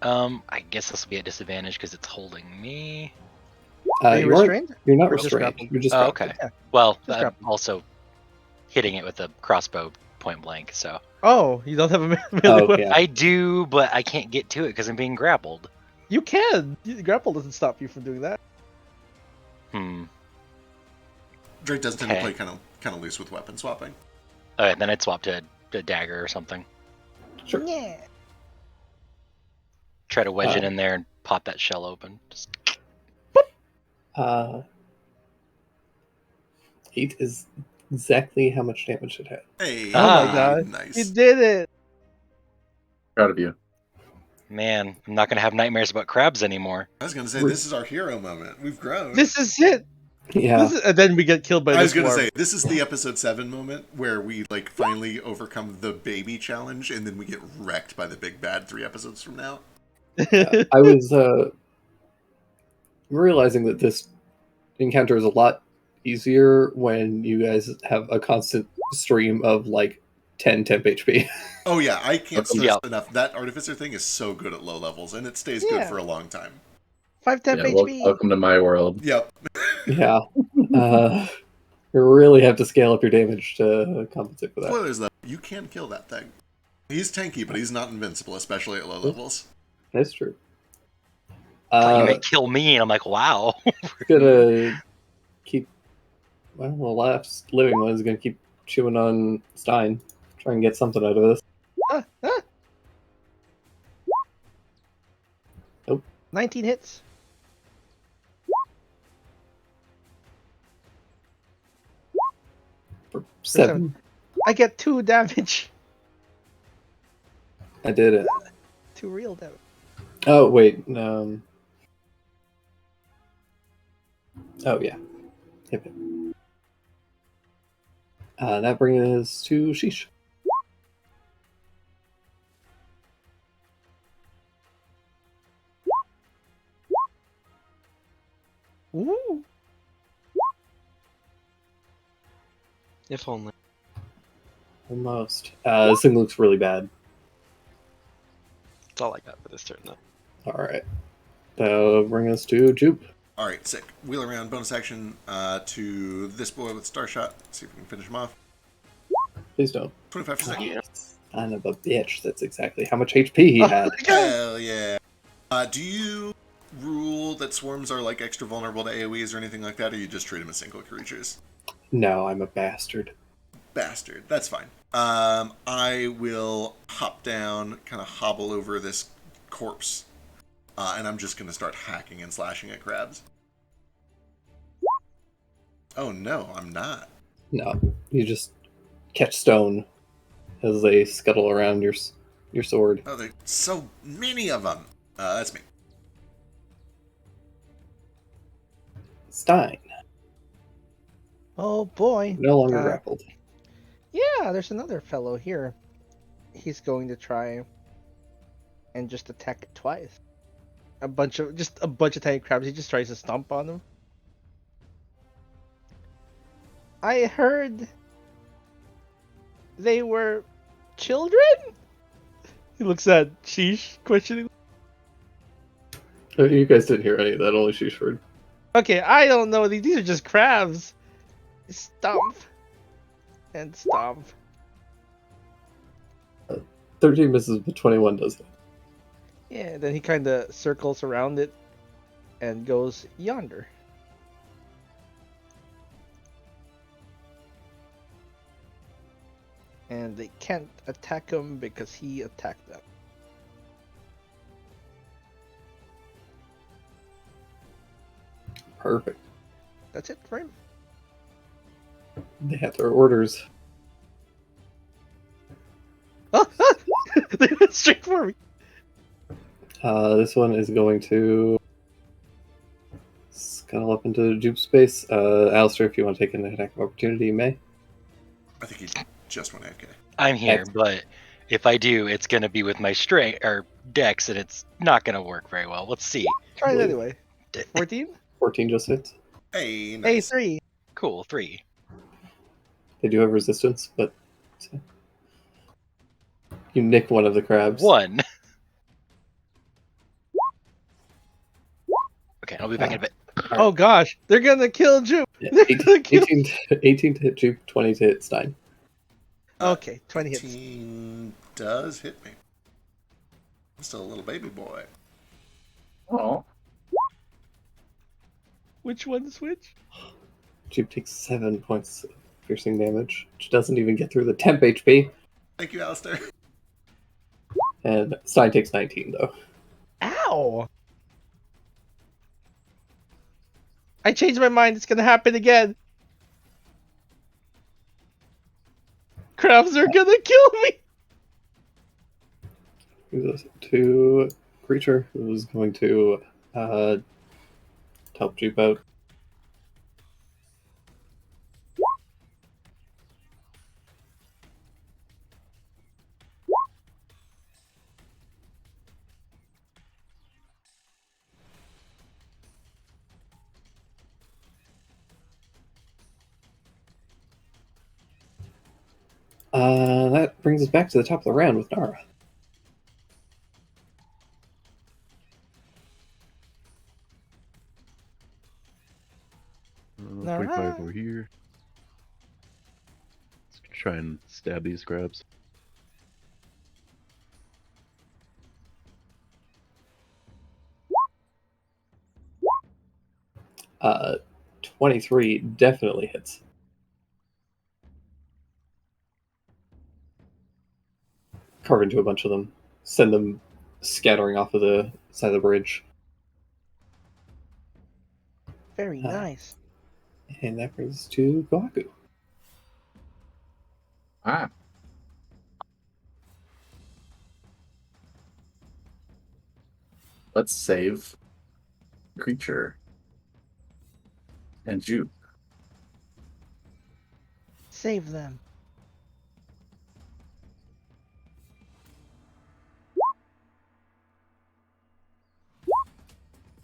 I guess this will be a disadvantage because it's holding me. Are you You aren't- restrained? You're not Or just restrained. grappled? You're just Oh, grappled. okay. Yeah. Well, Just I'm grapple. also hitting it with a crossbow point blank, so Oh, you don't have a melee Oh, weapon? yeah. I do, but I can't get to it because I'm being grappled. You can. Grapple doesn't stop you from doing that. Hmm. Drake does tend to play kind of loose with weapon swapping. Alright, then I'd swap to a dagger or something. Sure. Yeah. Try to wedge it in there and pop that shell open. Just... 8 is exactly how much damage it had. Hey, Oh my god. nice. You did it! Proud of you. Man, I'm not gonna have nightmares about crabs anymore. I was gonna say, this is our hero moment. We've grown. This is it! Yeah. And then we get killed by I was this gonna worm. say, this is the episode 7 moment where we like finally overcome the baby challenge, and then we get wrecked by the big bad 3 episodes from now. I was realizing that this encounter is a lot easier when you guys have a constant stream of like 10 temp HP. Oh yeah, I can't stress Yeah. enough. That artificer thing is so good at low levels, and it stays good for a long time. 5 temp Yeah, HP. welcome to my world. Yep. Yeah. You really have to scale up your damage to compensate for that. Spoilers though, you can kill that thing. He's tanky, but he's not invincible, especially at low levels. That's true. You may kill me, and I'm like, wow. Gonna keep. Well, the last living one is gonna keep chewing on Stein, try and get something out of this. 19 hits. For 7. I get 2 damage. I did it. 2 real damage. Oh wait. Oh yeah. Hit it. That brings us to Sheesh. Ooh. If only. Almost. This thing looks really bad. That's all I got for this turn, though. Alright. That'll bring us to Jupe. Alright, sick. Wheel around, bonus action to this boy with Starshot. See if we can finish him off. Please don't. 25 per second. Son of a bitch. That's exactly how much HP he had. Hell yeah. Do you rule that swarms are like extra vulnerable to AoEs or anything like that, or you just treat them as single creatures? No, I'm a bastard. Bastard. That's fine. I will hop down, kind of hobble over this corpse, and I'm just going to start hacking and slashing at crabs. Oh no, I'm not. No, you just catch stone as they scuttle around your sword. Oh, there's so many of them. That's me. Stein, Oh boy. no longer grappled. Yeah, there's another fellow here. He's going to try and just attack it twice. A bunch of tiny crabs. He just tries to stomp on them. I heard they were children? He looks at Sheesh questioning. You guys didn't hear any of that, only Sheesh heard. Okay, I don't know. These are just crabs. Stomp. And stomp. 13 misses, but 21 does it. Yeah, then he kind of circles around it and goes yonder. And they can't attack him because he attacked them. Perfect. That's it for him. They have their orders. They went straight for me. This one is going to scuttle up into Jupe space. Alistair, if you want to take an attack of opportunity, you may. I think he just went AFK. I'm here, but if I do, it's gonna be with my strength or dex, and it's not gonna work very well. Let's see. Try it anyway. 14? 14 just hits. Hey, nice. A3. Cool, 3. They do have resistance, but you nick one of the crabs. 1. Okay, I'll be back in a bit. Oh gosh, they're gonna kill Jupe. Yeah, They're 18, gonna kill. 18 to hit Jupe, 20 to hit Stein. Okay, 20 hits. 18 does hit me. I'm still a little baby boy. Oh. Which one's which? Jupe takes 7 points of piercing damage, which doesn't even get through the temp HP. Thank you, Alistair. And Stein takes 19, though. Ow! I changed my mind. It's gonna happen again. Crabs are gonna kill me. To creature who's going to help Jupe out. That brings us back to the top of the round with Nara. I'll 45 over here. Let's try and stab these crabs. Uh, 23 definitely hits. Carve into a bunch of them. Send them scattering off of the side of the bridge. Very nice. And that brings us to Gohaku. Ah. Let's save creature and Jupe. Save them.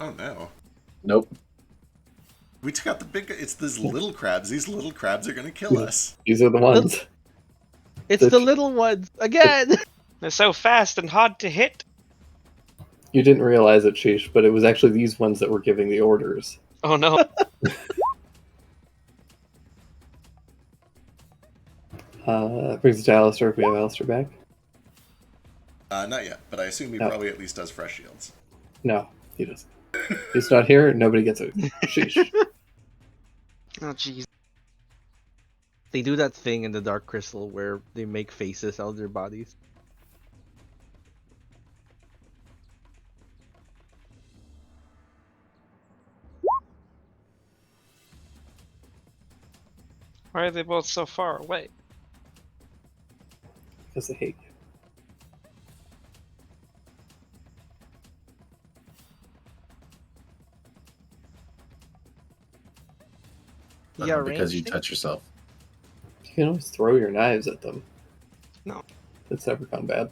Oh no. Nope. We took out the big. It's these little crabs. These little crabs are gonna kill us. These are the ones. It's the little ones again. They're so fast and hard to hit. You didn't realize it, Sheesh, but it was actually these ones that were giving the orders. Oh no. That brings us to Alistair if we have Alistair back. Not yet, but I assume he No. probably at least does fresh shields. No, he doesn't. He's not here, nobody gets it. Sheesh. Oh jeez. They do that thing in the Dark Crystal where they make faces out of their bodies. Why are they both so far away? Because they hate you. Yeah, Because you touch yourself. You can always throw your knives at them. No. It's never gone bad.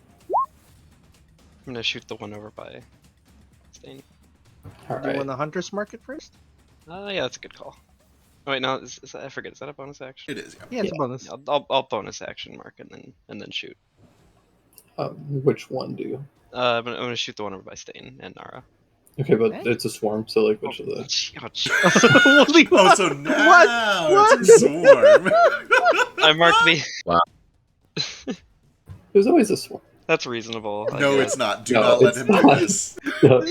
I'm gonna shoot the one over by Stain. Do you Alright. want the Hunter's Market first? Yeah, that's a good call. Oh wait, no, is that, I forget. Is that a bonus action? It is. Yeah. Yeah, it's a bonus. I'll bonus action mark and then shoot. Which one do you? I'm gonna shoot the one over by Stain and Nara. Okay, but Hey. it's a swarm, so like which of the... Holy Oh, so now it's a swarm. I marked the. There's always a swarm. That's reasonable. I No, guess. it's not. Do No, not let it's him do not. this. No.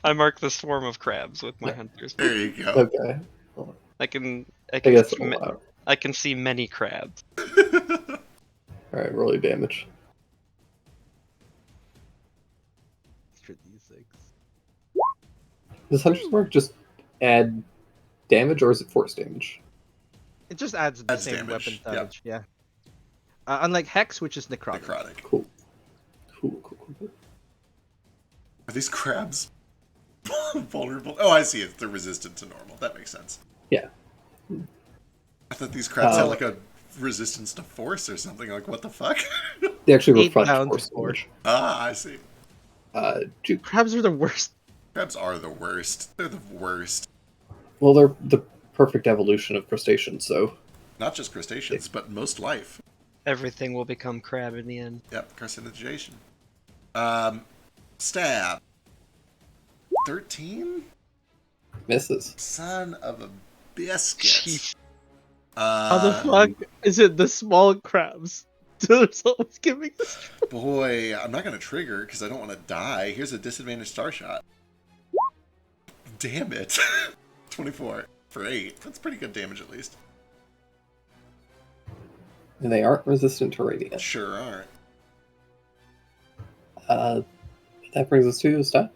I marked the swarm of crabs with my hunters. There you go. Okay. I can I guess see, I'll allow. I can see many crabs. Alright, roll your damage. Extra D6. Does Hunter's Mark just add damage, or is it force damage? It just adds the Adds same damage, weapon yeah. damage. Yeah. Unlike Hex, which is necrotic. Necrotic. Cool. Cool. Are these crabs vulnerable? Oh, I see it. They're resistant to normal. That makes sense. Yeah. I thought these crabs had like a resistance to force or something. Like, what the fuck? They actually 8 reflect pounds force of force. damage. I see. Juke. Crabs are the worst. Crabs are the worst. They're the worst. Well, they're the perfect evolution of crustaceans, so... Not just crustaceans, but most life. Everything will become crab in the end. Yep, carcinogation. Stab. 13? Misses. Son of a biscuit. Jeez. How the fuck is it the small crabs? There's always giving us. Boy, I'm not going to trigger because I don't want to die. Here's a disadvantage star shot. Damn it. 24. for 8. That's pretty good damage at least. And they aren't resistant to radiant. Sure aren't. That brings us to stop.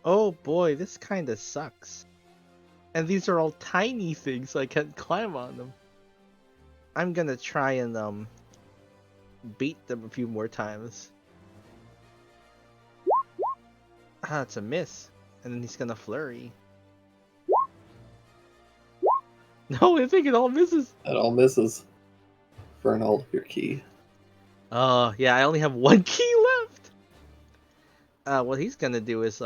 Oh boy, this kind of sucks. And these are all tiny things, so I can't climb on them. I'm gonna try and beat them a few more times. Ah, it's a miss. And then he's gonna flurry. No, I think it all misses. It all misses. Burn all of your key. Oh, yeah, I only have one key left. What he's gonna do is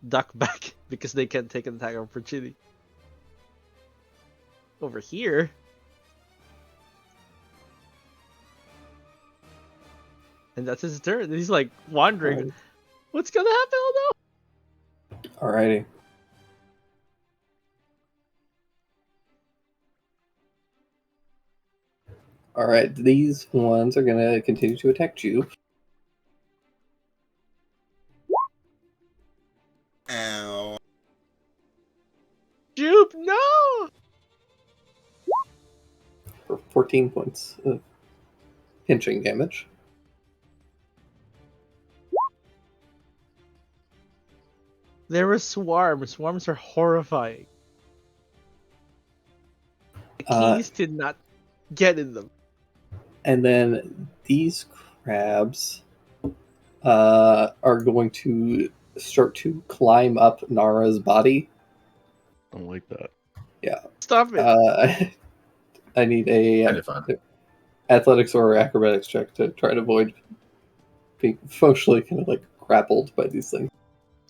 duck back because they can't take an attack of opportunity. Over here. And that's his turn. He's like wandering. Alright. What's gonna happen? Oh no! Alrighty. Alright, these ones are gonna continue to attack you. Ow. Jupe, no! For 14 points of pinching damage. There was swarms. Swarms are horrifying. The keys did not get in them. And then these crabs are going to start to climb up Nara's body. I don't like that. Yeah. Stop it. I need a Kind of fun. athletics or acrobatics check to try to avoid being functionally kind of like grappled by these things.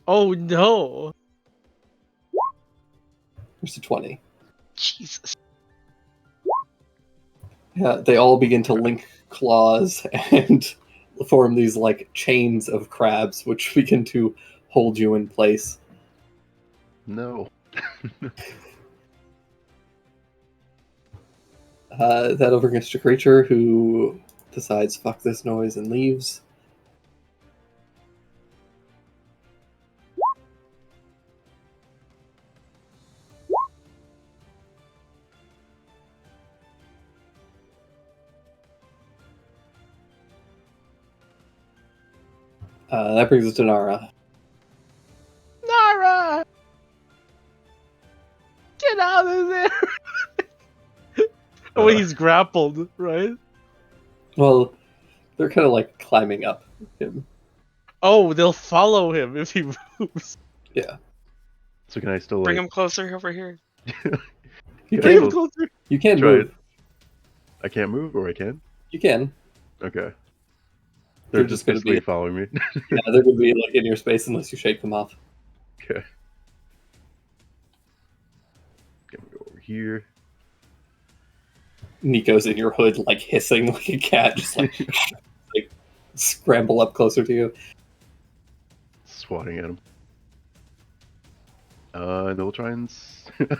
Oh no! There's a 20. Jesus. Yeah, they all begin to link claws and form these like chains of crabs, which begin to hold you in place. No. That overgets your creature, who decides fuck this noise and leaves. That brings us to Nara. Nara! Get out of there! Oh, he's grappled, right? Well, they're kind of like climbing up him. Oh, they'll follow him if he moves. Yeah. So can I still Bring like? him closer over here. You Can I Bring him still closer. You can try move. it? I can't move, or I can. You can. Okay. They're They're just just gonna basically be- following me. Yeah, they're going to be like in your space unless you shake them off. Okay. Gonna go over here. Nico's in your hood, like hissing like a cat, just like, like scramble up closer to you. Swatting at him. And they'll try and the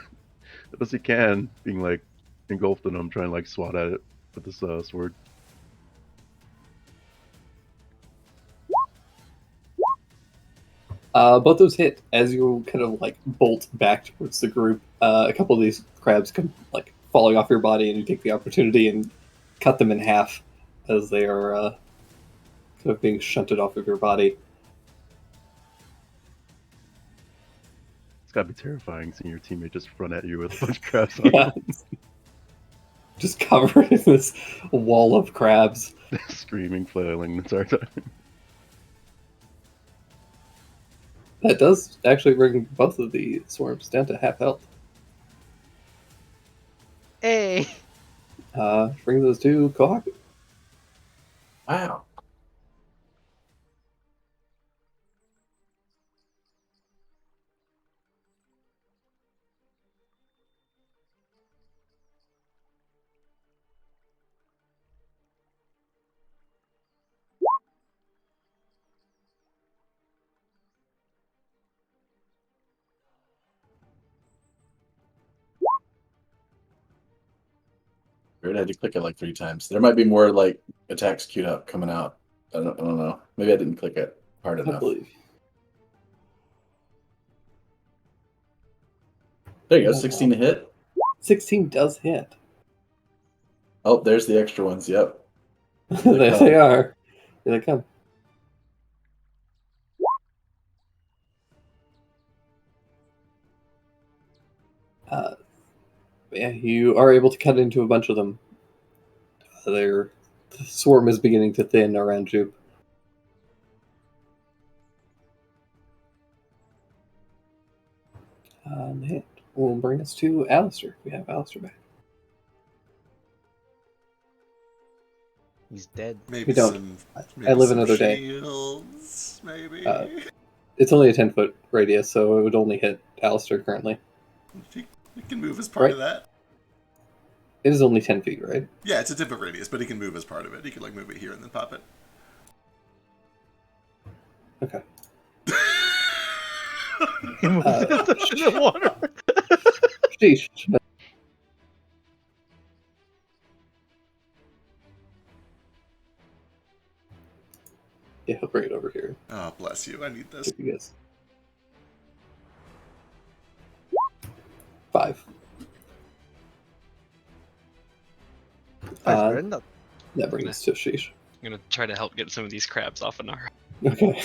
best he can, being like engulfed in him, trying to like swat at it with this sword. Both those hit as you kind of like bolt back towards the group. A couple of these crabs come like falling off your body, and you take the opportunity and cut them in half as they are kind of being shunted off of your body. It's gotta be terrifying seeing your teammate just run at you with a bunch of crabs on Yeah. Just covered in this wall of crabs. him, screaming, flailing the entire time. That does actually bring both of the swarms down to half health. Hey! Brings us to Kohaku. Wow. Weird, I had to click it like 3 times. There might be more like attacks queued up coming out. I don't know. Maybe I didn't click it hard I enough. believe. There you go, 16 to hit. 16 does hit. Oh, there's the extra ones. Yep. There they are. Here they come. Yeah, you are able to cut into a bunch of them. The swarm is beginning to thin around you. That will bring us to Alistair. We have Alistair back. He's dead. Maybe We don't. some. I live some another day. shields, maybe. It's only a 10-foot radius, so it would only hit Alistair currently. He can move as part of that. It is only 10 feet, right? Yeah, it's a 10-foot radius, but he can move as part of it. He can like move it here and then pop it. Okay. He moves into the water. Sheesh. Yeah, he'll bring it over here. Oh, bless you. I need this. If you guys. 5. Brenda. That brings us to Sheesh. I'm gonna try to help get some of these crabs off of Nara. Okay.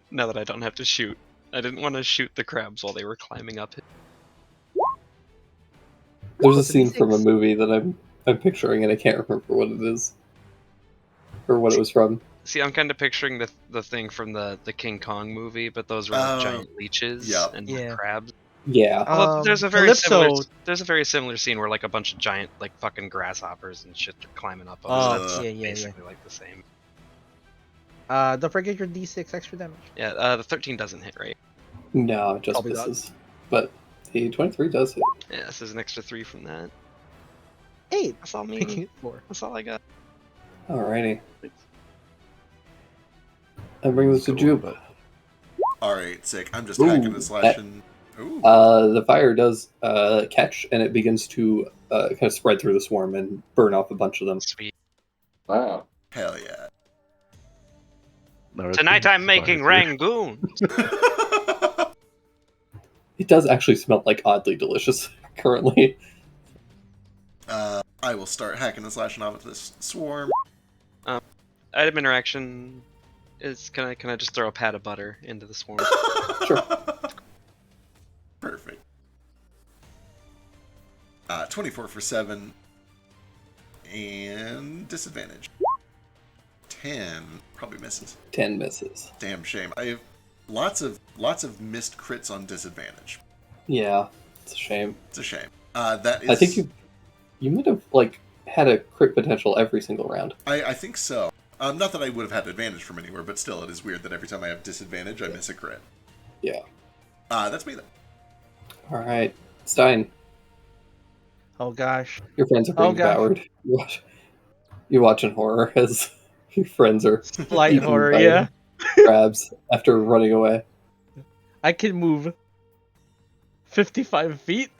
Now that I don't have to shoot. I didn't want to shoot the crabs while they were climbing up. There's a scene from a movie that I'm picturing, and I can't remember what it is. Or what it was from. See, I'm kind of picturing the thing from the King Kong movie, but those were like giant leeches and crabs. Yeah. Although there's a very similar scene where like a bunch of giant like fucking grasshoppers and shit are climbing up. That's basically like the same. Don't forget your D6 extra damage. Yeah, the 13 doesn't hit, right? No, it just Probably misses. But the 23 does hit. Yeah, this is an extra 3 from that. 8. That's all me. Making it 4. That's all I got. Alrighty. That brings us to Juba. Alright, sick. I'm just hacking and slashing. Ooh. The fire does catch, and it begins to kind of spread through the swarm and burn off a bunch of them. Sweet. Wow. Hell yeah. Tonight I'm making Rangoon. It does actually smell like oddly delicious currently. I will start hacking and slashing off at this swarm. Item interaction is can I just throw a pat of butter into the swarm? Sure. Perfect. 24 for 7 and disadvantage. 10 probably misses. 10 misses. Damn shame. I have lots of missed crits on disadvantage. Yeah, it's a shame. It's a shame. That is. I think you might have like had a crit potential every single round. I think so. Not that I would have had advantage from anywhere, but still, it is weird that every time I have disadvantage, I miss a crit. Yeah. That's me then. All right, Stein. Oh gosh. Your friends are being devoured. You watch in horror as your friends are Light eaten horror, by yeah. crabs after running away. I can move 55 feet,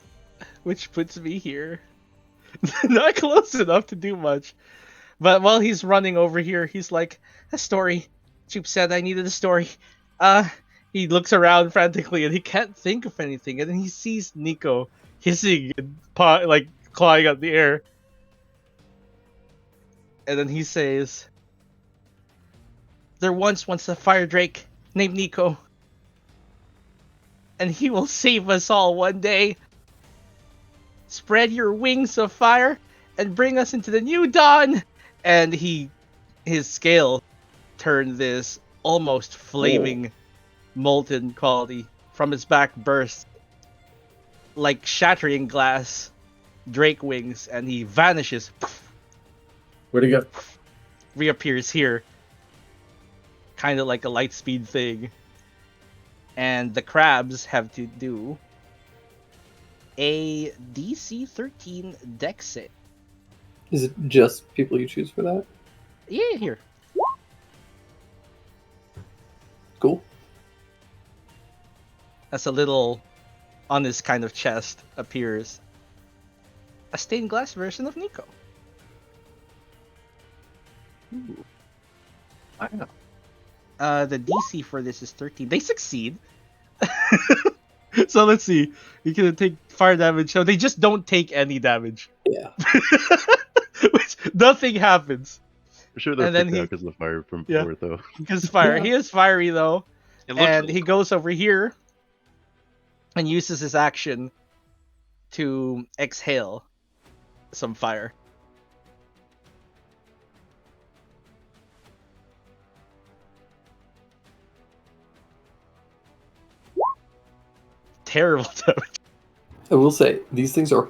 which puts me here. Not close enough to do much. But while he's running over here, he's like, a story. Jupe said I needed a story. He looks around frantically and he can't think of anything. And then he sees Nico hissing and clawing at the air. And then he says, there once a fire drake named Nico. And he will save us all one day. Spread your wings of fire and bring us into the new dawn. And his scale turned this almost flaming molten quality from his back burst like shattering glass drake wings, and he vanishes. Where'd he go? Reappears here, kind of like a light speed thing. And the crabs have to do a DC 13 dex save. Is it just people you choose for that? Yeah, here. Cool. As a little, on his kind of chest, appears a stained glass version of Nico. Ooh. The DC for this is 13. They succeed. So let's see. You can take fire damage. So they just don't take any damage. Yeah. Which nothing happens. For sure they're And then freaked out he- because of the fire from yeah. before, though. Because fire. Yeah. He is fiery though. It looked And really he cool. goes over here and uses his action to exhale some fire. Terrible damage. I will say these things are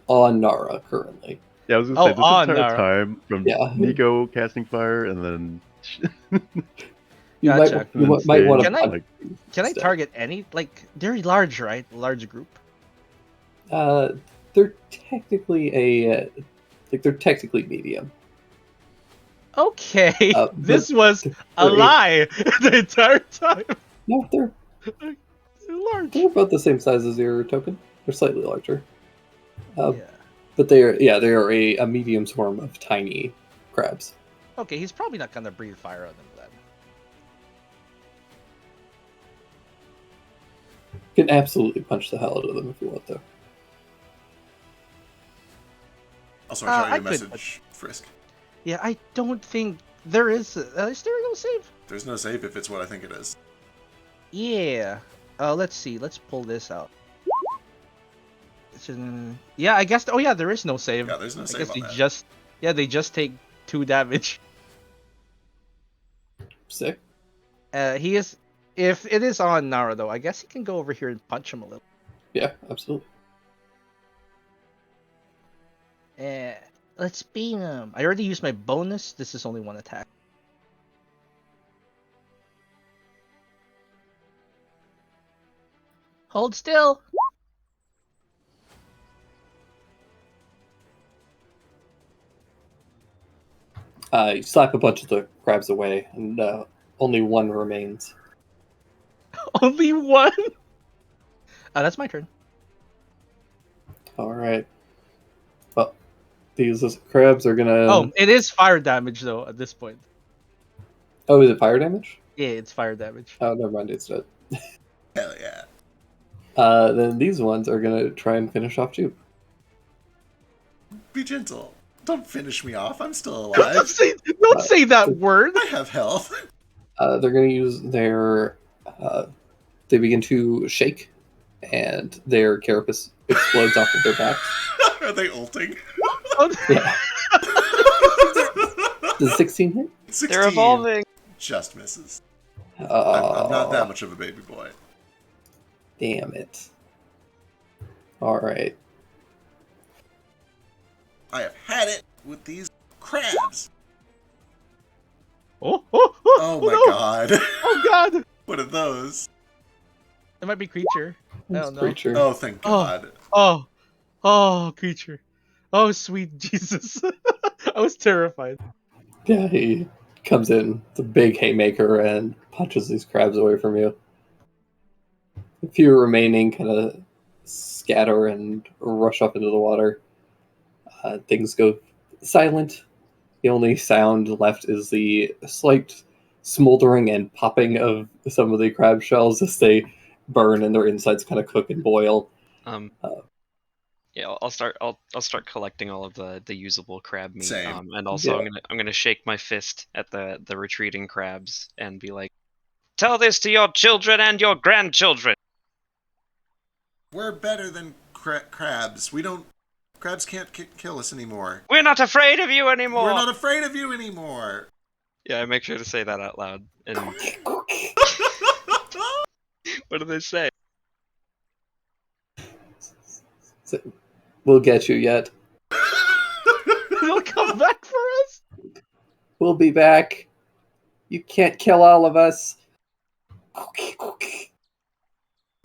on Nara currently. Yeah, I was gonna Oh, say this on entire Nara. time from Yeah. Nico casting fire and then You Gotcha. might want to Can I- punch Can I instead. target any? Like, they're large, right? Large group. They're technically they're technically medium. Okay. But This was a they're- lie the entire time. No, they're They're large. they're about the same size as your token. They're slightly larger. Yeah. But they are a medium swarm of tiny crabs. Okay, he's probably not gonna breathe fire on them then. You can absolutely punch the hell out of them if you want, though. Also, I shot you I a could- message, Frisk. Yeah, I don't think there is. Is there no save? There's no save if it's what I think it is. Yeah. Let's see. Let's pull this out. Yeah, I guess. Oh yeah, there is no save. Yeah, there's no I save guess on they that. just take 2 damage. Sick. He is. If it is on Nara though, I guess he can go over here and punch him a little. Yeah, absolutely. Let's beam him. I already used my bonus. This is only 1 attack. Hold still. You slap a bunch of the crabs away, and only one remains. Only 1. That's my turn. All right. Well, these crabs are gonna. Oh, it is fire damage though at this point. Oh, is it fire damage? Yeah, it's fire damage. Oh, never mind. It's dead. Hell yeah. Then these ones are gonna try and finish off Jupe. Be gentle. Don't finish me off. I'm still Don't alive. say that word. I have health. They're gonna use their. They begin to shake, and their carapace explodes off of their backs. Are they ulting? Yeah. Does 16 hit? 16 They're evolving. just misses. I'm Oh, not that much of a baby boy. damn it. All right. I have had it with these crabs. Oh Oh my no. god. Oh god! What are those? It might be creature. I don't know. Creature. Oh, thank god. Oh, creature. Oh, sweet Jesus. I was terrified. Yeah, he comes in, it's a big haymaker, and punches these crabs away from you. A few remaining kind of scatter and rush up into the water. Things go silent. The only sound left is the slight smoldering and popping of some of the crab shells as they burn and their insides kind of cook and boil. Yeah, I'll start collecting all of the usable crab meat. Same. And also Yeah. I'm gonna shake my fist at the retreating crabs and be like, "Tell this to your children and your grandchildren." We're better than crabs. Crabs can't kill us anymore. We're not afraid of you anymore. We're not afraid of you anymore. Yeah, I make sure to say that out loud. And what do they say? So, we'll get you yet. They'll come back for us. We'll be back. You can't kill all of us.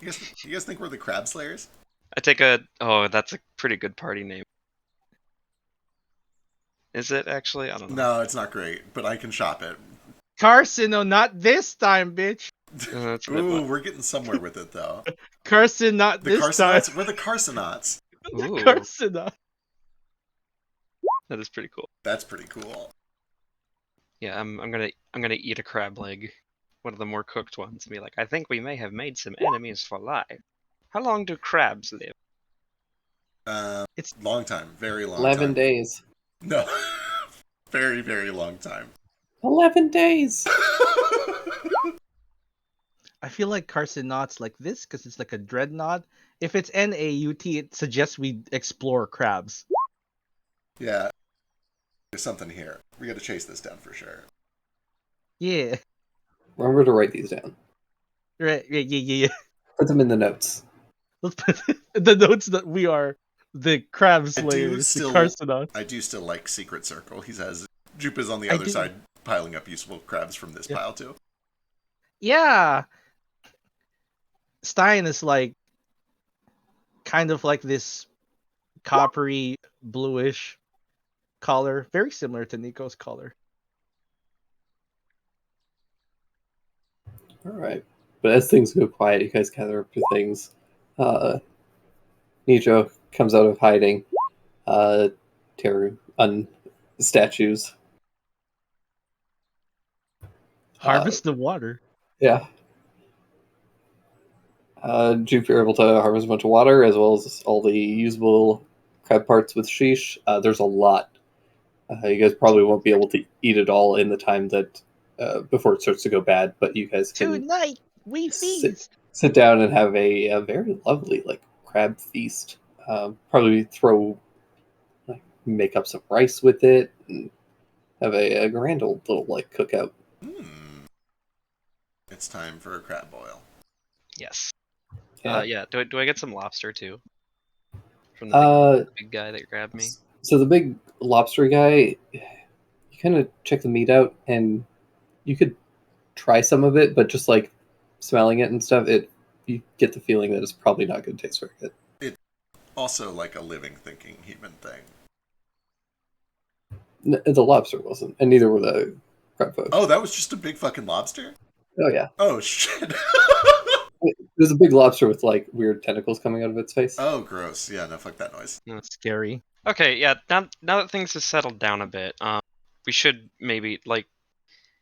You guys think we're the crab slayers? I take that's a pretty good party name. Is it actually? I don't know. No, it's not great, but I can shop it. Carson, no, not this time, bitch. That's a bit Ooh, much. we're getting somewhere with it though. Carson, not The this time. Carsonauts, we're the Carsonauts. Ooh, Carson. that is pretty cool. That's pretty cool. Yeah, I'm gonna eat a crab leg, one of the more cooked ones, and be like, I think we may have made some enemies for life. How long do crabs live? It's long time, very long 11 time. days. No, very, very long time. 11 days. I feel like Carcinauts like this because it's like a dreadnought. If it's NAUT, it suggests we explore crabs. Yeah, there's something here. We got to chase this down for sure. Yeah. Remember to write these down. Right. Yeah. Put them in the notes. Let's put the notes that we are the crab slayers, the Carcinauts. I do still like Secret Circle. He says Jupe is on the other side piling up useful crabs from this pile too. Yeah. Stein is like kind of like this coppery bluish color, very similar to Nico's color. All right. But as things go quiet, you guys gather up your things. Nijo comes out of hiding. Teru statues. Harvest the water. Yeah. Jupe, you're able to harvest a bunch of water as well as all the usable crab parts with Sheesh. There's a lot. You guys probably won't be able to eat it all in the time that before it starts to go bad, but you guys can tonight we feast. Sit down and have a very lovely crab feast. Probably make up some rice with it and have a grand old little cookout. It's time for a crab boil. Yes. Yeah. Do I get some lobster too? From the big guy that grabbed me. So the big lobster guy, you kind of check the meat out, and you could try some of it, but just smelling it and stuff, you get the feeling that it's probably not going to taste very good. It's also like a living, thinking human thing. The lobster wasn't, and neither were the crab folks. Oh, that was just a big fucking lobster? Oh yeah. Oh shit. There's a big lobster with weird tentacles coming out of its face. Oh, gross. Yeah, no, fuck that noise. That's scary. Okay, yeah. Now that things have settled down a bit, we should maybe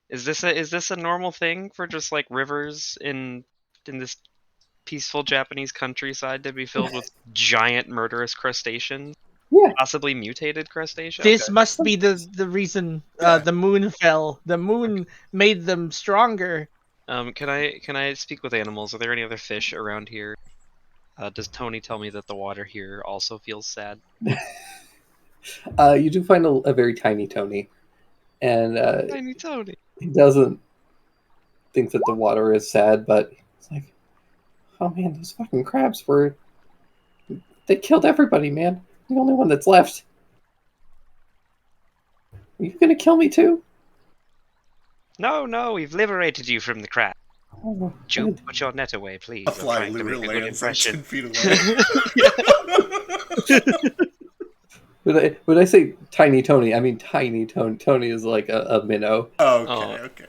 is this a normal thing for just rivers in this peaceful Japanese countryside to be filled with giant murderous crustaceans? Yeah. Possibly mutated crustaceans. This must be the reason the moon fell. The moon made them stronger. Can I speak with animals? Are there any other fish around here? Does Tony tell me that the water here also feels sad? You do find a very tiny Tony, and Tiny Tony. He doesn't think that the water is sad, but it's like, oh man, those fucking crabs they killed everybody, man. I'm the only one that's left. Are you gonna kill me too? No, we've liberated you from the crab. Oh, Jupe, put your net away, please. A fly literally lands 10 feet away. When I say tiny Tony, I mean tiny Tony. Tony is like a minnow. Oh, okay.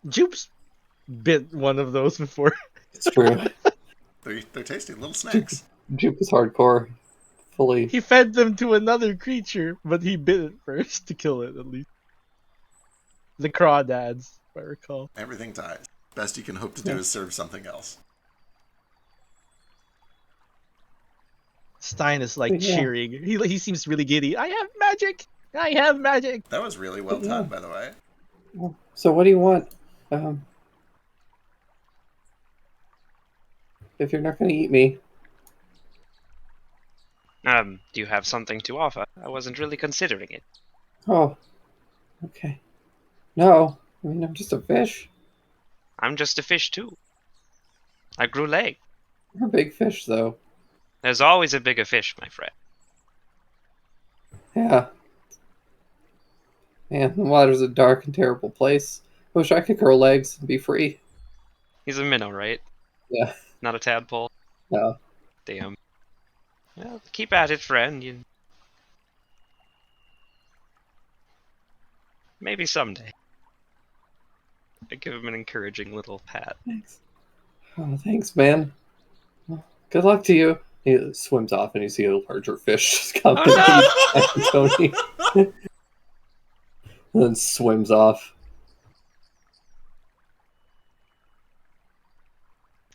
Jupe's bit one of those before. It's true. They're tasty little snacks. Jupe is hardcore. Fully. He fed them to another creature, but he bit it first to kill it, at least. The crawdads, if I recall. Everything dies. Best you can hope to do is serve something else. Stein is cheering. He seems really giddy. I have magic! I have magic! That was really well done, by the way. So what do you want? If you're not going to eat me. Do you have something to offer? I wasn't really considering it. Oh, okay. No, I mean, I'm just a fish. I'm just a fish too. I grew legs. You're a big fish, though. There's always a bigger fish, my friend. Yeah. Man, the water's a dark and terrible place. I wish I could grow legs and be free. He's a minnow, right? Yeah. Not a tadpole? No. Damn. Well, keep at it, friend. Maybe someday. I give him an encouraging little pat. Thanks. Oh, thanks, man. Well, good luck to you. He swims off and you see a larger fish just come and Tony. And then swims off.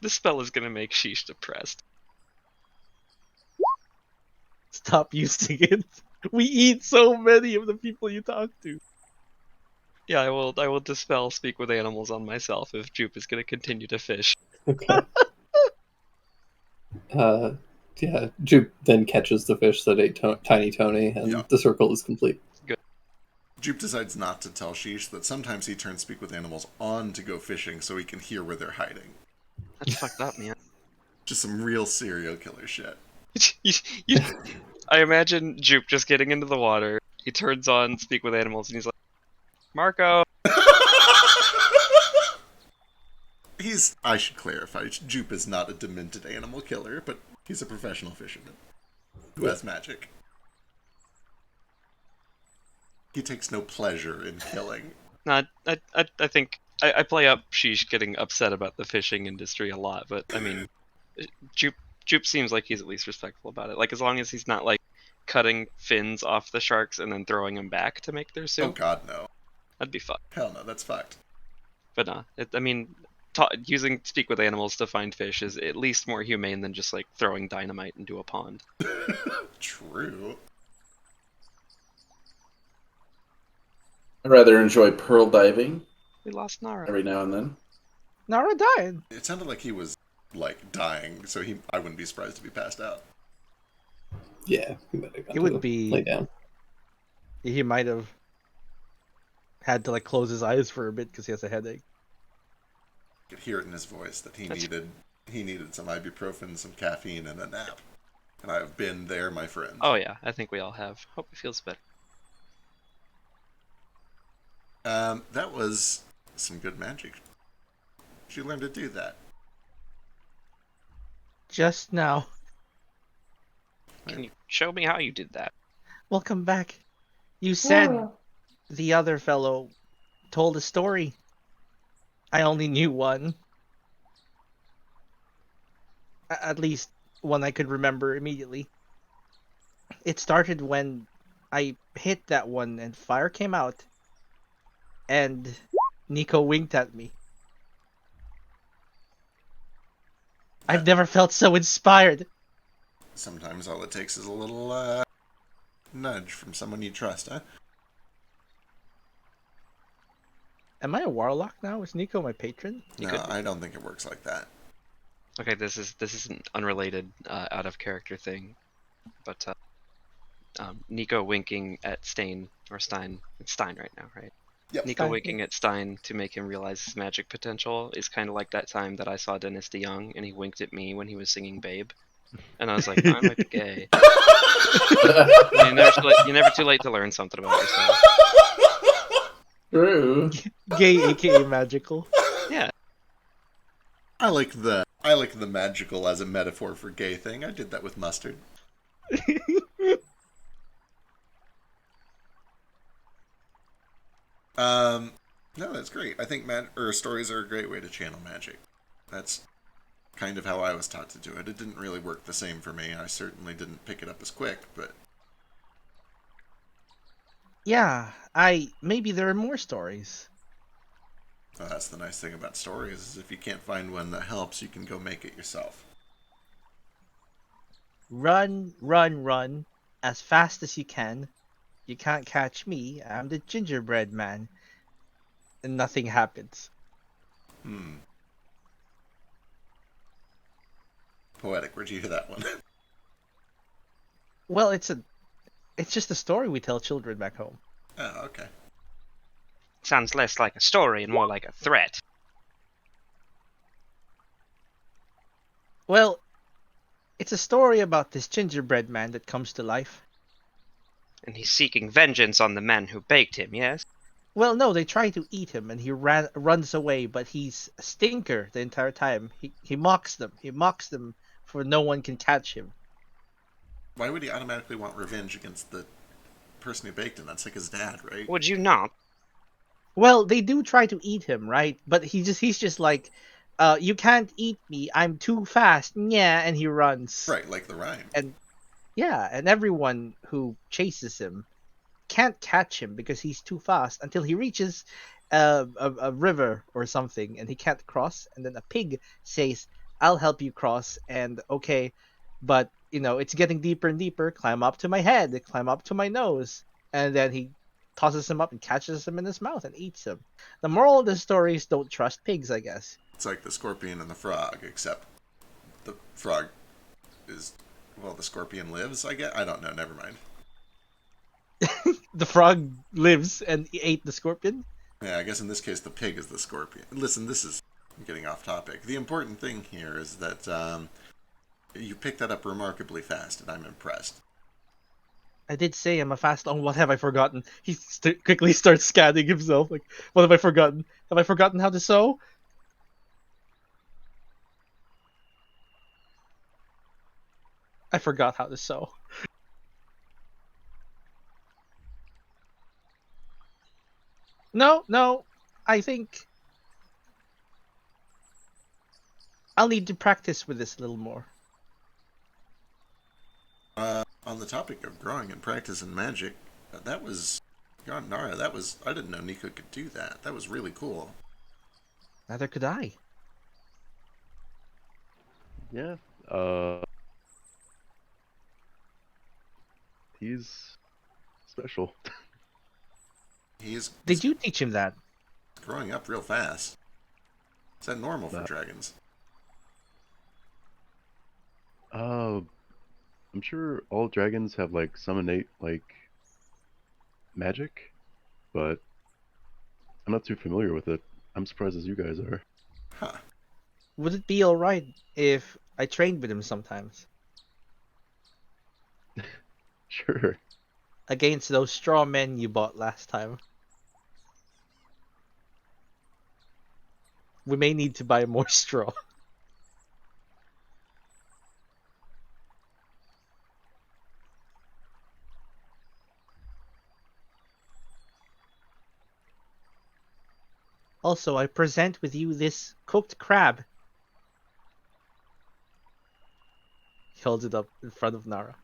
This spell is gonna make Sheesh depressed. Stop using it. We eat so many of the people you talk to. Yeah, I will dispel speak with animals on myself if Jupe is gonna continue to fish. Okay. Yeah, Jupe then catches the fish that ate Tiny Tony, and the circle is complete. Good. Jupe decides not to tell Sheesh that sometimes he turns speak with animals on to go fishing so he can hear where they're hiding. That's fucked up, man. Just some real serial killer shit. I imagine Jupe just getting into the water. He turns on speak with animals and he's like, Marco. I should clarify, Jupe is not a demented animal killer, but he's a professional fisherman who has magic. He takes no pleasure in killing. No, I think I play up Sheesh getting upset about the fishing industry a lot, but I mean, Jupe seems like he's at least respectful about it. Like, as long as he's not like cutting fins off the sharks and then throwing them back to make their soup. Oh God, no. That'd be fucked. Hell no, that's fucked. But no, I mean, using speak with animals to find fish is at least more humane than just like throwing dynamite into a pond. True. I rather enjoy pearl diving. We lost Nara. Every now and then. Nara died. It sounded like he was like dying, so I wouldn't be surprised if he passed out. Yeah, he would be lay down. He might have had to like close his eyes for a bit because he has a headache. You could hear it in his voice that he needed some ibuprofen, some caffeine, and a nap. And I've been there, my friend. Oh yeah, I think we all have. Hope he feels better. That was some good magic. Did you learn to do that? Just now. Can you show me how you did that? Welcome back. You said the other fellow told a story. I only knew one. At least one I could remember immediately. It started when I hit that one and fire came out. And Nico winked at me. I've never felt so inspired. Sometimes all it takes is a little nudge from someone you trust, huh? Am I a warlock now? Is Nico my patron? No, I don't think it works like that. Okay, this is an unrelated, out of character thing, but Nico winking at Stein. It's Stein right now, right? Yep. Nico Stein. winking at Stein to make him realize his magic potential is kind of like that time that I saw Dennis DeYoung and he winked at me when he was singing Babe. And I was like, I might be gay. You're never too late to learn something about yourself. True. Gay, aka magical. Yeah. I like the magical as a metaphor for gay thing. I did that with mustard. No, that's great. I think stories are a great way to channel magic. That's kind of how I was taught to do it. It didn't really work the same for me. I certainly didn't pick it up as quick, but Yeah, maybe there are more stories. well, that's the nice thing about stories is if you can't find one that helps, you can go make it yourself. Run, run, run, as fast as you can. You can't catch me. I'm the gingerbread man. And nothing happens. Poetic. Where'd you hear that one? Well, it's just a story we tell children back home. Oh, okay. Sounds less like a story and more like a threat. Well, it's a story about this gingerbread man that comes to life. And he's seeking vengeance on the men who baked him, yes? Well, no, they try to eat him, and he runs away, but he's a stinker the entire time. He mocks them. He mocks them, for no one can catch him. Why would he automatically want revenge against the person who baked him? That's like his dad, right? Would you not? Well, they do try to eat him, right? But he's just like, you can't eat me. I'm too fast. Yeah, and he runs. Right, like the rhyme. And yeah, and everyone who chases him can't catch him because he's too fast until he reaches a river or something and he can't cross. And then a pig says, I'll help you cross. And okay, but it's getting deeper and deeper. Climb up to my head, climb up to my nose, and then he tosses him up and catches him in his mouth and eats him. The moral of the story is don't trust pigs, I guess. It's like the scorpion and the frog, except the frog is, well, the scorpion lives, I guess. I don't know. Never mind. The frog lives and he ate the scorpion? Yeah, I guess in this case the pig is the scorpion. Listen, this is getting off topic. The important thing here is that you picked that up remarkably fast, and I'm impressed. I did say I'm a fast. Oh, what have I forgotten? He quickly starts scanning himself. Like, what have I forgotten? Have I forgotten how to sew? I forgot how to sew. No. I think I'll need to practice with this a little more. On the topic of growing and practicing magic, that was, God, Nara, that was, I didn't know Nico could do that. That was really cool. Neither could I. Yeah. He's special. Did you teach him that? Growing up real fast. Is that normal for dragons? I'm sure all dragons have like some innate like magic, but I'm not too familiar with it. I'm surprised as you guys are. Huh. Would it be alright if I trained with him sometimes? Sure. Against those straw men you bought last time. We may need to buy more straw. Also, I present with you this cooked crab. He holds it up in front of Nara.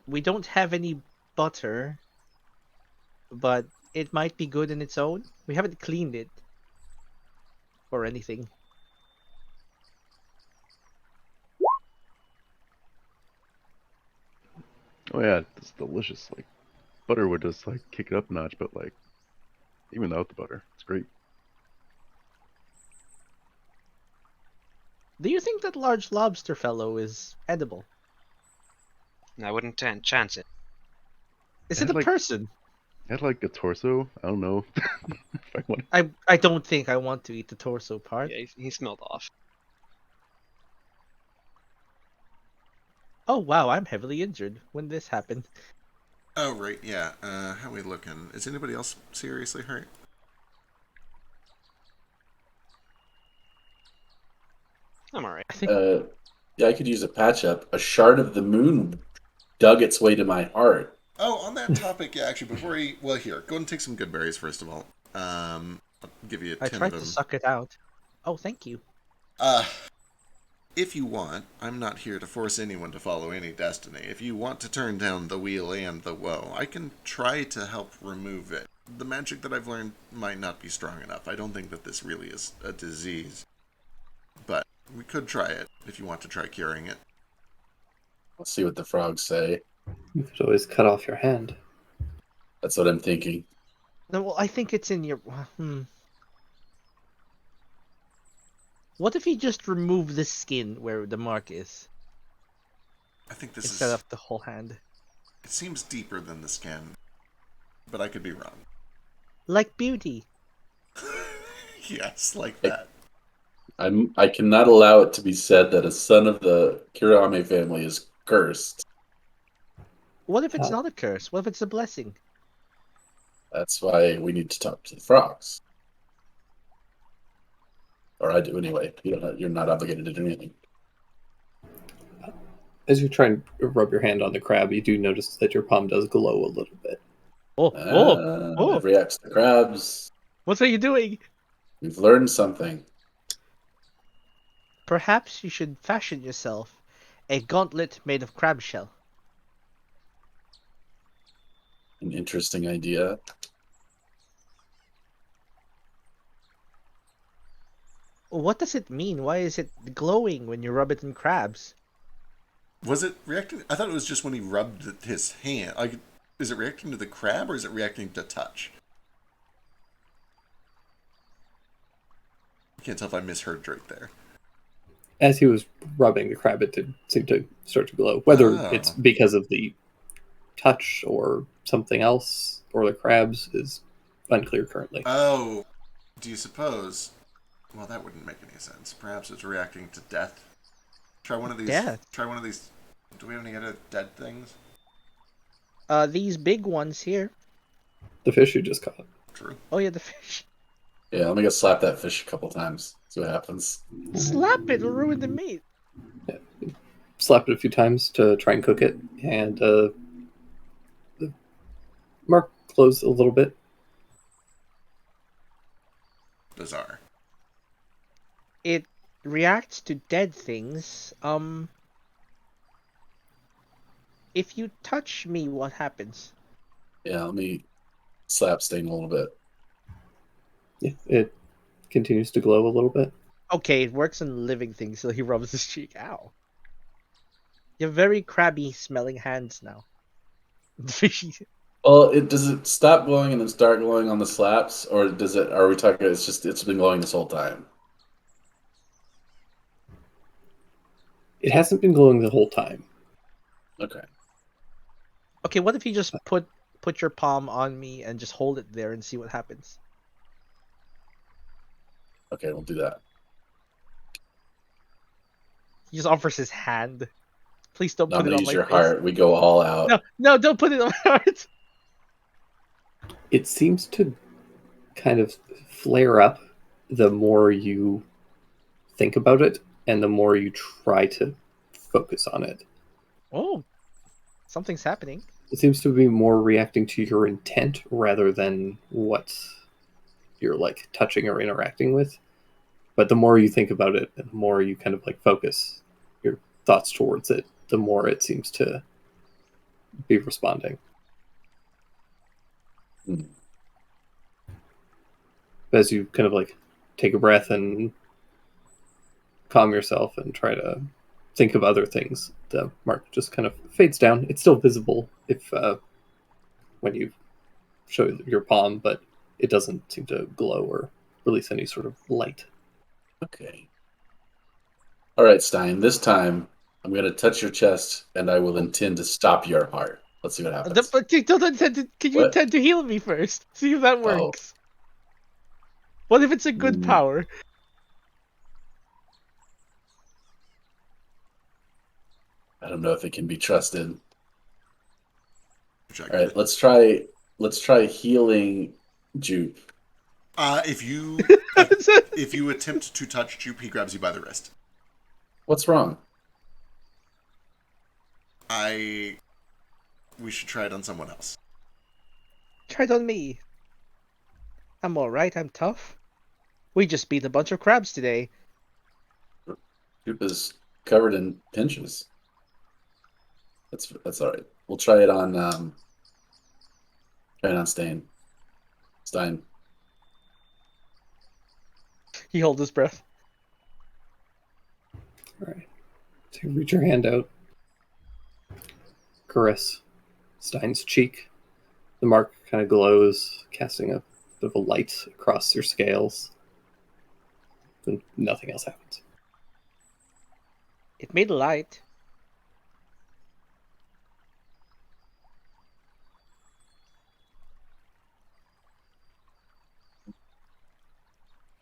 We don't have any butter, but it might be good in its own. We haven't cleaned it or anything. Oh yeah, it's delicious. Like butter would just like kick it up a notch, but like even without the butter, it's great. Do you think that large lobster fellow is edible? I wouldn't chance it. Is it a person? It had like a torso. I don't know. If I want. I don't think I want to eat the torso part. Yeah, he smelled off. Oh wow, I'm heavily injured. When this happened? Oh right, yeah. How we looking? Is anybody else seriously hurt? I'm alright. Yeah, I could use a patch up. A shard of the moon dug its way to my heart. Oh, on that topic, yeah, actually, before he... Well, here, go and take some good berries, first of all. I'll give you a 10 I of them. tried to suck it out. Oh, thank you. If you want, I'm not here to force anyone to follow any destiny. If you want to turn down the wheel and the woe, I can try to help remove it. The magic that I've learned might not be strong enough. I don't think that this really is a disease. But we could try it, if you want to try curing it. Let's see what the frogs say. You could always cut off your hand. That's what I'm thinking. No, well, I think it's in your... What if you just remove the skin where the mark is? I think this instead of the whole hand. It seems deeper than the skin, but I could be wrong. Like beauty. Yes, like that. I cannot allow it to be said that a son of the Kirame family is cursed. What if it's not a curse? What if it's a blessing? That's why we need to talk to the frogs. Or I do anyway. You're not obligated to do anything. As you try and rub your hand on the crab, you do notice that your palm does glow a little bit. It reacts to crabs. What are you doing? We've learned something. Perhaps you should fashion yourself a gauntlet made of crab shell. An interesting idea. What does it mean? Why is it glowing when you rub it in crabs? Was it reacting? I thought it was just when he rubbed his hand. Like, is it reacting to the crab or is it reacting to touch? I can't tell if I misheard Drake there. As he was rubbing the crab, it did seem to start to glow. Whether it's because of the touch or something else, or the crabs, is unclear currently. Oh, do you suppose? Well, that wouldn't make any sense. Perhaps it's reacting to death. Try one of these. Death? Try one of these. Do we have any other dead things? These big ones here. The fish you just caught. True. Oh yeah, the fish. Yeah, let me go slap that fish a couple times. See what happens. Slap it, it'll ruin the meat. Yeah. Slap it a few times to try and cook it, and the mark glows a little bit. Bizarre. It reacts to dead things. If you touch me, what happens? Yeah, let me slap Stain a little bit. Yeah, it continues to glow a little bit. Okay, it works on living things, so he rubs his cheek. Ow. You have very crabby smelling hands now. Well, does it stop glowing and then start glowing on the slaps, or does it? Are we talking? It's been glowing this whole time. It hasn't been glowing the whole time. Okay. Okay, what if you just put your palm on me and just hold it there and see what happens? Okay, we'll do that. He just offers his hand. Please don't No, put I'm it gonna on use my your face. heart. We go all out. No, don't put it on my heart. It seems to kind of flare up the more you think about it and the more you try to focus on it. Oh, something's happening. It seems to be more reacting to your intent rather than what you're like touching or interacting with. But the more you think about it and the more you kind of like focus your thoughts towards it, the more it seems to be responding. As you kind of like take a breath and calm yourself and try to think of other things, the mark just kind of fades down. It's still visible if when you show your palm, but it doesn't seem to glow or release any sort of light. Okay. All right, Stein. This time, I'm going to touch your chest, and I will intend to stop your heart. Let's see what happens. Can you intend to heal me first? See if that works. What if it's a good power? I don't know if it can be trusted. All right, let's try healing Jupe. If you attempt to touch Jupe, he grabs you by the wrist. What's wrong? We should try it on someone else. Try it on me. I'm alright, I'm tough. We just beat a bunch of crabs today. Jupe is covered in pinches. That's alright. We'll try it on Stein. He holds his breath. Alright. So you reach your hand out. Caress Stein's cheek. The mark kind of glows, casting a bit of a light across your scales. And nothing else happens. It made a light.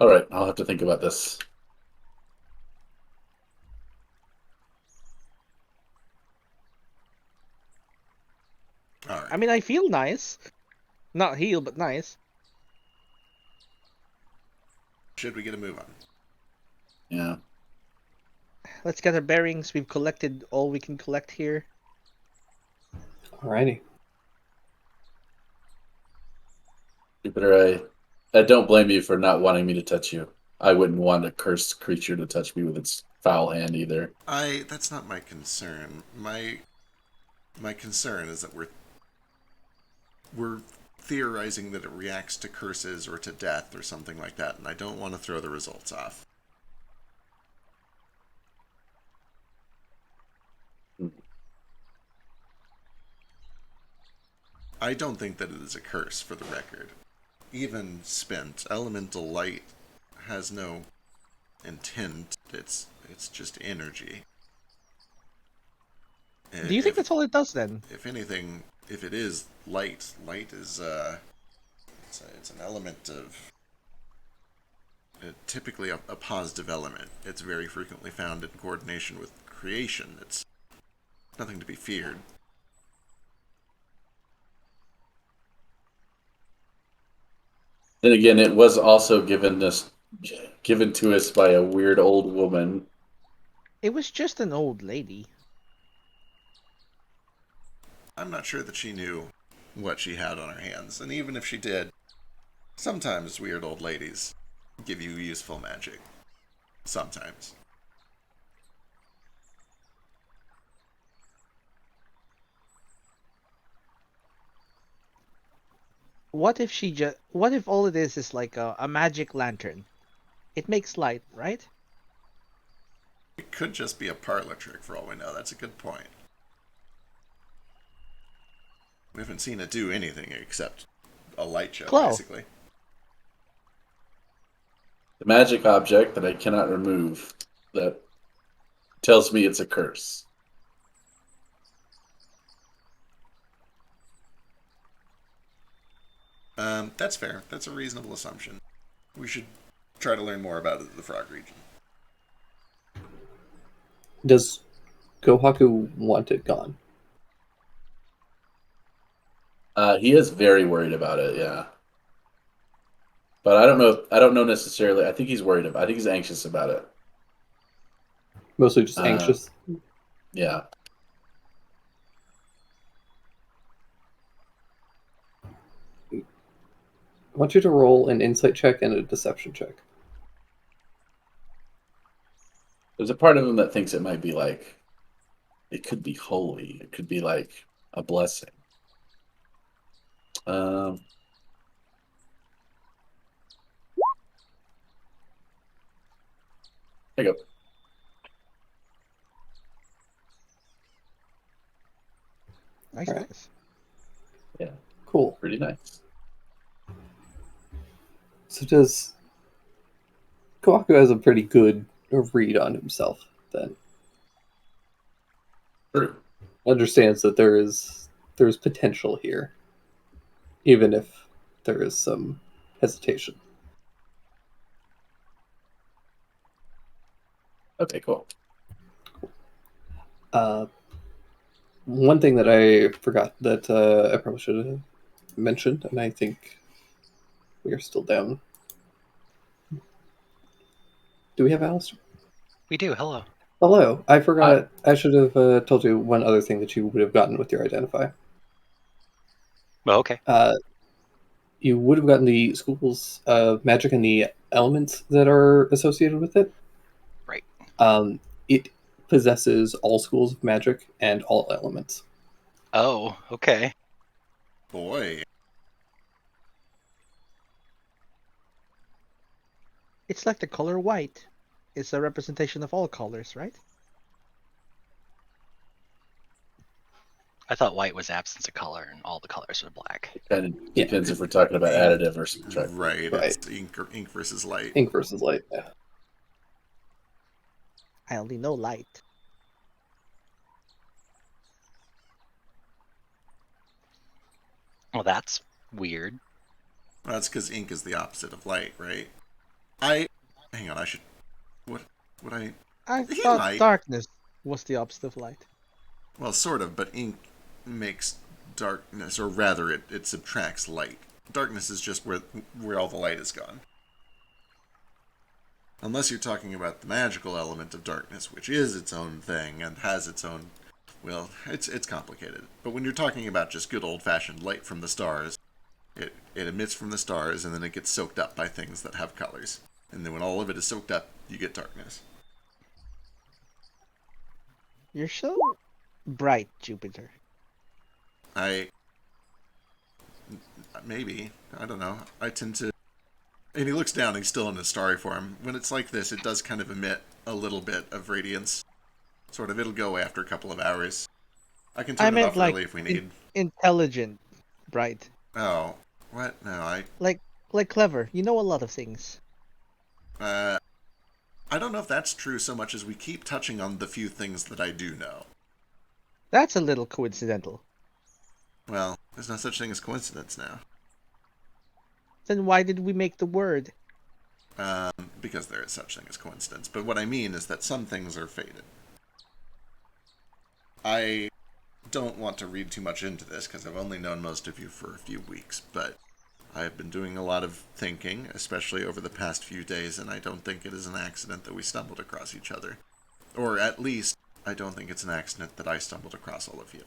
All right, I'll have to think about this. All right. I mean, I feel nice. Not healed, but nice. Should we get a move on? Yeah. Let's get our bearings. We've collected all we can collect here. Alrighty. Jupiter, I don't blame you for not wanting me to touch you. I wouldn't want a cursed creature to touch me with its foul hand either. That's not my concern. My concern is that we're theorizing that it reacts to curses or to death or something like that, and I don't want to throw the results off. I don't think that it is a curse, for the record. Even spent, elemental light has no intent. It's just energy. Do you think that's all it does then? If anything, if it is light is it's an element of typically a positive element. It's very frequently found in coordination with creation. It's nothing to be feared. Then again, it was also given to us by a weird old woman. It was just an old lady. I'm not sure that she knew what she had on her hands, and even if she did, sometimes weird old ladies give you useful magic. Sometimes. What if all it is like a magic lantern? It makes light, right? It could just be a parlor trick for all we know. That's a good point. We haven't seen it do anything except a light show, basically. The magic object that I cannot remove that tells me it's a curse. That's fair. That's a reasonable assumption. We should try to learn more about it at the Frog region. Does Kohaku want it gone? He is very worried about it, yeah. But I don't know necessarily. I think he's anxious about it. Mostly just anxious. Yeah. I want you to roll an insight check and a deception check. There's a part of him that thinks it might be like, it could be holy. It could be like a blessing. There you go. Nice. All right. Nice. Yeah. Cool. Pretty nice. So does Kohaku has a pretty good read on himself then. True. Understands that there's potential here, even if there is some hesitation. Okay, cool. One thing that I forgot that I probably should have mentioned, and I think we are still down. Do we have Alistair? We do. Hello. Hello. I forgot. I should have told you one other thing that you would have gotten with your identify. Well, okay. You would have gotten the schools of magic and the elements that are associated with it. Right. It possesses all schools of magic and all elements. Oh, okay. Boy. It's like the color white. It's a representation of all colors, right? I thought white was absence of color and all the colors were black. Kind of depends if we're talking about additive or subtract. Right. It's ink versus light. Ink versus light, yeah. I only know light. Well, that's weird. Well, that's because ink is the opposite of light, right? Hang on, I should... What would I... I thought darkness was the opposite of light. Well, sort of, but ink makes darkness, or rather, it subtracts light. Darkness is just where all the light is gone. Unless you're talking about the magical element of darkness, which is its own thing and has its own... Well, it's complicated. But when you're talking about just good old-fashioned light from the stars, it emits from the stars, and then it gets soaked up by things that have colors. And then when all of it is soaked up, you get darkness. You're so bright, Jupiter. Maybe. I don't know. I tend to... And he looks down, he's still in his starry form. When it's like this, it does kind of emit a little bit of radiance. Sort of, it'll go after a couple of hours. I can turn it off early if we need. Intelligent bright. Oh, what? No, Like clever. You know a lot of things. I don't know if that's true so much as we keep touching on the few things that I do know. That's a little coincidental. Well, there's no such thing as coincidence now. Then why did we make the word? Because there is such thing as coincidence. But what I mean is that some things are fated. I don't want to read too much into this because I've only known most of you for a few weeks, but I've been doing a lot of thinking, especially over the past few days, and I don't think it is an accident that we stumbled across each other. Or at least, I don't think it's an accident that I stumbled across all of you.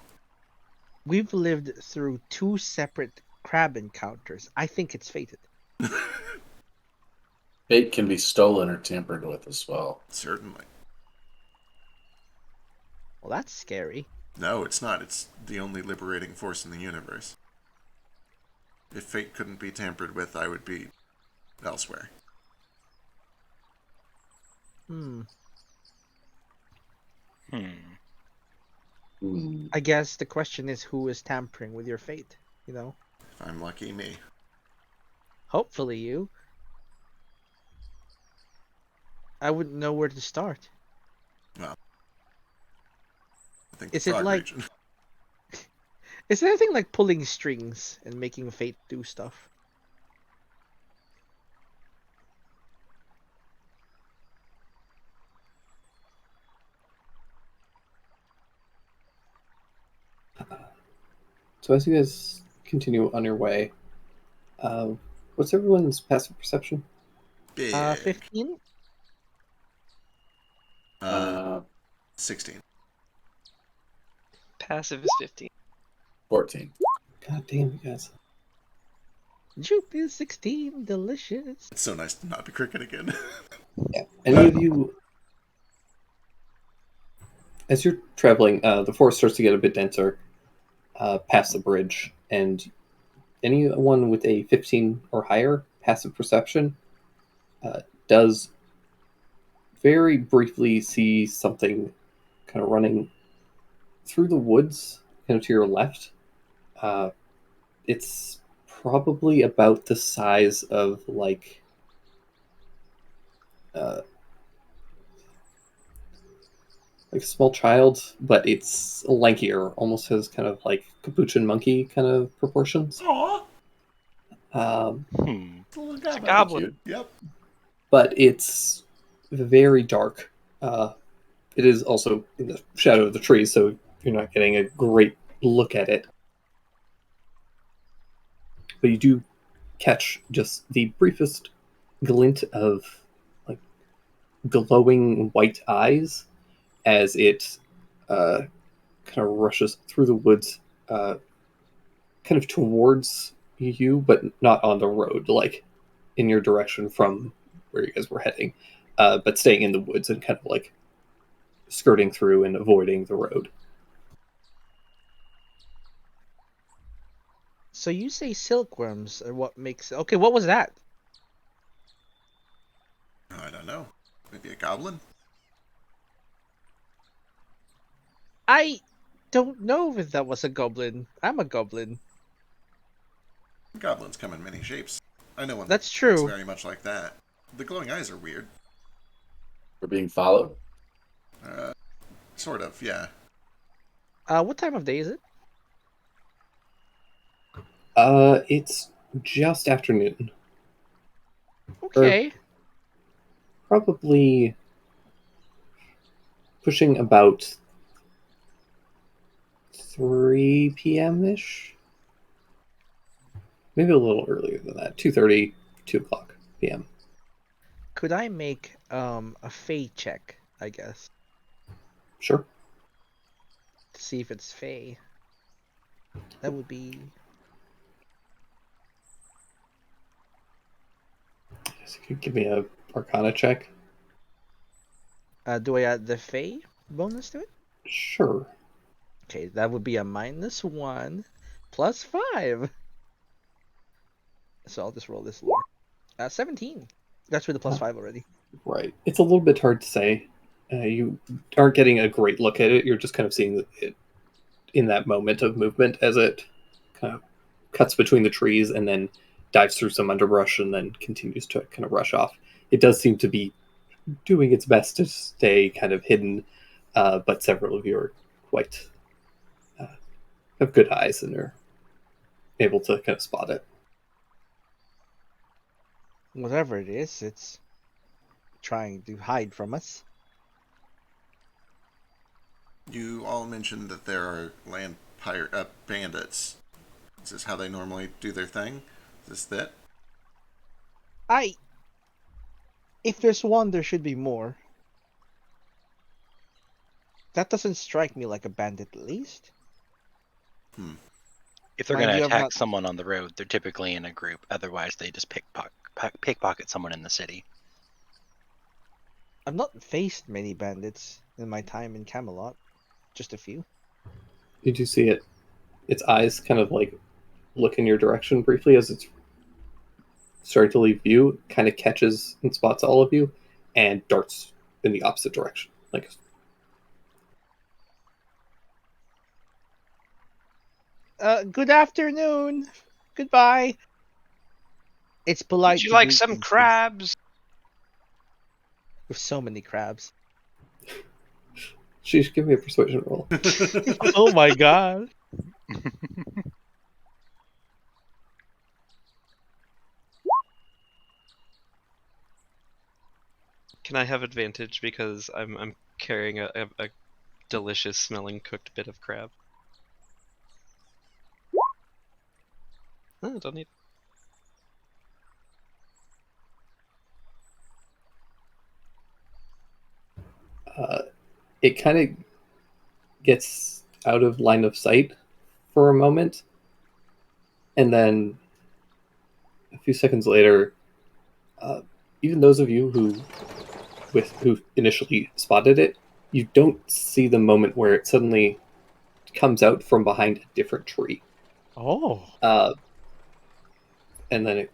We've lived through 2 separate crab encounters. I think it's fated. Fate can be stolen or tampered with as well. Certainly. Well, that's scary. No, it's not. It's the only liberating force in the universe. If fate couldn't be tampered with, I would be elsewhere. I guess the question is who is tampering with your fate, you know? If I'm lucky, me. Hopefully you. I wouldn't know where to start. Well, I think Is the it frog like... region. Is there anything like pulling strings and making fate do stuff? So as you guys continue on your way, what's everyone's passive perception? Big. 15? 16. Passive is 15. 14. God damn you guys. Jupe is 16, delicious. It's so nice to not be cricket again. Yeah. Any of you, as you're traveling, the forest starts to get a bit denser past the bridge, and anyone with a 15 or higher passive perception does very briefly see something kind of running through the woods, kind of to your left. It's probably about the size of like a small child, but it's lankier, almost has kind of like capuchin monkey kind of proportions. Aww. It's a goblin. Yep. But it's very dark. It is also in the shadow of the trees, so you're not getting a great look at it. But you do catch just the briefest glint of like glowing white eyes as it kind of rushes through the woods, kind of towards you, but not on the road, like in your direction from where you guys were heading, but staying in the woods and kind of like skirting through and avoiding the road. So you say silkworms are what makes... Okay, what was that? I don't know. Maybe a goblin? I don't know if that was a goblin. I'm a goblin. Goblins come in many shapes. I know one That's that's true. very much like that. The glowing eyes are weird. We're being followed. Sort of, yeah. What time of day is it? It's just afternoon. Okay. Probably pushing about 3 p.m.-ish. Maybe a little earlier than that. 2:30, 2 o'clock p.m. Could I make a Fey check, I guess? Sure. To see if it's Fey. That would be... Guess you could give me a Arcana check. do I add the Fey bonus to it? Sure. Okay, that would be a -1 plus 5. So I'll just roll this lower. 17. That's with the plus 5 already. Right. It's a little bit hard to say. You aren't getting a great look at it. You're just kind of seeing it in that moment of movement as it kind of cuts between the trees and then dives through some underbrush and then continues to kind of rush off. It does seem to be doing its best to stay kind of hidden, but several of you are quite have good eyes and are able to kind of spot it. Whatever it is, it's trying to hide from us. You all mentioned that there are land bandits. Is this how they normally do their thing? Is this it? If there's one, there should be more. That doesn't strike me like a bandit, at least. If they're going to attack someone on the road, they're typically in a group. Otherwise, they just pickpocket someone in the city. I've not faced many bandits in my time in Camelot. Just a few. Did you see it? Its eyes kind of like look in your direction briefly as it's starting to leave view, kind of catches and spots all of you, and darts in the opposite direction. Like, good afternoon. Goodbye. It's polite. Would you like some crabs? With so many crabs. Sheesh, give me a persuasion roll. Oh my god. Can I have advantage because I'm carrying a delicious smelling cooked bit of crab? No, don't need. It kind of gets out of line of sight for a moment, and then a few seconds later, even those of you who initially spotted it, you don't see the moment where it suddenly comes out from behind a different tree. Oh. And then it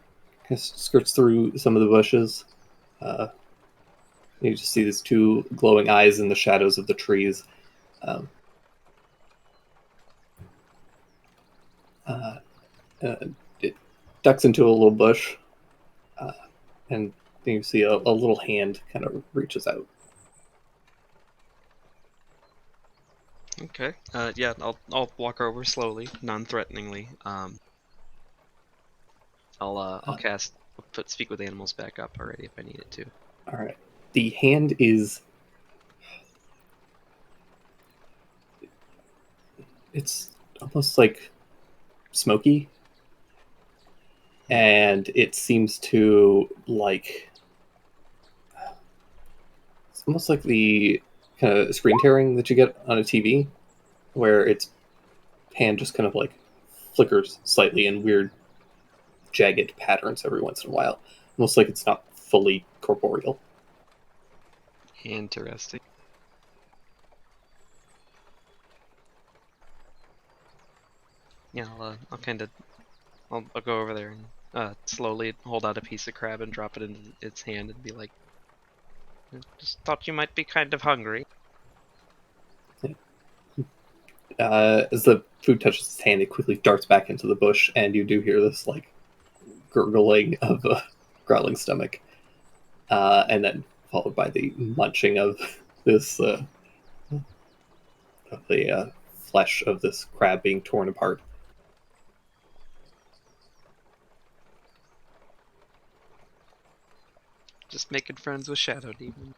skirts through some of the bushes. You just see these two glowing eyes in the shadows of the trees. It ducks into a little bush, and then you see a little hand kind of reaches out. Okay. Yeah, I'll walk over slowly, non-threateningly. I'll cast put Speak with Animals back up already if I need it to. All right. The hand is. It's almost like smoky, and it seems to like. It's almost like the kind of screen tearing that you get on a TV, where its hand just kind of like flickers slightly in weird, jagged patterns every once in a while, almost like it's not fully corporeal. Interesting. Yeah, I'll go over there and slowly hold out a piece of crab and drop it into its hand and be like, just thought you might be kind of hungry. As the food touches its hand, it quickly darts back into the bush, and you do hear this like gurgling of a growling stomach, and then followed by the munching of this of the flesh of this crab being torn apart. Just making friends with Shadow Demon.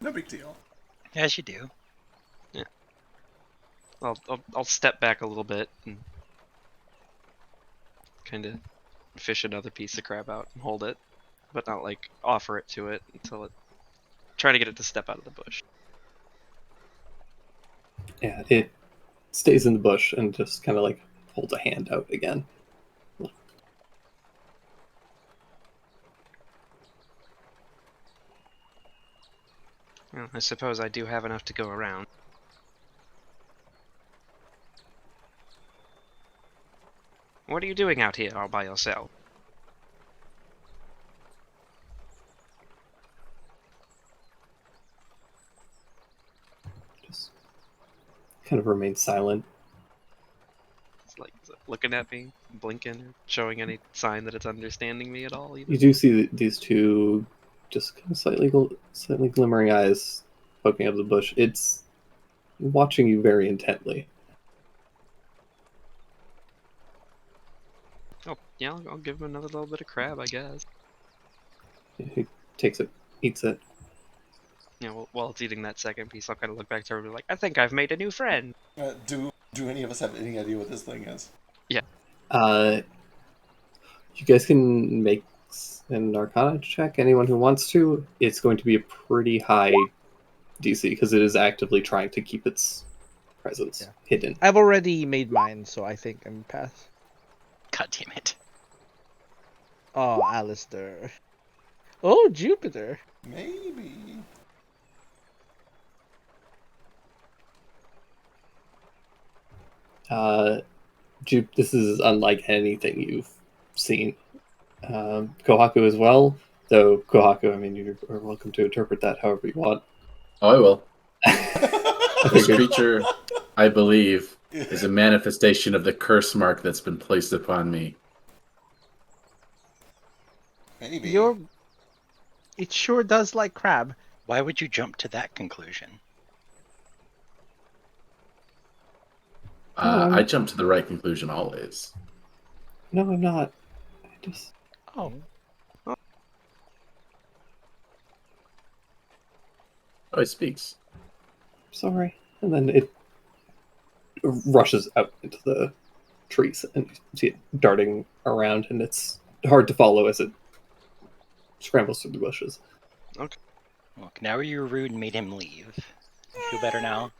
No big deal. As you do. Yeah. I'll step back a little bit and kind of fish another piece of crab out and hold it, but not like offer it to it until it. Trying to get it to step out of the bush. Yeah, it stays in the bush and just kind of like holds a hand out again. Well, I suppose I do have enough to go around. What are you doing out here all by yourself? Just kind of remains silent. It's like, looking at me, blinking, or showing any sign that it's understanding me at all? Even? You do see these two just kind of slightly glimmering eyes poking out of the bush. It's watching you very intently. Oh, yeah, I'll give him another little bit of crab, I guess. He takes it, eats it. You know, while it's eating that second piece, I'll kind of look back to her and be like, I think I've made a new friend. Do any of us have any idea what this thing is? Yeah. You guys can make an Arcana check. Anyone who wants to. It's going to be a pretty high DC because it is actively trying to keep its presence hidden. I've already made mine, so I think I'm pass. God damn it. Oh, Alistair. Oh, Jupiter. Maybe. This is unlike anything you've seen. Kohaku as well, though Kohaku, I mean, you are welcome to interpret that however you want. Oh, I will. This creature, I believe, is a manifestation of the curse mark that's been placed upon me. Maybe. It sure does like crab. Why would you jump to that conclusion? I jump to the right conclusion always. No, I'm not. I just... Oh. Oh, it speaks. Sorry. And then it rushes out into the trees, and you see it darting around, and it's hard to follow as it scrambles through the bushes. Okay. Look, now you're rude and made him leave. You feel better now?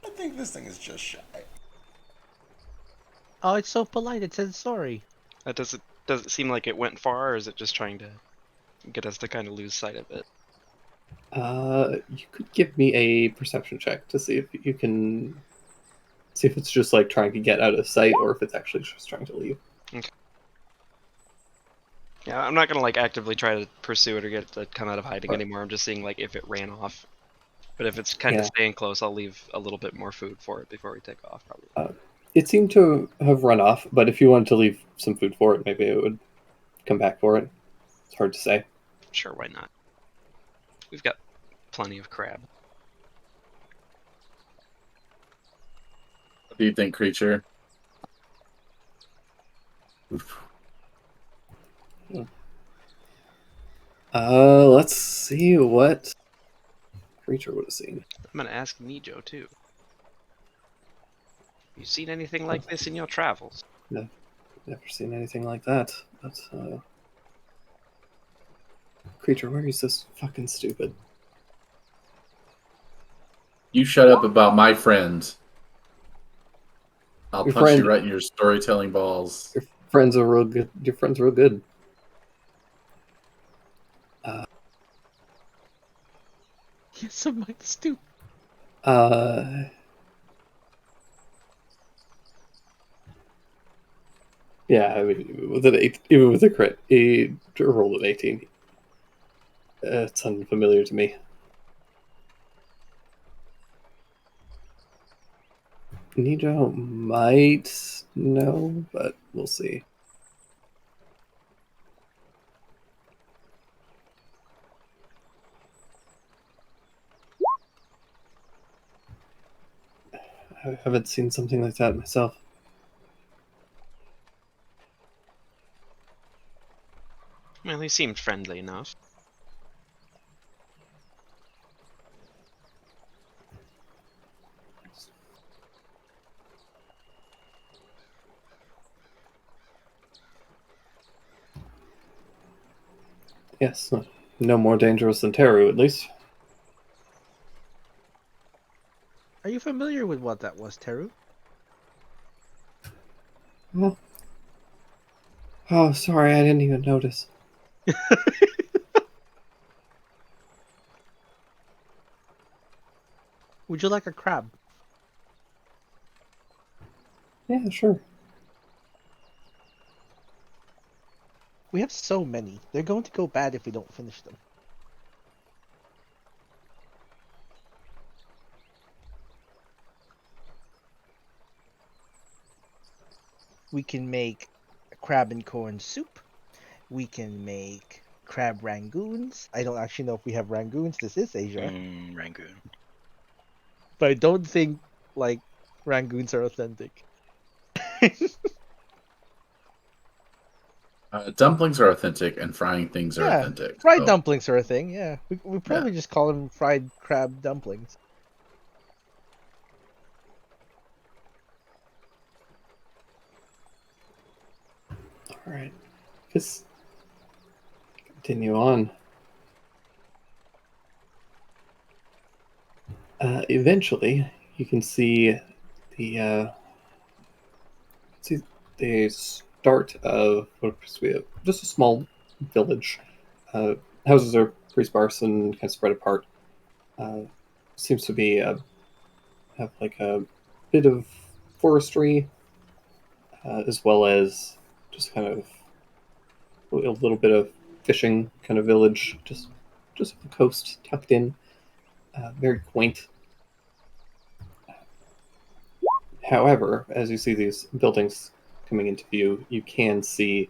I think this thing is just shy. Oh, it's so polite. It said sorry. Does it seem like it went far, or is it just trying to get us to kind of lose sight of it? You could give me a perception check to see if you can see if it's just like trying to get out of sight or if it's actually just trying to leave. Okay. Yeah, I'm not gonna like actively try to pursue it or get it to come out of hiding anymore. I'm just seeing like if it ran off. But if it's kind of staying close, I'll leave a little bit more food for it before we take off, probably. It seemed to have run off, but if you wanted to leave some food for it, maybe it would come back for it. It's hard to say. Sure, why not? We've got plenty of crab. What do you think, creature? Let's see what creature would have seen. I'm gonna ask Nijo too. You seen anything like this in your travels? No, never seen anything like that. But creature, where is this fucking stupid? You shut up about my friend. I'll punch you right in your storytelling balls. Your friends are real good. Your friends are real good. Yes, I'm like stupid. Yeah, I mean, with an 8, even with a crit, a roll of 18. It's unfamiliar to me. Nijo might know, but we'll see. I haven't seen something like that myself. Well, he seemed friendly enough. Yes, no more dangerous than Teru, at least. Are you familiar with what that was, Teru? Well, oh, sorry, I didn't even notice. Would you like a crab? Yeah, sure. We have so many. They're going to go bad if we don't finish them. We can make crab and corn soup. We can make crab rangoons. I don't actually know if we have rangoons. This is Asia. Rangoon. But I don't think like rangoons are authentic. Dumplings are authentic, and frying things are Yeah, authentic. fried so- dumplings are a thing. Yeah, we probably just call them fried crab dumplings. All right. Just continue on. Eventually, you can see the start of what appears to be just a small village. Houses are pretty sparse and kind of spread apart. Seems to be have like a bit of forestry, as well as just kind of a little bit of fishing kind of village, just the coast tucked in. Very quaint. However, as you see these buildings coming into view, you can see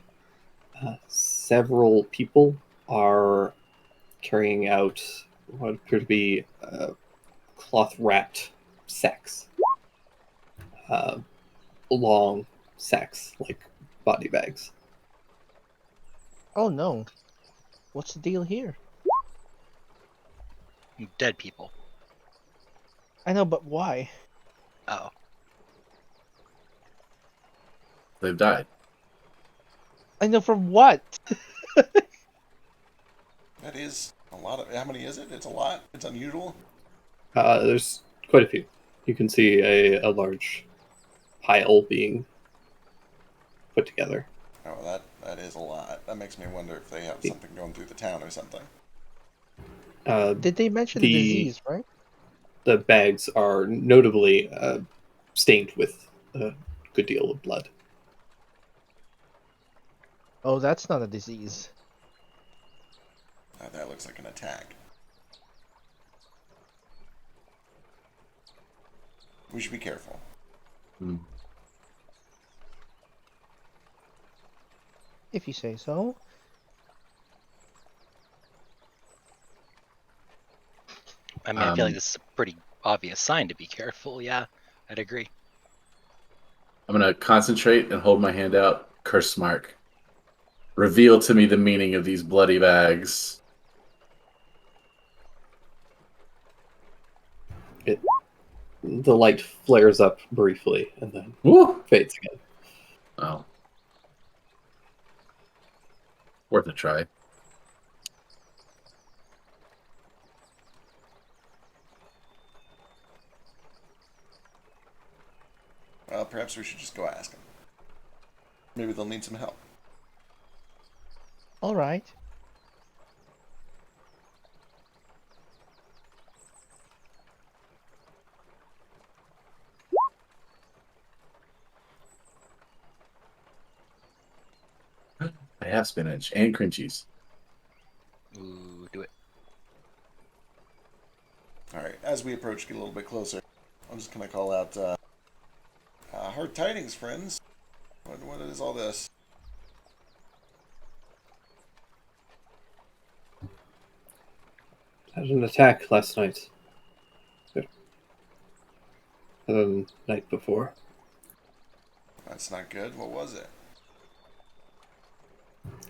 several people are carrying out what appear to be cloth wrapped sacks. Long sacks, like body bags. Oh no, what's the deal here? Dead people. I know, but why? Oh. They've died. I know from what? That is a lot of. How many is it? It's a lot. It's unusual. There's quite a few. You can see a large pile being put together. Oh, that is a lot. That makes me wonder if they have something going through the town or something. Did they mention disease, right? The bags are notably stained with a good deal of blood. Oh, that's not a disease. That looks like an attack. We should be careful. If you say so. I mean, I feel like this is a pretty obvious sign to be careful. Yeah, I'd agree. I'm going to concentrate and hold my hand out. Curse mark. Reveal to me the meaning of these bloody bags. The light flares up briefly and then fades again. Oh. Worth a try. Well, perhaps we should just go ask them. Maybe they'll need some help. All right. I have spinach and cream cheese. Ooh, do it. Alright, as we approach, get a little bit closer, I'm just going to call out, hard tidings, friends. What is all this? Had an attack last night. The night before. That's not good. What was it?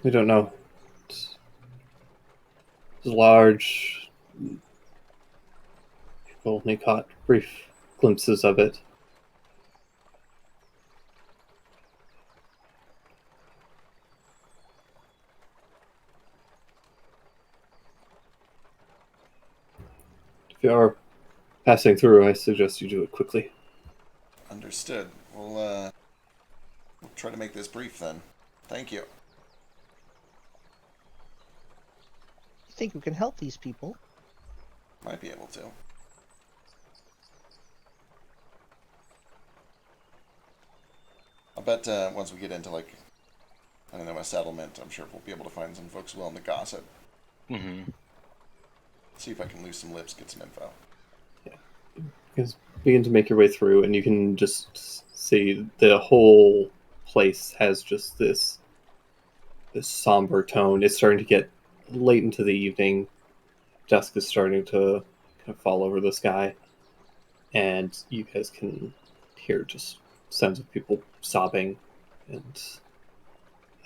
We don't know. It's large. People only caught brief glimpses of it. If you are passing through, I suggest you do it quickly. Understood. We'll try to make this brief then. Thank you. You think we can help these people? Might be able to. I'll bet once we get into, like, I don't know, a settlement, I'm sure we'll be able to find some folks willing to gossip. Mm-hmm. See if I can loose some lips, get some info. Yeah. You guys begin to make your way through, and you can just see the whole place has just this somber tone. It's starting to get late into the evening. Dusk is starting to kind of fall over the sky, and you guys can hear just sounds of people sobbing and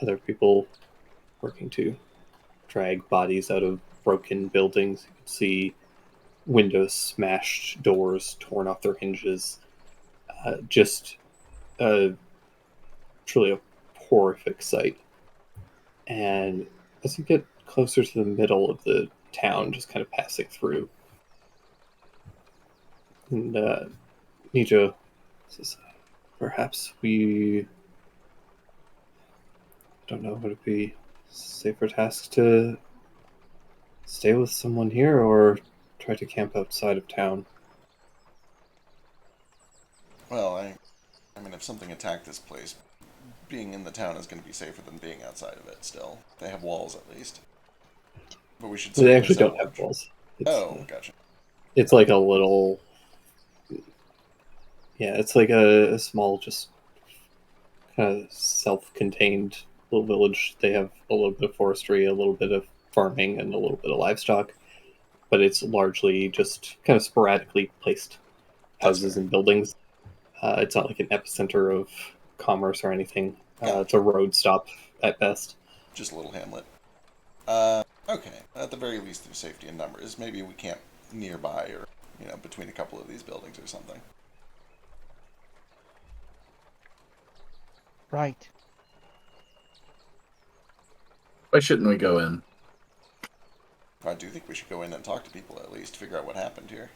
other people working to drag bodies out of broken buildings. You can see windows smashed, doors torn off their hinges. Just truly a horrific sight. And as you get closer to the middle of the town, just kind of passing through, and Nija says, perhaps we don't know, would it be safer task to stay with someone here or try to camp outside of town? Well, I mean, if something attacked this place, being in the town is going to be safer than being outside of it still. They have walls, at least. But we should... They actually don't have walls. Gotcha. It's like a little... Yeah, it's like a small, just kind of self-contained little village. They have a little bit of forestry, a little bit of farming, and a little bit of livestock. But it's largely just kind of sporadically placed houses and buildings. It's not like an epicenter of commerce or anything. It's a road stop at best. Just a little hamlet. Okay. At the very least, there's safety in numbers. Maybe we camp nearby or, between a couple of these buildings or something. Right. Why shouldn't we go in? I do think we should go in and talk to people at least, figure out what happened here.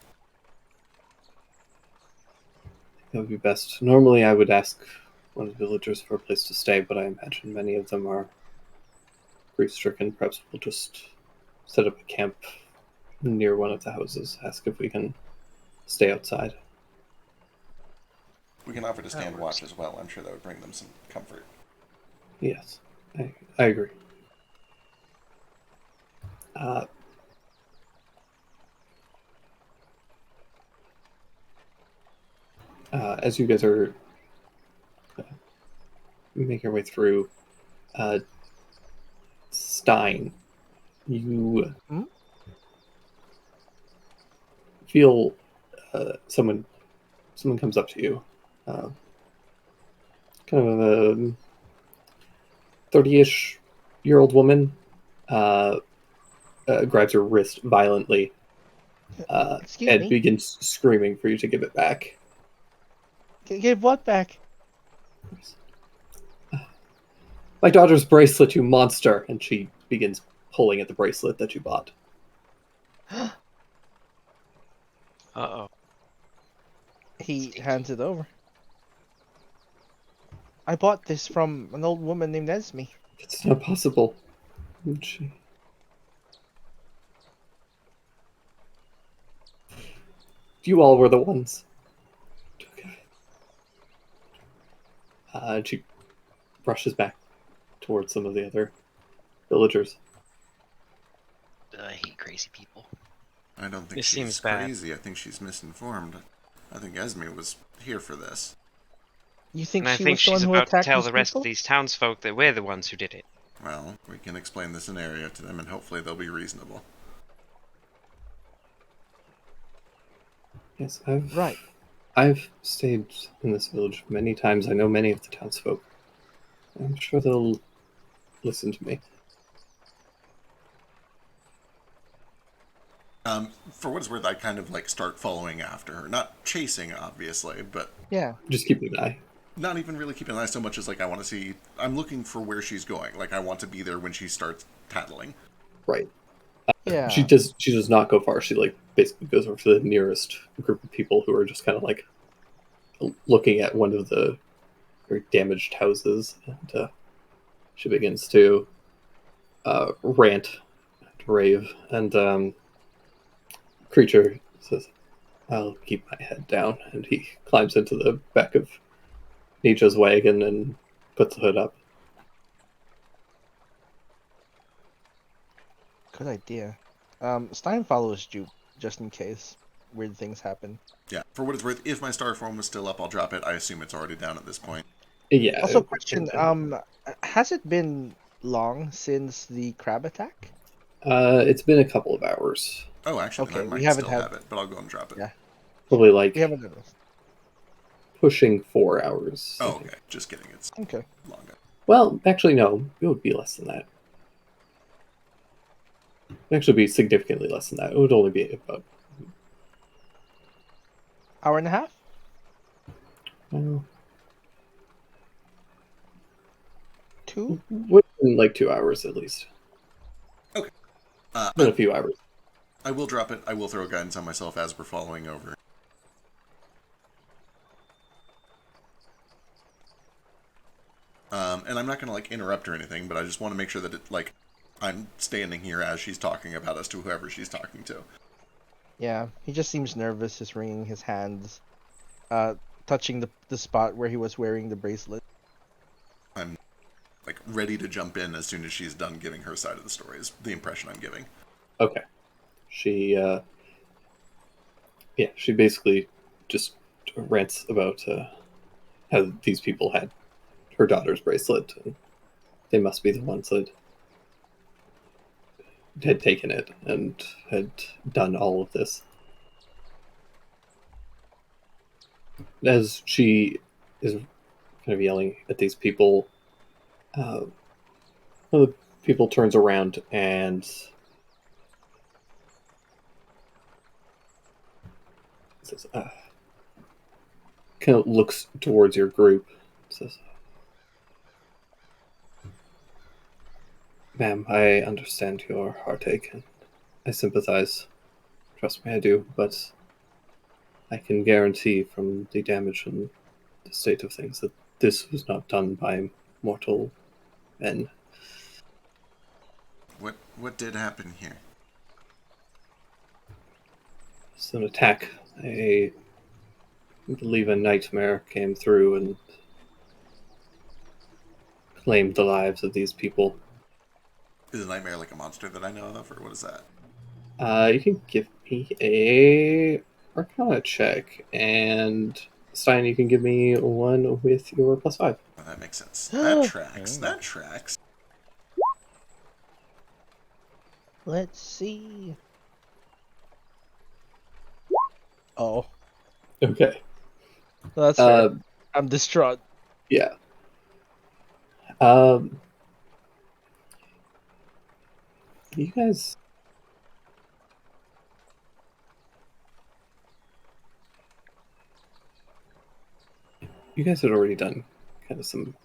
That would be best. Normally I would ask one of the villagers for a place to stay, but I imagine many of them are grief-stricken. Perhaps we'll just set up a camp near one of the houses, ask if we can stay outside. We can offer to stand watch as well. I'm sure that would bring them some comfort. Yes, I agree. As you guys are making your way through, Stein, you feel someone comes up to you, kind of a 30-ish year old woman, grabs your wrist violently and begins screaming for you to give it back. Give what back? My daughter's bracelet, you monster! And she begins pulling at the bracelet that you bought. Uh-oh. He hands it over. I bought this from an old woman named Esme. It's not possible. You all were the ones. And she brushes back towards some of the other villagers. I hate crazy people. I don't think she's crazy. I think she's misinformed. I think Esme was here for this. You think and she I think was the one she's who about to attacked tell these the rest people? of these townsfolk that we're the ones who did it. Well, we can explain the scenario to them and hopefully they'll be reasonable. Yes, I've stayed in this village many times. I know many of the townsfolk. I'm sure they'll listen to me. For what it's worth, I kind of start following after her. Not chasing, obviously, but... Yeah. Just keeping an eye. Not even really keeping an eye so much as I want to see... I'm looking for where she's going. I want to be there when she starts tattling. Right. Yeah. She does not go far. She basically goes over to the nearest group of people who are just kind of looking at one of the very damaged houses, and she begins to rant, and rave, and Creature says, "I'll keep my head down," and he climbs into the back of Nija's wagon and puts the hood up. Good idea. Stein follows you just in case weird things happen. Yeah, for what it's worth, if my star form was still up, I'll drop it. I assume it's already down at this point. Yeah. Also, question: has it been long since the crab attack? It's been a couple of hours. Oh, actually, Okay, then I we might haven't still had- have it, but I'll go and drop it. Yeah. Probably like We haven't done this. pushing 4 hours. I Oh, think. okay. Just kidding. It's Okay. longer. Well, actually, no. It would be less than that. It would actually be significantly less than that. It would only be about Hour and a half? well, 2? within like 2 hours at least. Okay. Been a few hours. I will drop it. I will throw guidance on myself as we're following over. And I'm not going to like interrupt or anything, but I just want to make sure that I'm standing here as she's talking about us to whoever she's talking to. Yeah, he just seems nervous, just wringing his hands, touching the spot where he was wearing the bracelet. I'm like ready to jump in as soon as she's done giving her side of the story, is the impression I'm giving. Okay. She she basically just rants about how these people had her daughter's bracelet, and they must be the ones that had taken it and had done all of this. As she is kind of yelling at these people, one of the people turns around and says, kind of looks towards your group, says, "Ma'am, I understand your heartache, and I sympathize. Trust me, I do, but I can guarantee from the damage and the state of things that this was not done by mortal men." What did happen here? It's an attack. I believe a nightmare came through and claimed the lives of these people. Is a nightmare like a monster that I know of, or what is that? You can give me a Arcana check, and Stein, you can give me one with your +5. Oh, that makes sense. That tracks. That tracks. Let's see. Oh, Okay. that's fair. I'm distraught. Yeah. You guys. You guys had already done kind of some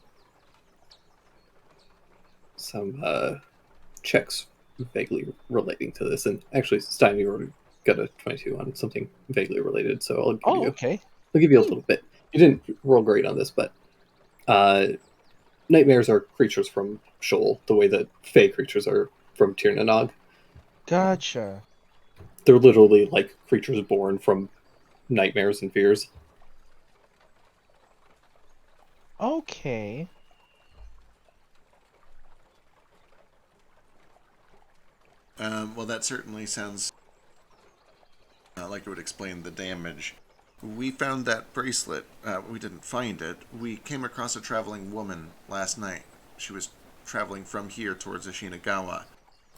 checks vaguely relating to this, and actually, Stein, you already got a 22 on something vaguely related, so I'll give you a little bit. You didn't roll great on this, but nightmares are creatures from Sheol, the way that Fey creatures are from Tir na Nog. Gotcha. They're literally like creatures born from nightmares and fears. Okay. Well, that certainly sounds like it would explain the damage. We found that bracelet. We didn't find it. We came across a traveling woman last night. She was traveling from here towards Ashinagawa.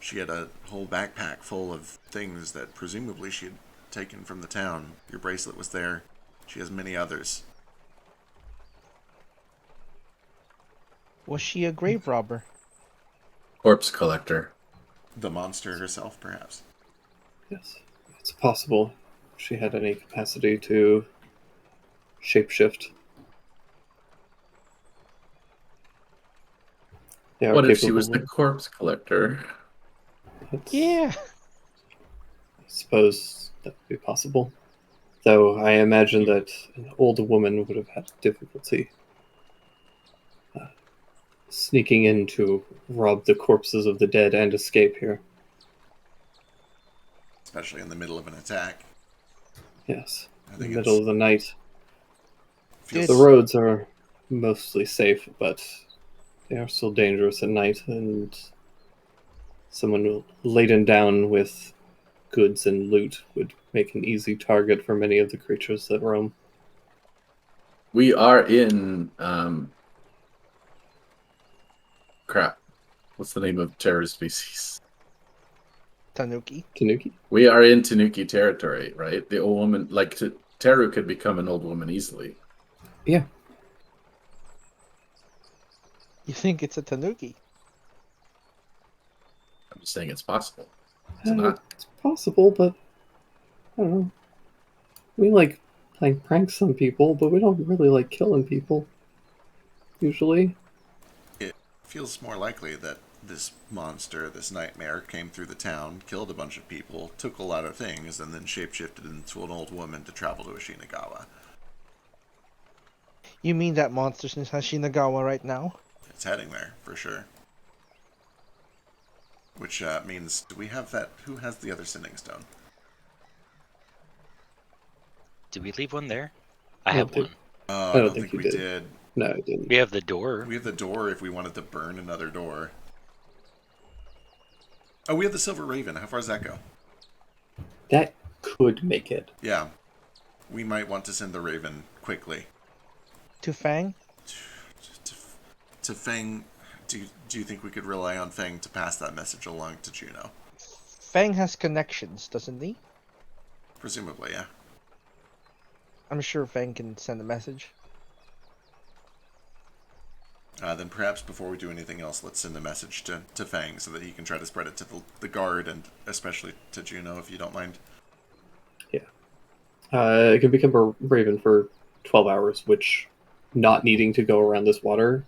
She had a whole backpack full of things that presumably she had taken from the town. Your bracelet was there. She has many others. Was she a grave robber? Corpse collector. The monster herself, perhaps. Yes, it's possible she had any capacity to shapeshift. What if she was the corpse collector? Yeah. I suppose that would be possible. Though I imagine that an older woman would have had difficulty sneaking in to rob the corpses of the dead and escape here. Especially in the middle of an attack. Yes, I in the think middle of the night. feels- The roads are mostly safe, but they are still dangerous at night, and someone laden down with goods and loot would make an easy target for many of the creatures that roam. We are in crap. What's the name of terror species? Tanuki. Tanuki? We are in Tanuki territory, right? The old woman, like, Teru could become an old woman easily. Yeah. You think it's a Tanuki? I'm just saying it's possible. It's not. It's possible, but I don't know. We like playing pranks on people, but we don't really like killing people. Usually. It feels more likely that this monster, this nightmare, came through the town, killed a bunch of people, took a lot of things, and then shapeshifted into an old woman to travel to Ashinagawa. You mean that monster's in Ashinagawa right now? It's heading there, for sure. Which means, do we have that? Who has the other Sending Stone? Did we leave one there? I have one. Oh, I don't think we did. No, I didn't. We have the door. We have the door if we wanted to burn another door. Oh, we have the Silver Raven. How far does that go? That could make it. Yeah. We might want to send the Raven quickly. To Fang? To Fang. Do you think we could rely on Fang to pass that message along to Juno? Fang has connections, doesn't he? Presumably, yeah. I'm sure Fang can send a message. Then perhaps before we do anything else, let's send a message to Fang so that he can try to spread it to the guard and especially to Juno, if you don't mind. Yeah. It can become a Raven for 12 hours, which, not needing to go around this water,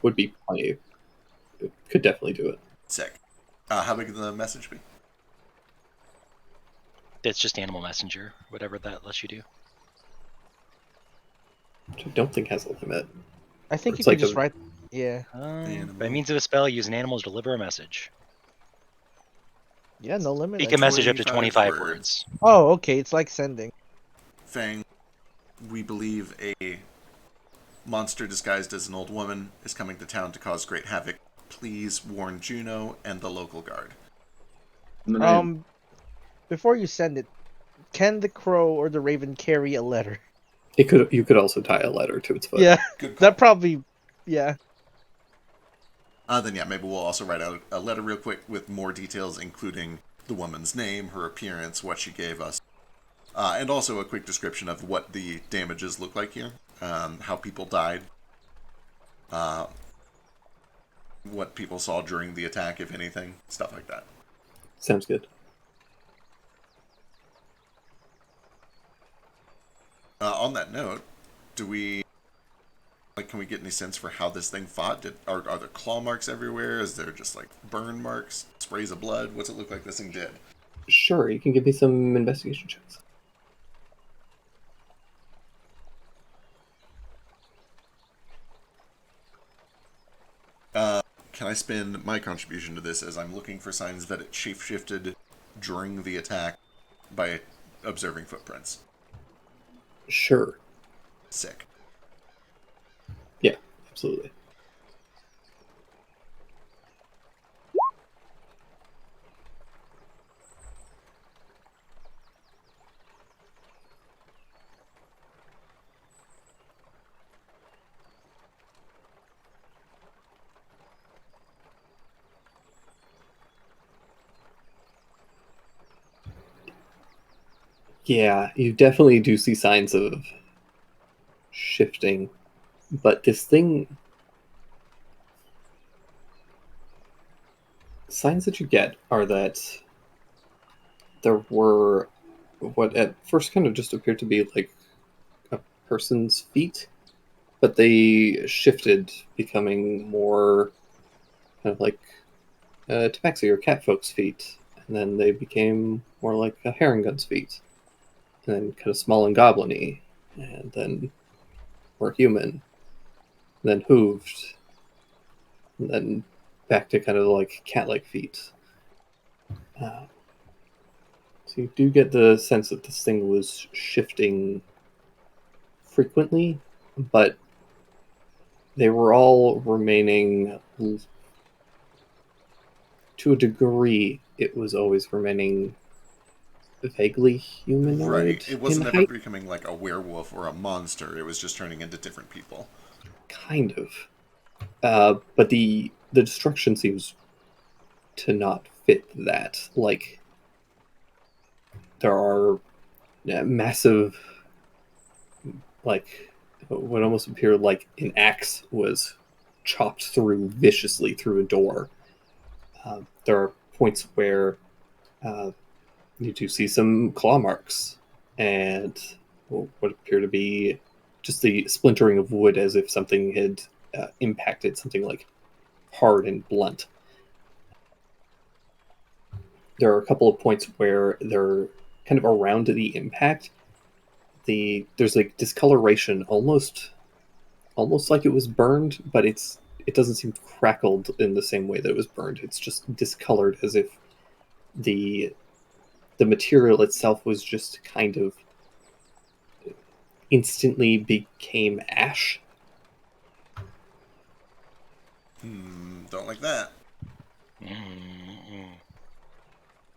would be plenty. It could definitely do it. Sick. How big would the message be? It's just Animal Messenger, whatever that lets you do. Which I don't think has a limit. I think you It's could like just a- write... Yeah. By means of a spell, use an animal to deliver a message. Yeah, no limit. Speak a message up to 25 words. words. Oh, okay. It's like sending. Fang, we believe a monster disguised as an old woman is coming to town to cause great havoc. Please warn Juno and the local guard. Before you send it, can the crow or the raven carry a letter? You could also tie a letter to its foot. Yeah, Good call. that probably... Yeah. Then yeah, maybe we'll also write out a letter real quick with more details, including the woman's name, her appearance, what she gave us, and also a quick description of what the damages look like here, how people died, what people saw during the attack, if anything, stuff like that. Sounds good. On that note, can we get any sense for how this thing fought? Are there claw marks everywhere? Is there just like burn marks, sprays of blood? What's it look like this thing did? Sure, you can give me some investigation checks. Can I spend my contribution to this as I'm looking for signs that it shapeshifted during the attack by observing footprints? Sure. Sick. Yeah, absolutely. Yeah, you definitely do see signs of shifting, but this thing, signs that you get are that there were what at first kind of just appeared to be like a person's feet, but they shifted, becoming more kind of like tabaxi or cat folk's feet, and then they became more like a Harengun's feet, and then kind of small and goblin-y, and then more human, and then hooved, and then back to kind of like cat-like feet. So you do get the sense that this thing was shifting frequently, but they were all remaining, to a degree, it was always remaining vaguely humanoid. Right. It wasn't in ever height. becoming like a werewolf or a monster. It was just turning into different people. Kind of. But the the destruction seems to not fit that. Like, there are massive, like, what almost appeared like an axe was chopped through viciously through a door. There are points where you do see some claw marks and what appear to be just the splintering of wood as if something had impacted something like hard and blunt. There are a couple of points where they're kind of around the impact. There's like discoloration, almost like it was burned, but it doesn't seem crackled in the same way that it was burned. It's just discolored, as if the material itself was just kind of instantly became ash. Don't like that.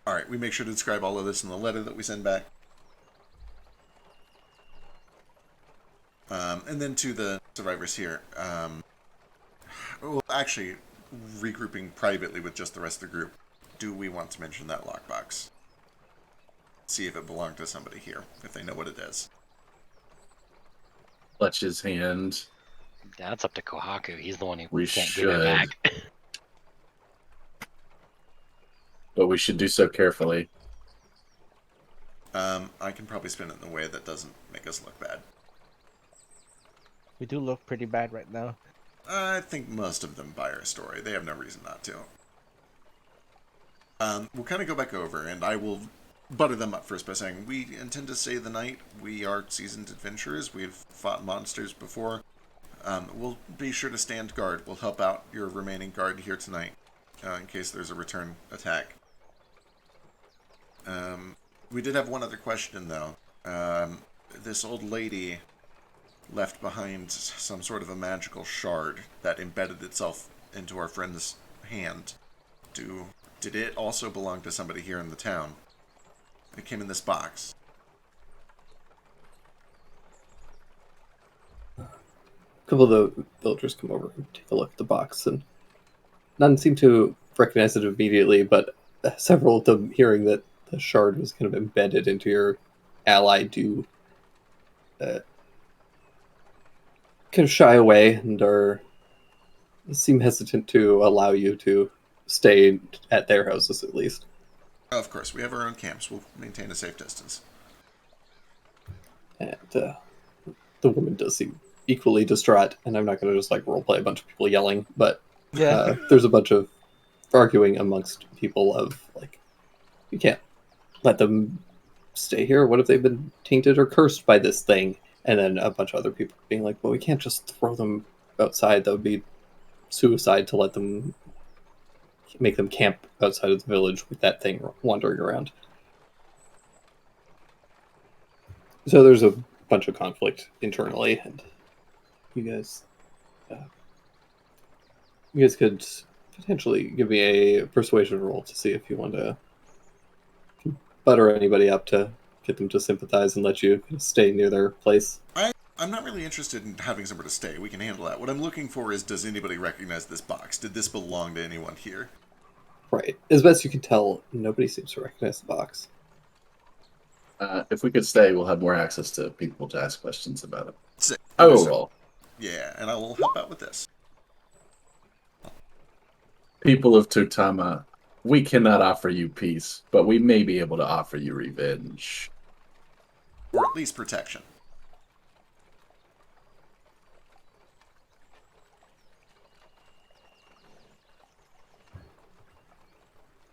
All right, we make sure to describe all of this in the letter that we send back. And then to the survivors here. Well, actually, regrouping privately with just the rest of the group, do we want to mention that lockbox? See if it belonged to somebody here, if they know what it is. Clutch his hand. That's up to Kohaku. He's the one who We can't give it back. But we should do so carefully. I can probably spin it in a way that doesn't make us look bad. We do look pretty bad right now. I think most of them buy our story. They have no reason not to. We'll kind of go back over, and I will butter them up first by saying, we intend to stay the night. We are seasoned adventurers. We've fought monsters before. We'll be sure to stand guard. We'll help out your remaining guard here tonight, in case there's a return attack. We did have one other question, though. This old lady left behind some sort of a magical shard that embedded itself into our friend's hand. Did it also belong to somebody here in the town? It came in this box. A couple of the villagers come over and take a look at the box, and none seem to recognize it immediately, but several of them, hearing that the shard was kind of embedded into your ally, do kind of shy away and seem hesitant to allow you to stay at their houses, at least. Of course, we have our own camps. We'll maintain a safe distance. And the woman does seem equally distraught, and I'm not going to just like roleplay a bunch of people yelling, but there's a bunch of arguing amongst people of like, you can't let them stay here. What if they've been tainted or cursed by this thing? And then a bunch of other people being like, well, we can't just throw them outside. That would be suicide to let them make them camp outside of the village with that thing wandering around. So there's a bunch of conflict internally, and you guys could potentially give me a persuasion roll to see if you want to butter anybody up to get them to sympathize and let you stay near their place. I'm not really interested in having somewhere to stay. We can handle that. What I'm looking for is, does anybody recognize this box? Did this belong to anyone here? Right. As best you can tell, nobody seems to recognize the box. If we could stay, we'll have more access to people to ask questions about it. Sick. I will roll. Yeah, and I will help out with this. People of Tutama, we cannot offer you peace, but we may be able to offer you revenge. Or at least protection.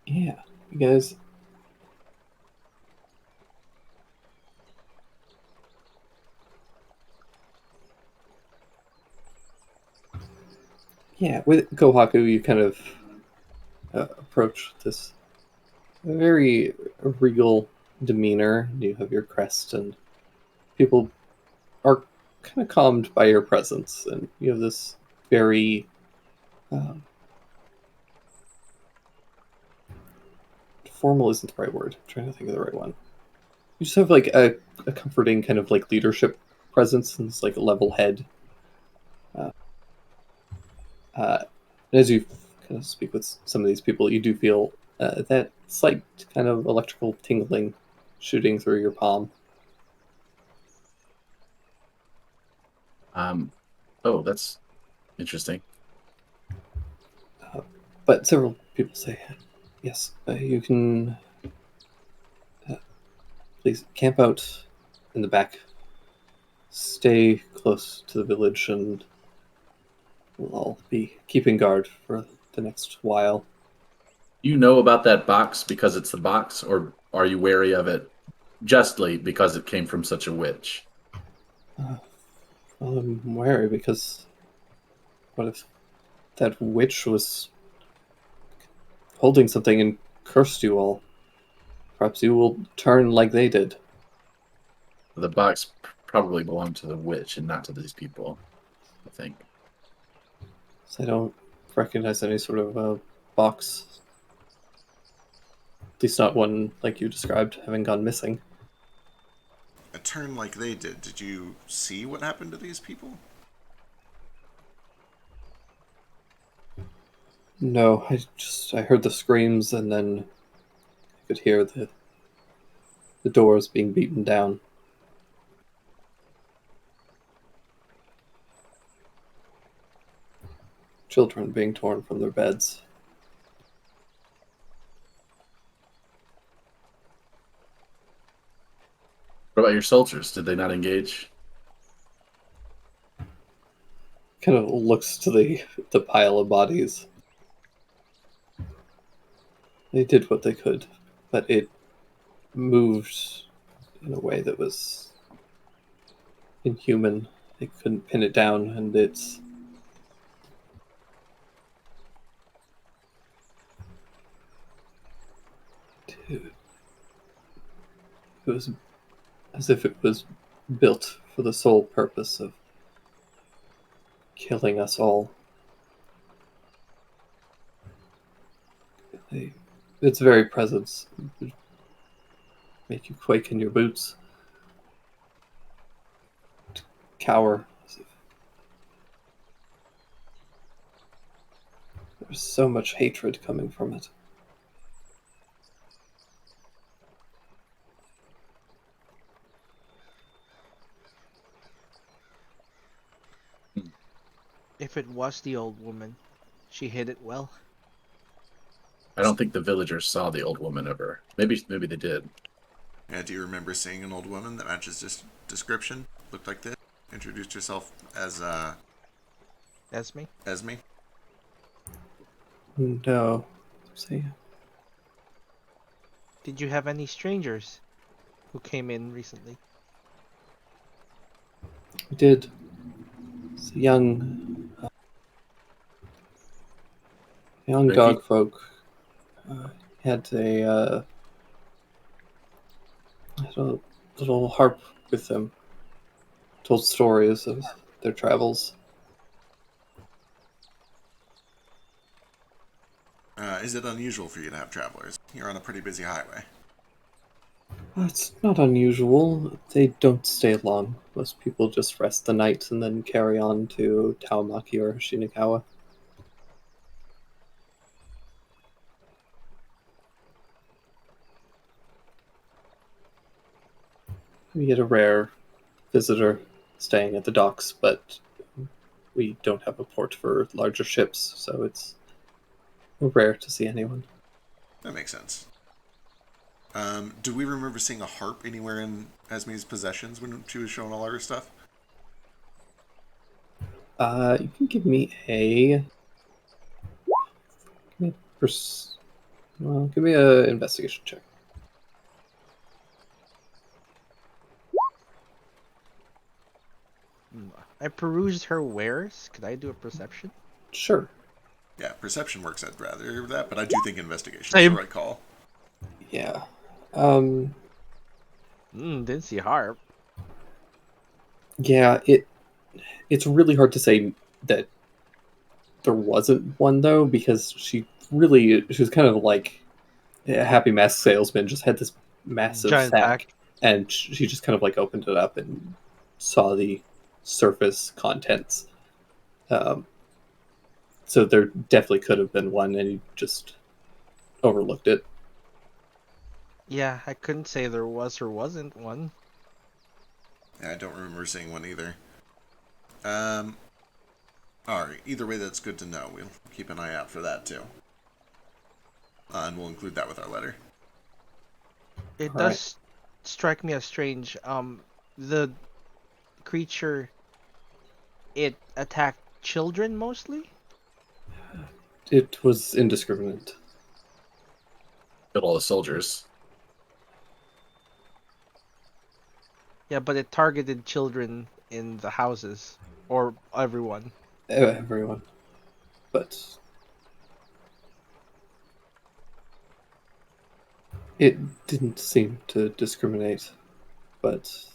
Yeah, you guys. Yeah, with Kohaku, you kind of approach this very regal demeanor. You have your crest, and people are kind of calmed by your presence, and you have this very formal isn't the right word. I'm trying to think of the right one. You just have like a comforting kind of like leadership presence and this like level head. And as you kind of speak with some of these people, you do feel that slight kind of electrical tingling shooting through your palm. Oh, that's interesting. But several people say, yes, you can please camp out in the back. Stay close to the village, and we'll all be keeping guard for the next while. You know about that box because it's the box, or are you wary of it justly because it came from such a witch? Well, I'm wary because what if that witch was holding something and cursed you all? Perhaps you will turn like they did. The box probably belonged to the witch and not to these people, I think. So I don't recognize any sort of box. At least not one like you described, having gone missing. A turn like they did. Did you see what happened to these people? No, I heard the screams, and then I could hear the doors being beaten down. Children being torn from their beds. What about your soldiers? Did they not engage? Kind of looks to the pile of bodies. They did what they could, but it moved in a way that was inhuman. They couldn't pin it down, and it was as if it was built for the sole purpose of killing us all. Its very presence would make you quake in your boots, cower. There's so much hatred coming from it. If it was the old woman, she hid it well. I don't think the villagers saw the old woman ever. Maybe they did. Yeah, do you remember seeing an old woman that matches this description? Looked like this? Introduced yourself as Esme? Esme? No. See. Did you have any strangers who came in recently? We did. It's a young dog folk. Had a little harp with them. Told stories of their travels. Is it unusual for you to have travelers? You're on a pretty busy highway. It's not unusual. They don't stay long. Most people just rest the night and then carry on to Taomaki or Shinagawa. We get a rare visitor staying at the docks, but we don't have a port for larger ships, so it's rare to see anyone. That makes sense. Do we remember seeing a harp anywhere in Esme's possessions when she was showing all her stuff? You can give me a... give me a investigation check. I perused her wares. Could I do a perception? Sure. Yeah, perception works. I'd rather that, but I do think investigation is Same. the right call. Yeah. Didn't see harp. Yeah, it's really hard to say that there wasn't one, though, because she was kind of like a Happy Mask salesman, just had this massive Giant sack, pack. and she just kind of like opened it up and saw the surface contents. It's So there definitely could have been one, and you just overlooked it. Yeah, I couldn't say there was or wasn't one. Yeah, I don't remember seeing one either. Alright, either way, that's good to know. We'll keep an eye out for that, too. And we'll include that with our letter. It All does strike me as strange. The creature, it attacked children mostly? It was indiscriminate. Killed all the soldiers. Yeah, but it targeted children in the houses. Or everyone. Everyone. But it didn't seem to discriminate, but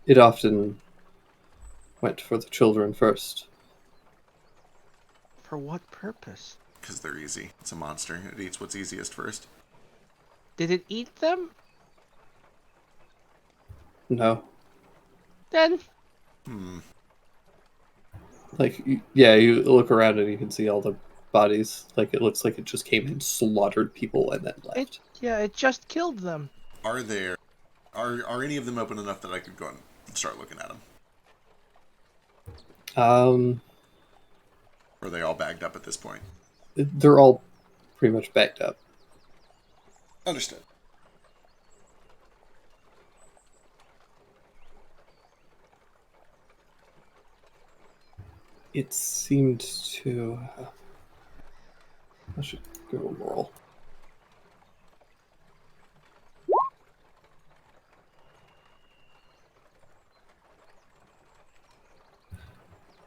it often went for the children first. For what purpose? Because they're easy. It's a monster. It eats what's easiest first. Did it eat them? No. Then Like, yeah, you look around and you can see all the bodies. Like, it looks like it just came and slaughtered people and then left. it just killed them. Are any of them open enough that I could go and start looking at them? Or are they all bagged up at this point? They're all pretty much backed up. Understood. It seemed to... I should go roll.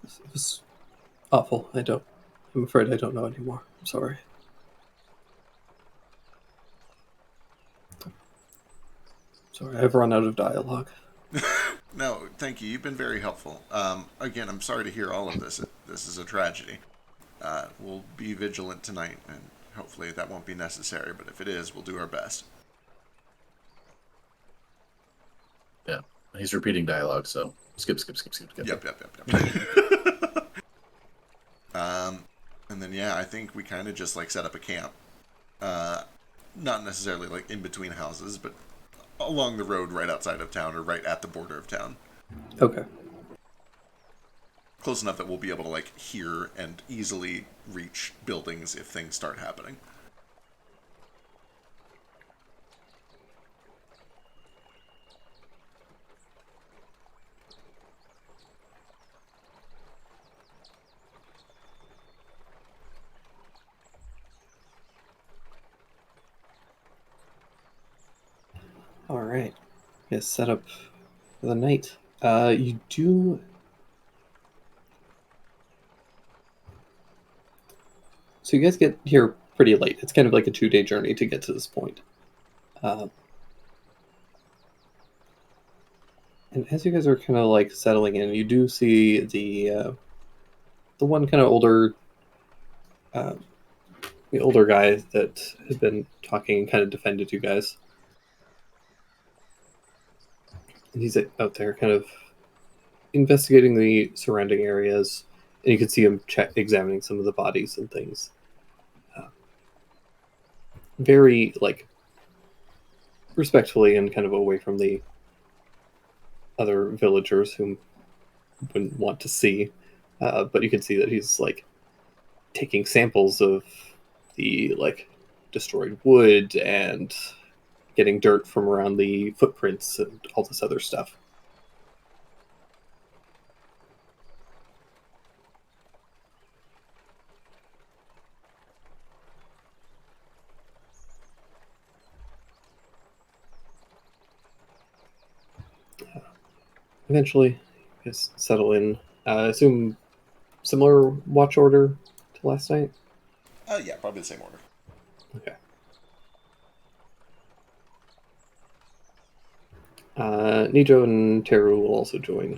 It was awful. I'm afraid I don't know anymore. I'm sorry. Sorry, I've run out of dialogue. No, thank you. You've been very helpful. Again, I'm sorry to hear all of this. This is a tragedy. We'll be vigilant tonight, and hopefully that won't be necessary, but if it is, we'll do our best. Yeah, he's repeating dialogue, so skip. Yep. And then, yeah, I think we kind of just, like, set up a camp. Not necessarily, like, in between houses, but along the road right outside of town or right at the border of town. Okay. Close enough that we'll be able to, like, hear and easily reach buildings if things start happening. All right. Yes, set up for the night. You do. So you guys get here pretty late. It's kind of like a 2-day journey to get to this point. And as you guys are kind of like settling in, you do see the one kind of older, the older guy that had been talking and kind of defended you guys. And he's out there kind of investigating the surrounding areas, and you can see him examining some of the bodies and things. Very, like, respectfully and kind of away from the other villagers whom wouldn't want to see. But you can see that he's, like, taking samples of the, like, destroyed wood and getting dirt from around the footprints and all this other stuff. Eventually, you guys settle in. Assume similar watch order to last night? Yeah, probably the same order. Okay. Nijo and Teru will also join.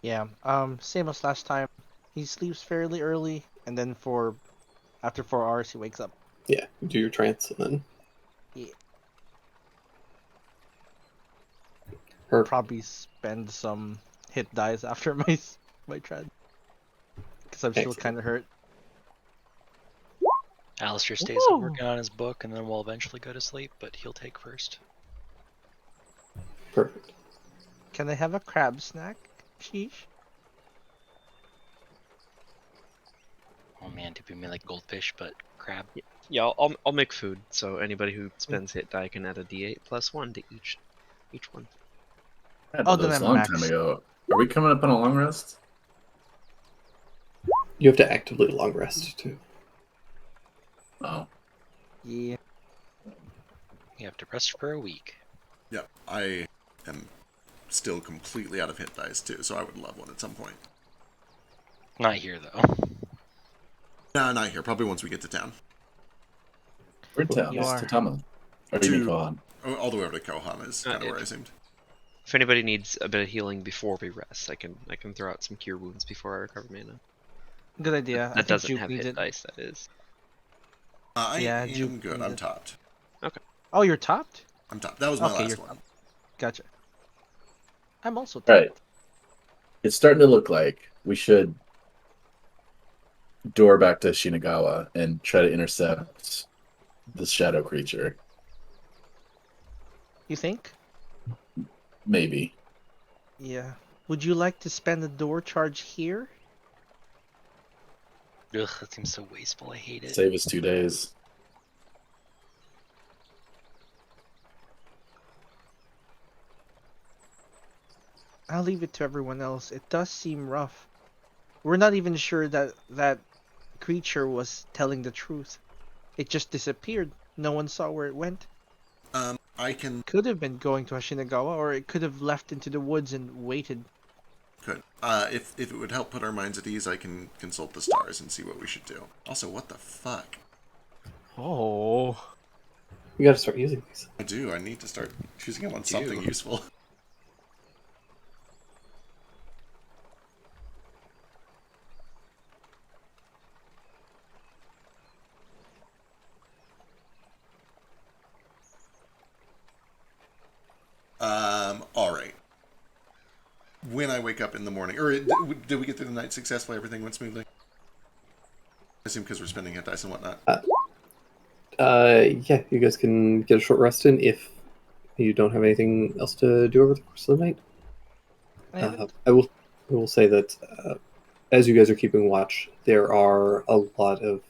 Yeah, same as last time. He sleeps fairly early, and then after 4 hours he wakes up. Yeah, do your trance and then... Yeah. Her... Probably spend some hit dice after my trad. Because I'm still Excellent. kind of hurt. Alistair stays up working on his book, and then we'll eventually go to sleep, but he'll take first. Perfect. Can I have a crab snack? Sheesh. Oh man, do we mean like goldfish, but crab? Yeah, I'll make food, so anybody who spends hit die can add a d8 plus 1 to each one. I had Oh, those then a I'm long max. time ago. Are we coming up on a long rest? You have to actively long rest too. Oh. Yeah. You have to rest for a week. Yep, I am still completely out of hit dice too, so I would love one at some point. Not here though. No, not here. Probably once we get to town. We're in town. You It's are. Tatama. Or do you mean Kohan? All the way over to Kohan is kind of where I seemed. If anybody needs a bit of healing before we rest, I can throw out some cure wounds before I recover mana. Good idea. I That think doesn't Juke have needs hit it. dice, that is. I Yeah, am Juke good. needs I'm it. topped. Oh, you're topped? I'm topped. That was my Okay, last you're one. topped. Gotcha. I'm also topped. Right. It's starting to look like we should door back to Shinagawa and try to intercept the shadow creature. You think? Maybe. Yeah. Would you like to spend a door charge here? Ugh, that seems so wasteful. I hate it. Save us 2 days. I'll leave it to everyone else. It does seem rough. We're not even sure that that creature was telling the truth. It just disappeared. No one saw where it went. I can. Could have been going to Ashinagawa, or it could have left into the woods and waited. Could. If it would help put our minds at ease, I can consult the stars and see what we should do. Also, what the fuck? Oh. You gotta start using these. I do. I need to start choosing them on something useful. All right. When I wake up in the morning, or did we get through the night successfully? Everything went smoothly. I assume because we're spending hit dice and whatnot. Yeah, you guys can get a short rest in if you don't have anything else to do over the course of the night. I will say that as you guys are keeping watch, there are a lot of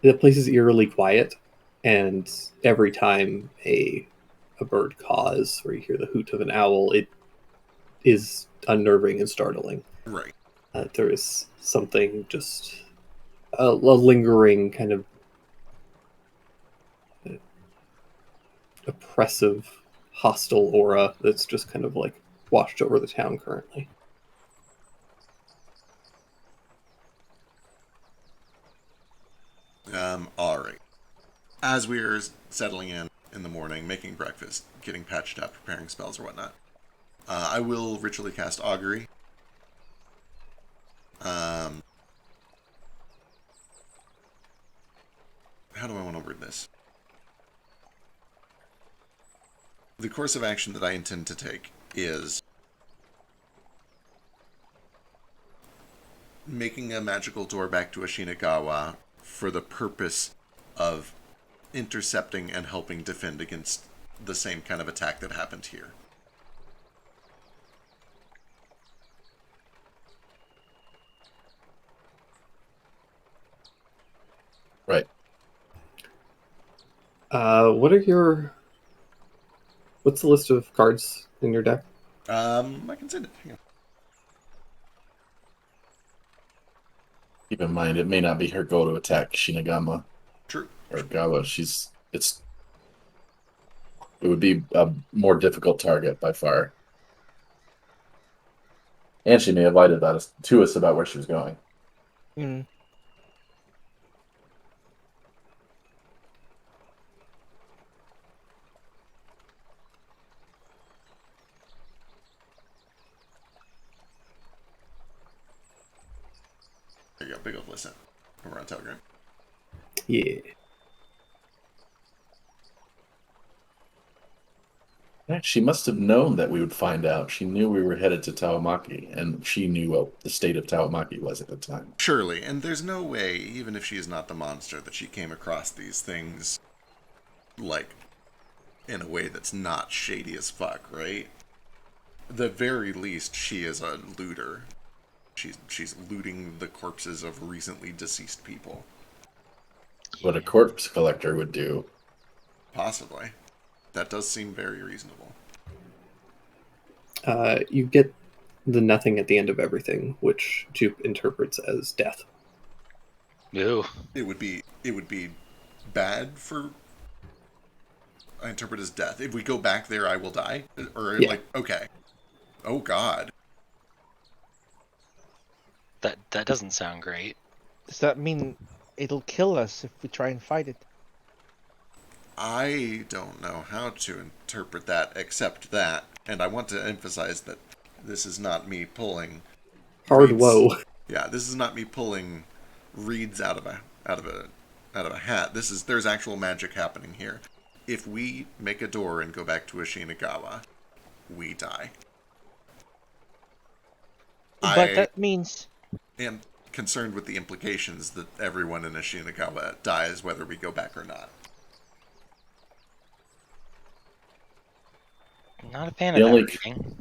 the place is eerily quiet, and every time a bird caws or you hear the hoot of an owl, it is unnerving and startling. Right. There is something just a lingering kind of oppressive, hostile aura that's just kind of like washed over the town currently. All right. As we're settling in the morning, making breakfast, getting patched up, preparing spells or whatnot, I will ritually cast Augury. How do I want to word this? The course of action that I intend to take is making a magical door back to Ashinagawa for the purpose of intercepting and helping defend against the same kind of attack that happened here. Right. What's the list of cards in your deck? I can send it. Hang on. Keep in mind, it may not be her goal to attack Shinagama. True. Or Gawa. It would be a more difficult target by far. And she may have lied to us about where she was going. Mm. There you go. Big old listen. Over on Telegram. Yeah. Yeah, she must have known that we would find out. She knew we were headed to Tawamaki, and she knew what the state of Tawamaki was at the time. Surely, and there's no way, even if she is not the monster, that she came across these things, like, in a way that's not shady as fuck, right? The very least, she is a looter. She's looting the corpses of recently deceased people. What a corpse collector would do. Possibly. That does seem very reasonable. You get the nothing at the end of everything, which Jupe interprets as death. Ew. It would be bad for... I interpret as death. If we go back there, I will die? Or, Yeah. like, okay. Oh, God. That doesn't sound great. Does that mean it'll kill us if we try and fight it? I don't know how to interpret that except that, and I want to emphasize that this is not me pulling Hard reeds. woe. Yeah, this is not me pulling reeds out of a hat. There's actual magic happening here. If we make a door and go back to Ashinagawa, we die. But that means am concerned with the implications that everyone in Ashinagawa dies whether we go back or not. Not a fan The of only- everything.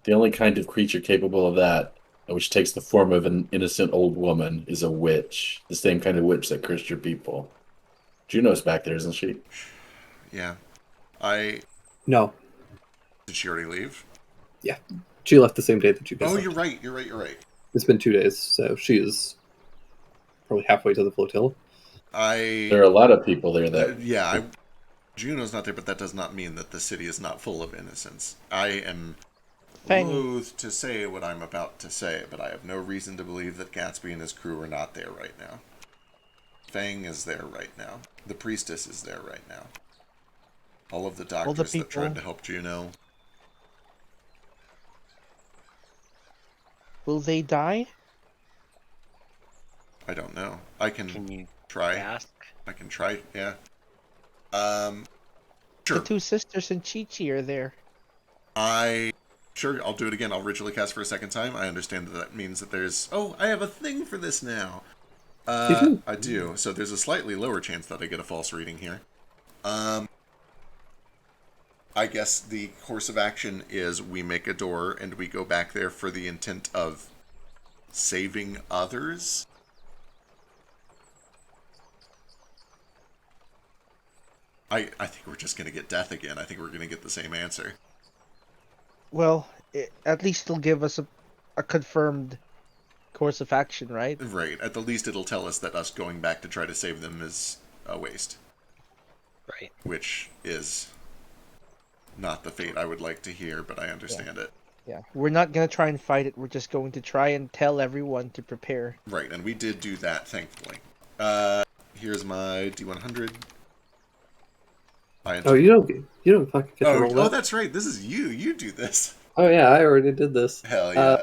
The only kind of creature capable of that, which takes the form of an innocent old woman, is a witch. The same kind of witch that cursed your people. Juno's back there, isn't she? Yeah. No, Did she already leave? she left the same day that you guys Oh, left. you're right. It's been 2 days, so she is probably halfway to the flotilla. There are a lot of people there that... Juno's not there, but that does not mean that the city is not full of innocents. I am Fang. loath to say what I'm about to say, but I have no reason to believe that Gatsby and his crew are not there right now. Fang is there right now. The priestess is there right now. All of the doctors that tried to help Juno. will they die? I don't know. I Can can you try. ask? I can try, yeah. Sure. The two sisters and Chi-Chi are there. Sure, I'll do it again. I'll ritually cast for a second time. I understand that means that there's... Oh, I have a thing for this now. You do? I do. So there's a slightly lower chance that I get a false reading here. I guess the course of action is we make a door and we go back there for the intent of saving others. I think we're just going to get death again. I think we're going to get the same answer. Well, at least it'll give us a confirmed course of action, right? Right. At the least, it'll tell us that us going back to try to save them is a waste. Right. Which is not the fate I would like to hear, but I understand it. Yeah. We're not going to try and fight it. We're just going to try and tell everyone to prepare. Right, and we did do that, thankfully. Here's my D100. Oh, you don't fucking get to roll that. Oh, that's right. This is you. You do this. Oh yeah, I already did this. Hell yeah.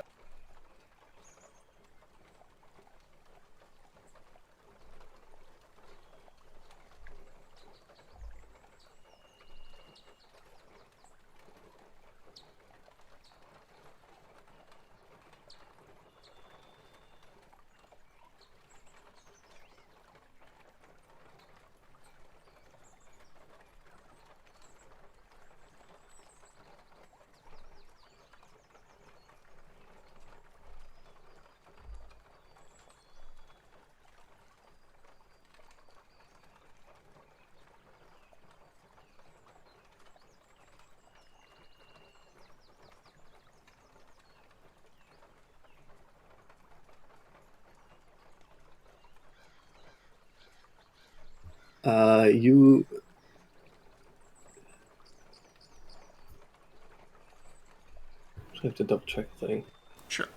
You I have to double check the thing. Sure.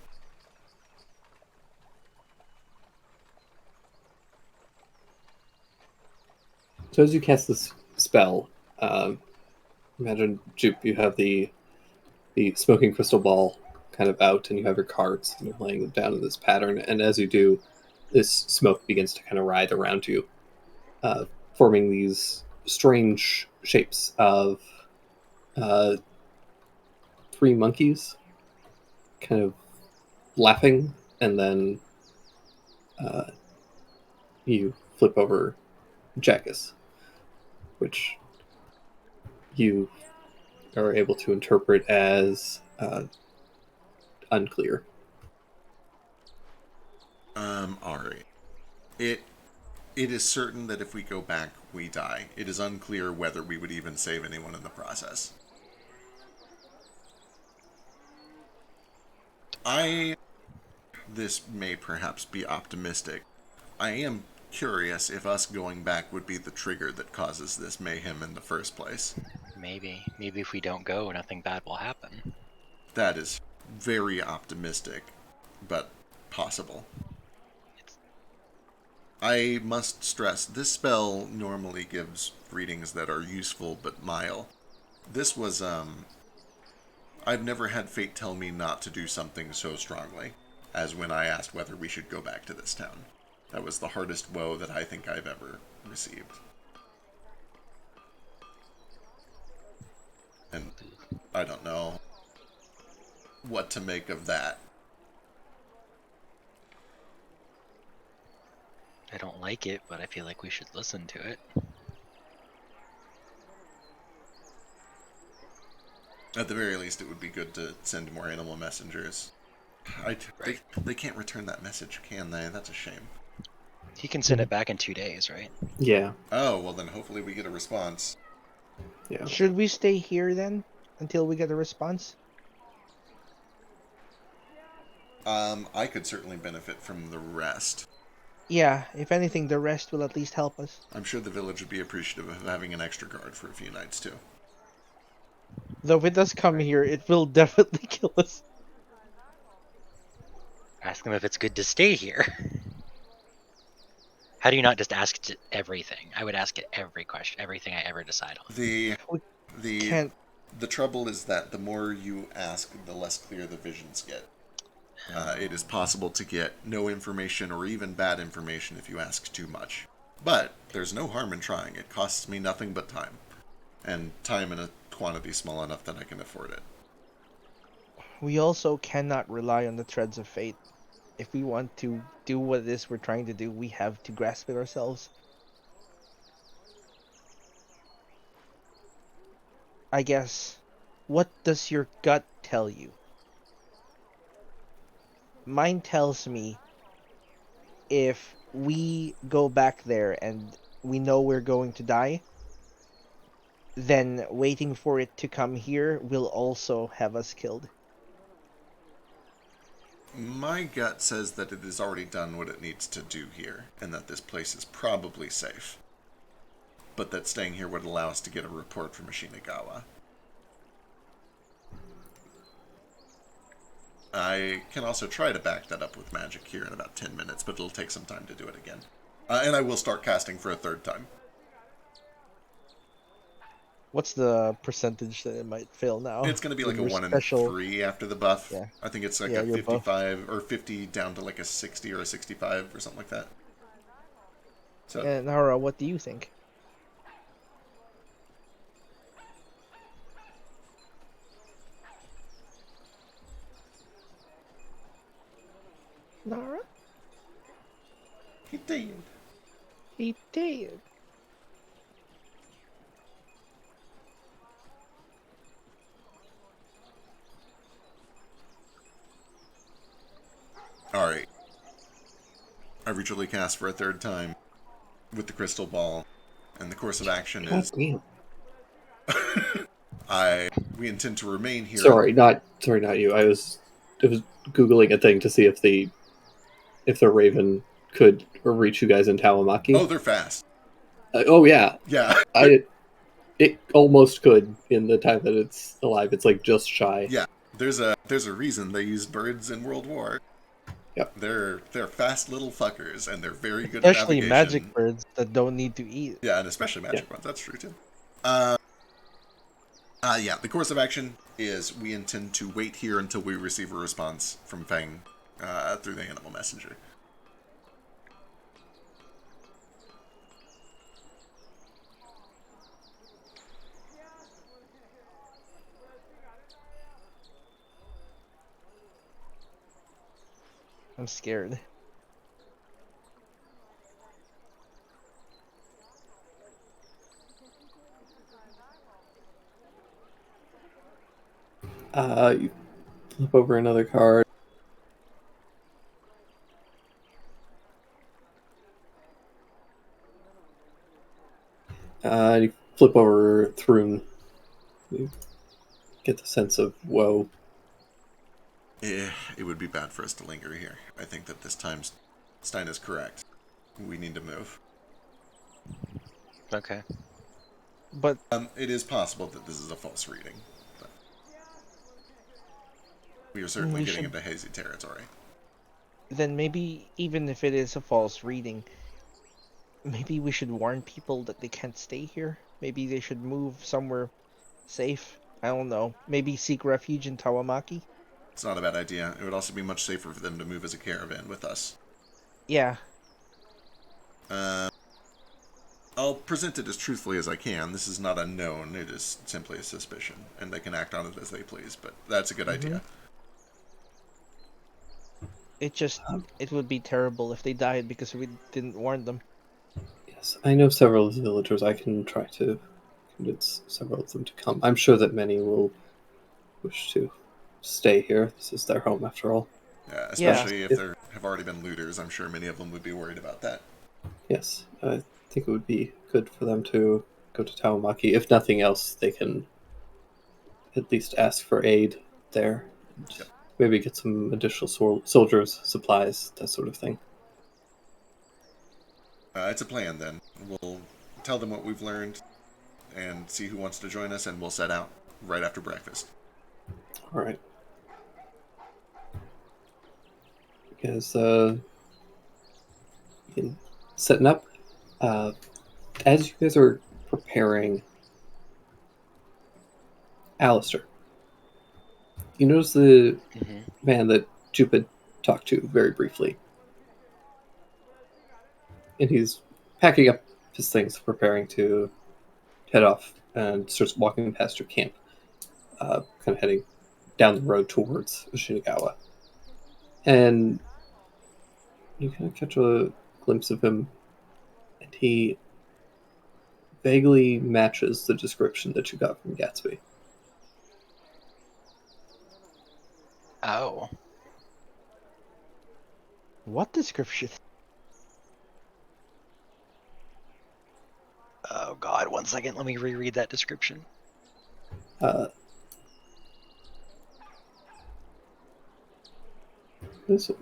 So as you cast this spell, imagine, Jupe, you have the smoking crystal ball kind of out, and you have your cards, and you're laying them down in this pattern. And as you do, this smoke begins to kind of writhe around you, forming these strange shapes of three monkeys kind of laughing, and then you flip over Jackus, which you are able to interpret as unclear. Ari, it is certain that if we go back, we die. It is unclear whether we would even save anyone in the process. This may perhaps be optimistic. I am curious if us going back would be the trigger that causes this mayhem in the first place. Maybe if we don't go, nothing bad will happen. That is very optimistic, but possible. I must stress, this spell normally gives readings that are useful but mild. This was, I've never had fate tell me not to do something so strongly as when I asked whether we should go back to this town. That was the hardest woe that I think I've ever received. And I don't know what to make of that. I don't like it, but I feel like we should listen to it. At the very least, it would be good to send more animal messengers. They can't return that message, can they? That's a shame. He can send it back in 2 days, right? Yeah. Oh, well then hopefully we get a response. Yeah. Should we stay here then until we get a response? I could certainly benefit from the rest. Yeah, if anything, the rest will at least help us. I'm sure the village would be appreciative of having an extra guard for a few nights, too. Though if it does come here, it will definitely kill us. Ask them if it's good to stay here. How do you not just ask it everything? I would ask it every question, everything I ever decide on. The trouble is that the more you ask, the less clear the visions get. It is possible to get no information or even bad information if you ask too much. But there's no harm in trying. It costs me nothing but time. And time in a quantity small enough that I can afford it. We also cannot rely on the threads of fate. If we want to do what it is we're trying to do, we have to grasp it ourselves. I guess, what does your gut tell you? Mine tells me if we go back there and we know we're going to die, then waiting for it to come here will also have us killed. My gut says that it has already done what it needs to do here, and that this place is probably safe. But that staying here would allow us to get a report from Ashinagawa. I can also try to back that up with magic here in about 10 minutes, but it'll take some time to do it again. And I will start casting for a third time. What's the percentage that it might fail now? It's going to be like a 1 in 3 after the buff. Yeah. I think it's like a 55 or 50 down to like a 60 or a 65 or something like that. So, and Nara, what do you think? Nara? He did. He did. Alright. I ritually cast for a third time with the crystal ball, and the course of action is we intend to remain here. Sorry, not you. I was Googling a thing to see if the Raven could reach you guys in Talamaki. Oh, they're fast. Oh yeah. Yeah. It almost could in the time that it's alive. It's like just shy. Yeah. There's a reason they used birds in World War. Yep. They're fast little fuckers, and they're very good especially at navigation. Magic birds that don't need to eat. Yeah, and especially magic ones. That's true too. Yeah, the course of action is we intend to wait here until we receive a response from Fang through the animal messenger. I'm scared. You flip over another card. You flip over Thrun. You get the sense of woe. Yeah, it would be bad for us to linger here. I think that this time Stein is correct. We need to move. Okay. But it is possible that this is a false reading. But we are certainly getting into hazy territory. Then maybe, even if it is a false reading, maybe we should warn people that they can't stay here. Maybe they should move somewhere safe. I don't know. Maybe seek refuge in Tawamaki. It's not a bad idea. It would also be much safer for them to move as a caravan with us. Yeah. I'll present it as truthfully as I can. This is not a known, it is simply a suspicion, and they can act on it as they please, but that's a good idea. It would be terrible if they died because we didn't warn them. Yes, I know several of the villagers. I can try to convince several of them to come. I'm sure that many will wish to stay here. This is their home, after all. Yeah, especially if there have already been looters. I'm sure many of them would be worried about that. Yes, I think it would be good for them to go to Tawamaki. If nothing else, they can at least ask for aid there. Yep. Maybe get some additional soldiers, supplies, that sort of thing. It's a plan, then. We'll tell them what we've learned and see who wants to join us, and we'll set out right after breakfast. All right. Because setting up, as you guys are preparing, Alistair, you notice the man that Jupid talked to very briefly. And he's packing up his things, preparing to head off, and starts walking past your camp, kind of heading down the road towards Shinagawa. And you kind of catch a glimpse of him, and he vaguely matches the description that you got from Gatsby. Oh. What description? Oh god, 1 second, let me reread that description. This one.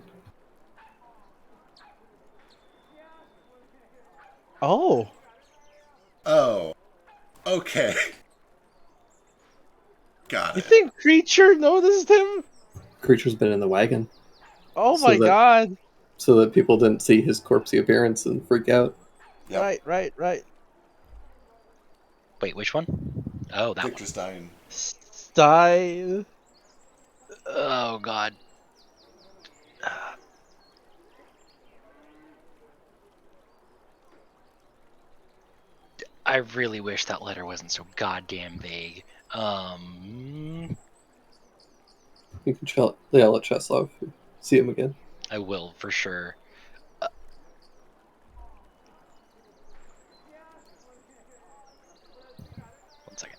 Oh. Oh. Okay. Got it. You think Creature noticed him? Creature's been in the wagon. Oh my god. So that people didn't see his corpsey appearance and freak out. Yep. Right. Wait, which one? Oh, that Victor Stein. Stein. Oh god. I really wish that letter wasn't so goddamn vague. You can yell at Cheslov if you see him again. I will, for sure. One second.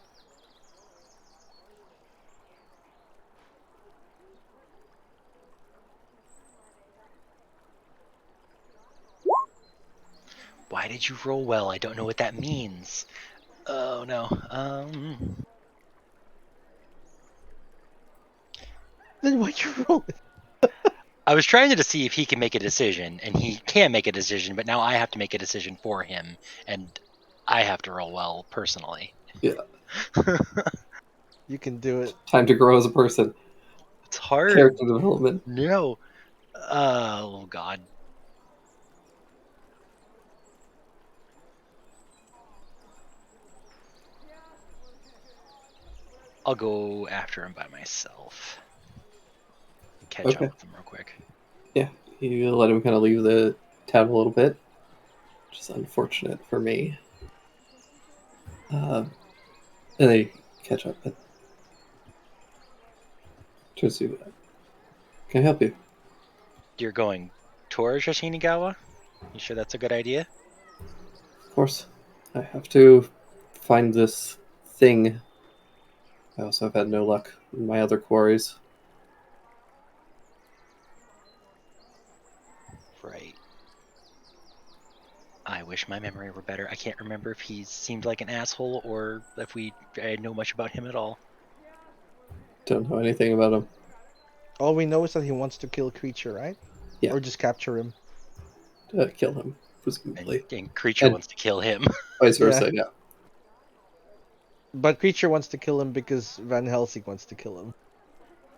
Why did you roll well? I don't know what that means. Oh no. Then why'd you roll it? I was trying to see if he can make a decision, and he can make a decision, but now I have to make a decision for him, and I have to roll well personally. Yeah. You can do it. Time to grow as a person. It's hard. Character development. No. Oh god. I'll go after him by myself. Catch up with him real quick. Yeah, you let him kind of leave the town a little bit, which is unfortunate for me. And they catch up. But turns to you. Can I help you? you're going towards Yoshinigawa? You sure that's a good idea? Of course. I have to find this thing. I also have had no luck in my other quarries. Right. I wish my memory were better. I can't remember if he seemed like an asshole or if I know much about him at all. Don't know anything about him. All we know is that he wants to kill Creature, right? Yeah. Or just capture him. Kill him, presumably. And Creature wants to kill him. Vice versa, yeah. But Creature wants to kill him because Van Helsing wants to kill him.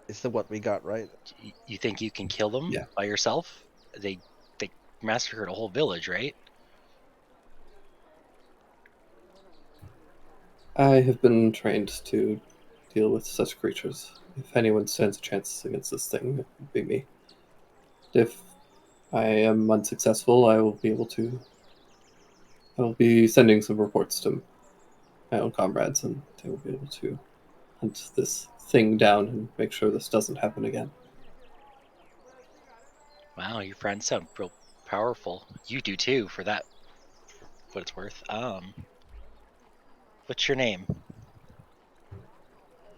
Is that what we got, right? You think you can kill them Yeah. by yourself? They massacred a whole village, right? I have been trained to deal with such creatures. If anyone stands a chance against this thing, it would be me. If I am unsuccessful, I will be sending some reports to my own comrades, and they will be able to hunt this thing down and make sure this doesn't happen again. Wow, your friends sound real powerful. You do too, for that, what it's worth. What's your name?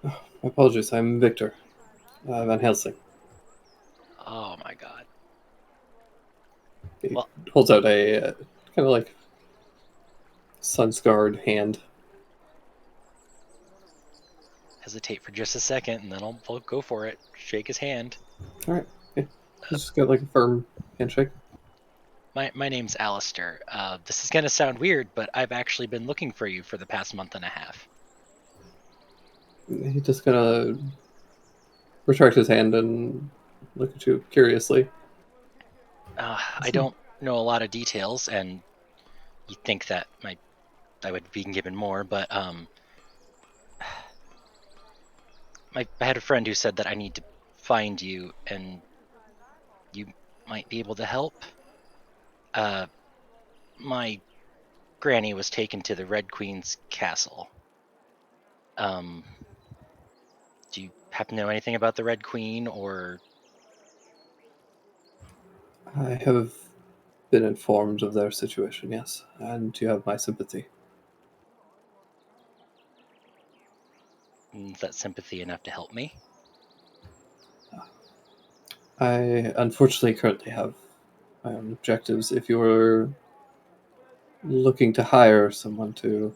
My apologies, I'm Victor Van Helsing. Oh my god. He Well- holds out a kind of like sun-scarred hand. Hesitate for just a second, and then I'll go for it. Shake his hand. All right, yeah. He's just got like a firm handshake. My name's Alistair. This is gonna sound weird, but I've actually been looking for you for the past month and a half. He's just gonna retract his hand and look at you curiously. I don't know a lot of details, and you'd think that I would be given more, but I had a friend who said that I need to find you, and you might be able to help. My granny was taken to the Red Queen's castle. Do you happen to know anything about the Red Queen, or? I have been informed of their situation, yes, and you have my sympathy. Is that sympathy enough to help me? I unfortunately currently have my own objectives. If you're looking to hire someone to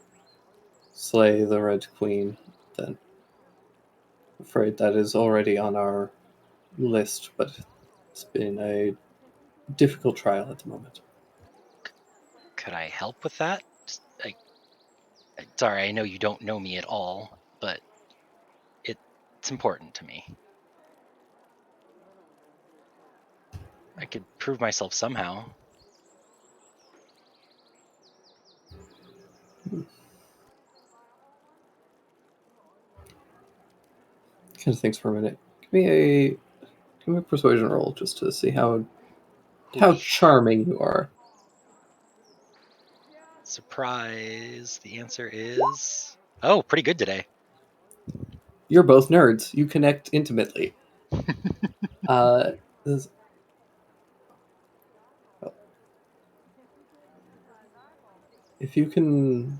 slay the Red Queen, then I'm afraid that is already on our list, but it's been a difficult trial at the moment. Could I help with that? Sorry, I know you don't know me at all, but it's important to me. I could prove myself somehow. Kind of thinks for a minute. Give me a persuasion roll just to see how charming you are. Surprise! The answer is pretty good today. You're both nerds. You connect intimately. If you can,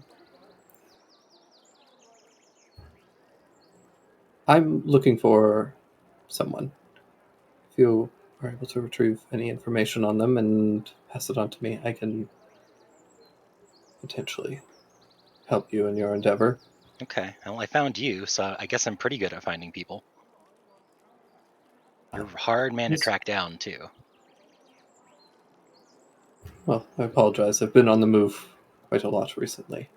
I'm looking for someone. If you are able to retrieve any information on them and pass it on to me, I can potentially help you in your endeavor. Okay, well, I found you, so I guess I'm pretty good at finding people. You're a hard man to track down, too. Well, I apologize. I've been on the move quite a lot recently.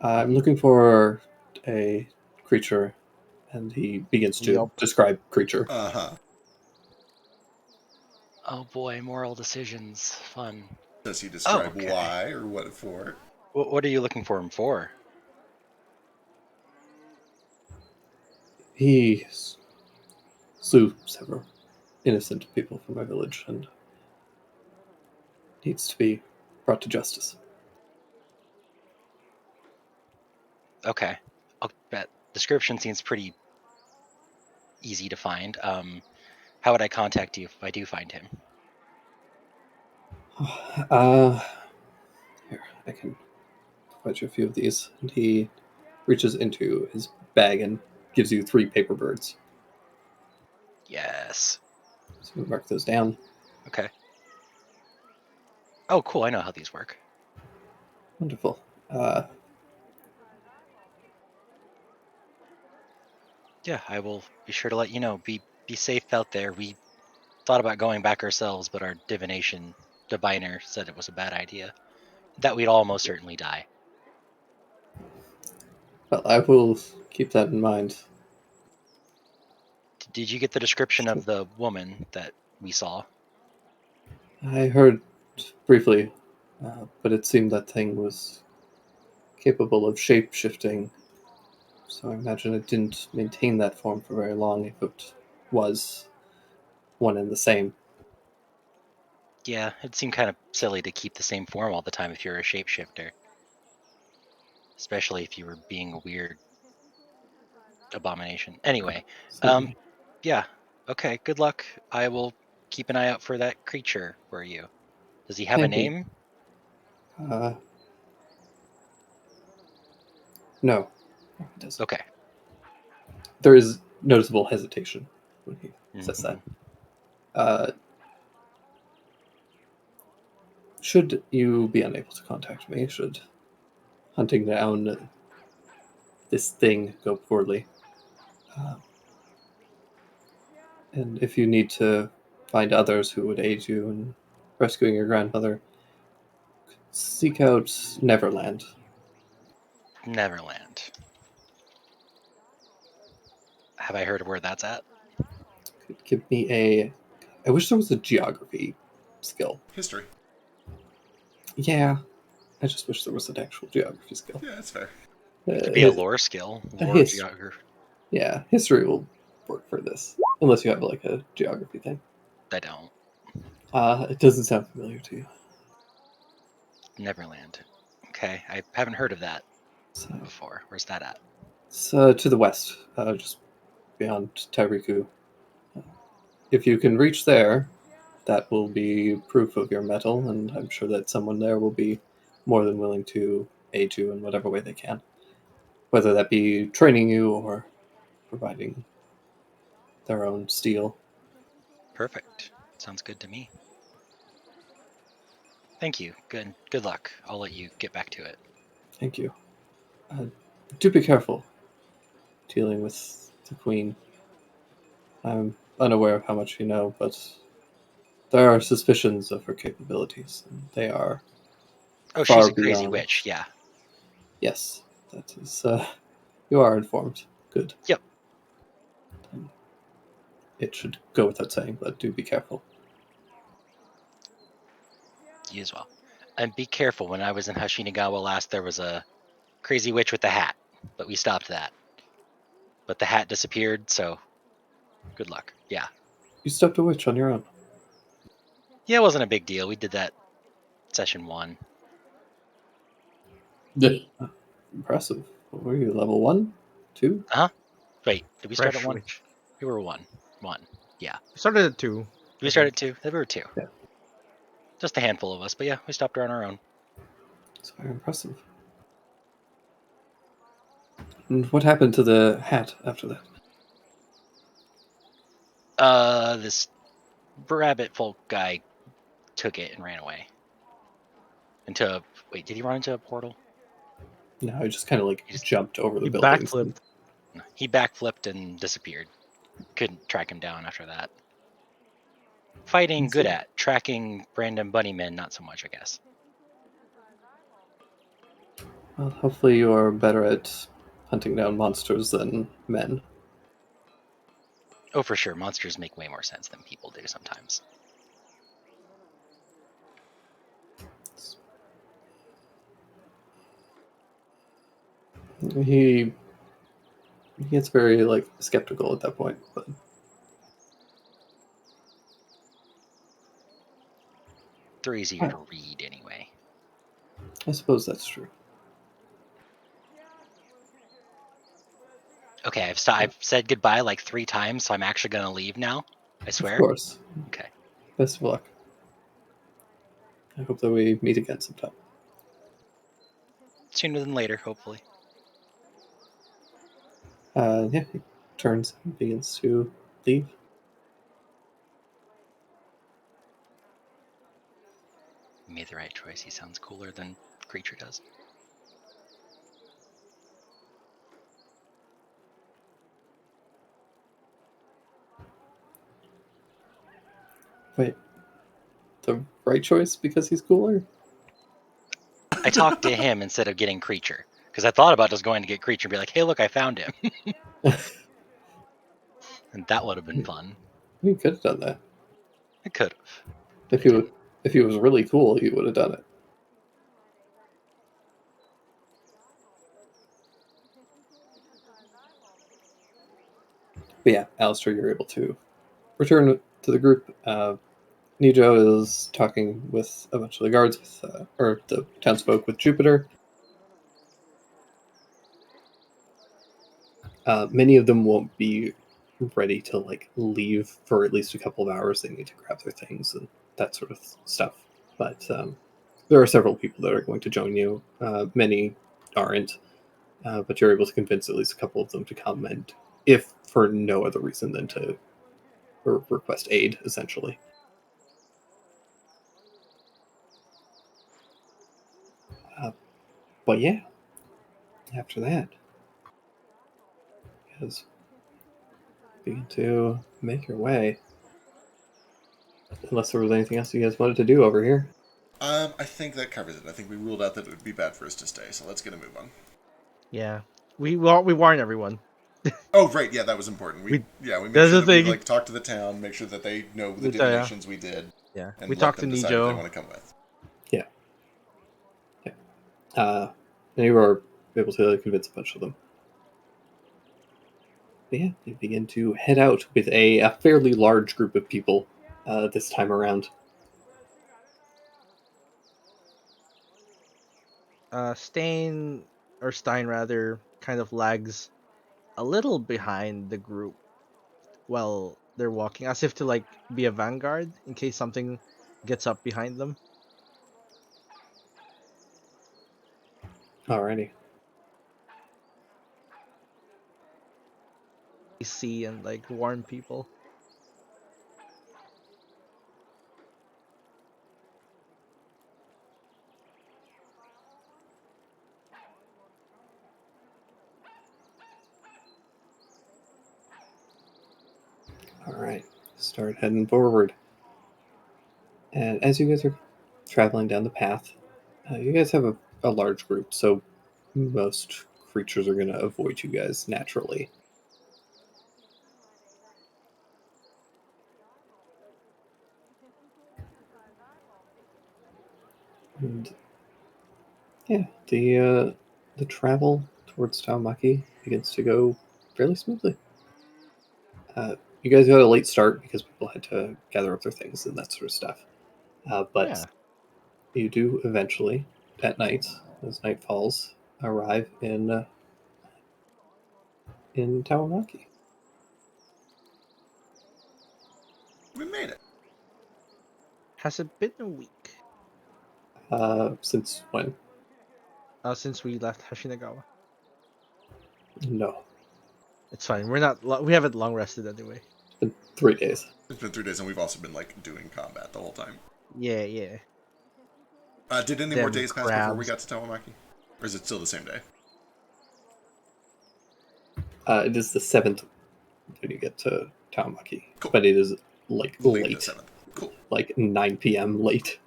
I'm looking for a creature, and he begins to describe creature. Uh-huh. Oh boy, moral decisions. Fun. Does he describe why or what for? What are you looking for him for? He slew several innocent people from my village and needs to be brought to justice. Okay. That description seems pretty easy to find. How would I contact you if I do find him? Here, I can provide you a few of these. And he reaches into his bag and gives you 3 paper birds. Yes. So we mark those down. Okay. Oh, cool. I know how these work. Wonderful. Yeah, I will be sure to let you know. Be safe out there. We thought about going back ourselves, but our diviner said it was a bad idea. That we'd almost certainly die. Well, I will keep that in mind. Did you get the description of the woman that we saw? I heard briefly, but it seemed that thing was capable of shape-shifting, so I imagine it didn't maintain that form for very long if it was one and the same. Yeah, it seemed kind of silly to keep the same form all the time if you're a shapeshifter. Especially if you were being a weird abomination. Anyway, Certainly. yeah. Okay, good luck. I will keep an eye out for that creature for you. Does he have a Thank you. name? No, it doesn't. Okay. There is noticeable hesitation when he says that. Should you be unable to contact me, should hunting down this thing go poorly, and if you need to find others who would aid you in rescuing your grandmother, seek out Neverland. Neverland. Have I heard of where that's at? Give me a... I wish there was a geography skill. History. Yeah, I just wish there was an actual geography skill. Yeah, that's fair. It could be a lore skill. Lore geography. Yeah, history will work for this. Unless you have like a geography thing. I don't. It doesn't sound familiar to you. Neverland. Okay, I haven't heard of that So, before. Where's that at? it's to the west, just beyond Tairiku. If you can reach there, that will be proof of your mettle, and I'm sure that someone there will be more than willing to aid you in whatever way they can. Whether that be training you or providing their own steel. Perfect. Sounds good to me. Thank you. Good luck. I'll let you get back to it. Thank you. Do be careful dealing with the Queen. I'm unaware of how much you know, but there are suspicions of her capabilities, and they are Oh, far she's a crazy beyond... witch, yeah. Yes, that is... you are informed. Good. Yep. It should go without saying, but do be careful. You as well. And be careful. When I was in Hashinagawa last, there was a crazy witch with a hat, but we stopped that. But the hat disappeared, so good luck. Yeah. You stopped a witch on your own. Yeah, it wasn't a big deal. We did that session 1. Impressive. What were you, level 1? 2? Wait, did we start Fresh at 1? witch. We were 1. 1. Yeah. Started at 2. We started 2. There were 2. Yeah. Just a handful of us, but yeah, we stopped her on our own. It's very impressive. And what happened to the hat after that? This rabbit folk guy took it and ran away. Wait, did he run into a portal? No, he just kind of like jumped over the He buildings. backflipped. He backflipped and disappeared. Couldn't track him down after that. Fighting, good at. Tracking random bunnymen, not so much, I guess. Well, hopefully you are better at hunting down monsters than men. Oh, for sure. Monsters make way more sense than people do sometimes. He gets very like skeptical at that point, but They're easier to read anyway. I suppose that's true. Okay, I've said goodbye like 3 times, so I'm actually gonna leave now. I swear. Of course. Okay. Best of luck. I hope that we meet again sometime. Sooner than later, hopefully. Yeah, he turns and begins to leave. You made the right choice. He sounds cooler than Creature does. Wait, the right choice because he's cooler? I talked to him instead of getting Creature because I thought about just going to get Creature and be like, "Hey, look, I found him," and that would have been fun. You could have done that. I could have. If he was really cool, you would have done it. But yeah, Alistair, you're able to return to the group. Nijo is talking with a bunch of the guards, or the townsfolk with Jupiter. Many of them won't be ready to leave for at least a couple of hours. They need to grab their things and that sort of stuff. But there are several people that are going to join you. Many aren't, but you're able to convince at least a couple of them to come, and if for no other reason than to request aid, essentially. But yeah, after that, you guys begin to make your way. Unless there was anything else you guys wanted to do over here. I think that covers it. I think we ruled out that it would be bad for us to stay, so let's get a move on. Yeah, we warned everyone. Oh, right, yeah, that was important. We made sure that we talk to the town, make sure that they know the divinations we did. Yeah, and we let talked them to decide if Nijo. they want to come with. Yeah. And you are able to convince a bunch of them. But yeah, you begin to head out with a fairly large group of people this time around. Stein rather kind of lags a little behind the group while they're walking, as if to be a vanguard in case something gets up behind them. Alrighty. See and warn people. Alright, start heading forward. And as you guys are traveling down the path, you guys have a large group, so most creatures are going to avoid you guys naturally. And yeah, the travel towards Taumaki begins to go fairly smoothly. You guys got a late start because people had to gather up their things and that sort of stuff. But you do eventually, at night, as night falls, arrive in Taumaki. We made it. Has it been a week? Since when? Since we left Hashinagawa. No. It's fine. We haven't long rested anyway. It's been 3 days. It's been 3 days, and we've also been doing combat the whole time. Yeah. Did any more days pass before we got to Taumaki? Or is it still the same day? It is the 7th when you get to Taumaki. Cool. But it is late. The 7th. Cool. 9 p.m. late.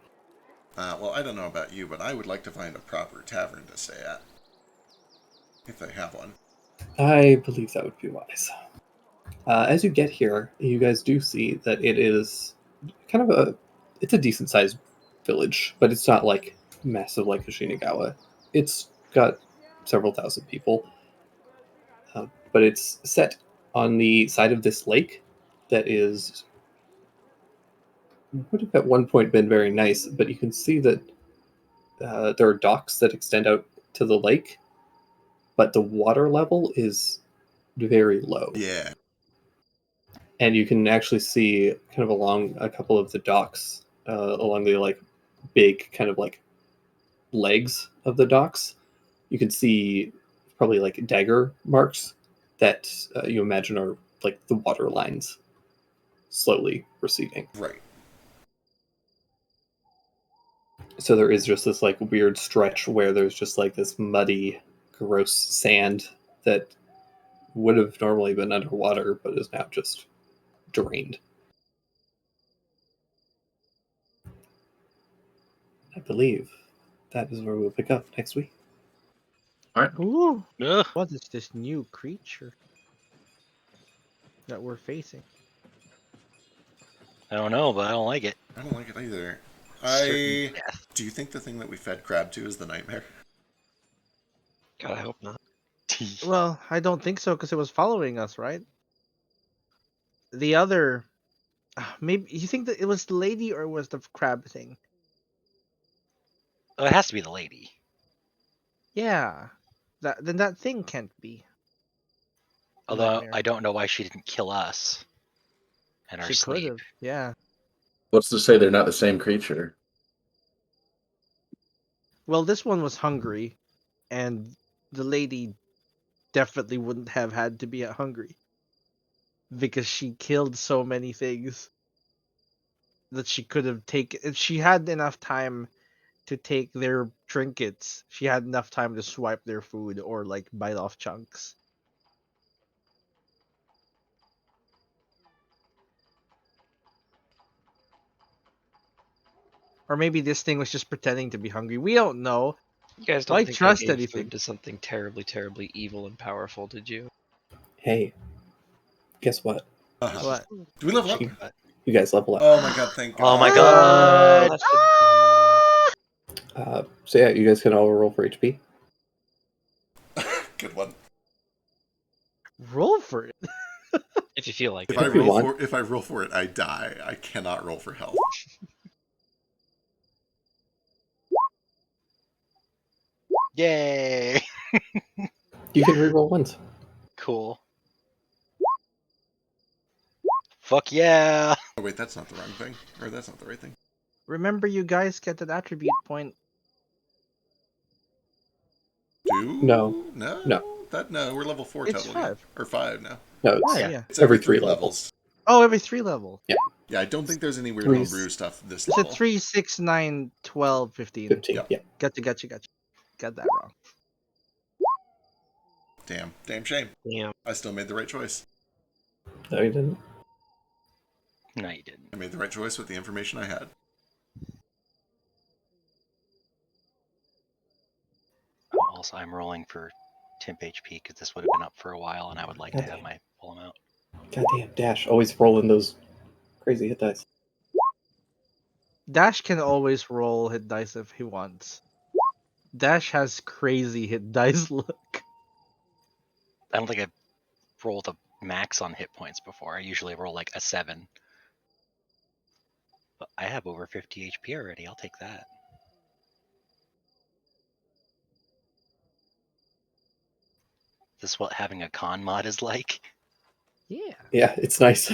Well, I don't know about you, but I would like to find a proper tavern to stay at. If they have one. I believe that would be wise. As you get here, you guys do see that it is kind of it's a decent sized village, but it's not massive like Hashinagawa. It's got several thousand people, but it's set on the side of this lake that would have at one point been very nice, but you can see that there are docks that extend out to the lake, but the water level is very low. Yeah. and you can actually see kind of along a couple of the docks, along the like big kind of like legs of the docks, you can see probably like dagger marks that you imagine are like the water lines slowly receding. Right. So there is just this like weird stretch where there's just like this muddy, gross sand that would have normally been underwater, but is now just drained. I believe that is where we'll pick up next week. All right. Ooh, Ugh. what is this new creature that we're facing? I don't know, but I don't like it. I don't like it either. Certain death. Do you think the thing that we fed Crab to is the nightmare? God, I hope not. Well, I don't think so because it was following us, right? The other, maybe you think that it was the lady or was the crab thing? Oh, it has to be the lady. Yeah, then that thing can't be. a Although nightmare. I don't know why she didn't kill us in our She could sleep. have, yeah. What's to say they're not the same creature? Well, this one was hungry, and the lady definitely wouldn't have had to be hungry because she killed so many things that she could have taken. If she had enough time to take their trinkets, she had enough time to swipe their food or like bite off chunks. Or maybe this thing was just pretending to be hungry. We don't know. You guys Why don't think trust I gave anything? food to something terribly, terribly evil and powerful, did you? Hey, guess what? Uh-huh. What? Do we level up? You guys level up. Oh my god, thank God. Oh my god! That should So yeah, you guys can all roll for HP. Good one. Roll for it. if you feel like If it. I If you roll want. for if I roll for it, I die. I cannot roll for health. Yay! You can reroll once. Cool. Fuck yeah! Oh wait, that's not the wrong thing. Or that's not the right thing. Remember, you guys get an attribute point. No. No. No, we're level 4 It's totally. 5. Or 5 now. No, it's, Why? Yeah. Yeah. It's Every every 3 3 levels. Oh, every 3 level. Yeah, I don't think there's any weird Three- homebrew stuff this Is level. it 3, 6, 9, 12, 15? 15. Yep. Yeah. Gotcha. Got that wrong. Damn shame. Damn. I still made the right choice. No, you didn't. No, you didn't. I made the right choice with the information I had. Also, I'm rolling for temp HP because this would have been up for a while, and I would like to have my full amount. Goddamn, Dash always rolling those crazy hit dice. Dash can always roll hit dice if he wants. Dash has crazy hit dice luck. I don't think I've rolled a max on hit points before. I usually roll like a 7. But I have over 50 HP already. I'll take that. This is what having a con mod is like. Yeah. Yeah, it's nice.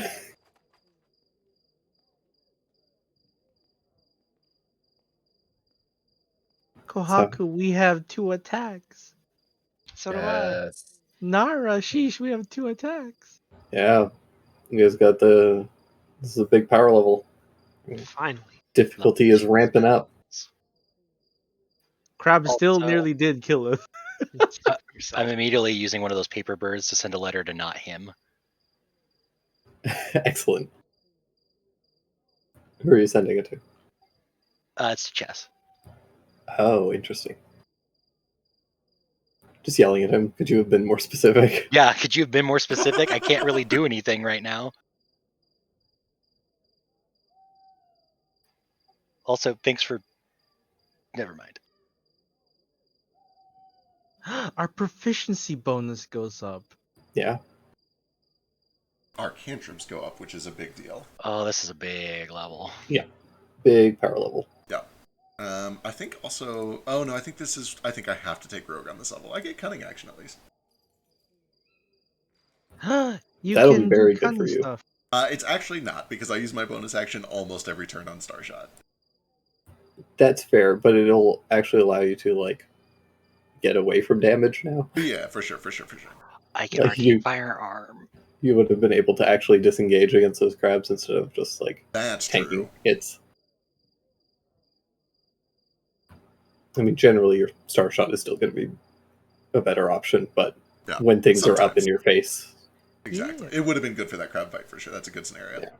Kohaku, we have 2 attacks. So do I. Yes. Nara, sheesh, we have 2 attacks. Yeah. You guys got the... This is a big power level. Finally. Difficulty is ramping up. Crab still Also- nearly did kill us. I'm immediately using one of those paper birds to send a letter to not him. Excellent. Who are you sending it to? It's to Chess. Oh, interesting. Just yelling at him. Could you have been more specific? Yeah, could you have been more specific? I can't really do anything right now. Also, thanks for... Never mind. Our proficiency bonus goes up. Yeah. Our cantrips go up, which is a big deal. Oh, this is a big level. Big power level. Yeah. I think also... Oh, no, I think this is... I think I have to take Rogue on this level. I get cunning action, at least. You That'll be can very do good cunning for you. stuff. It's actually not, because I use my bonus action almost every turn on Starshot. That's fair, but it'll actually allow you to, like, get away from damage now. Yeah, for sure. I can arcane firearm. You would have been able to actually disengage against those crabs instead of just, like, That's tanking true. hits. I mean, generally, your Starshot is still going to be a better option, but when things are up in your face... Exactly. It would have been good for that crab fight, for sure. That's a good scenario. Yeah.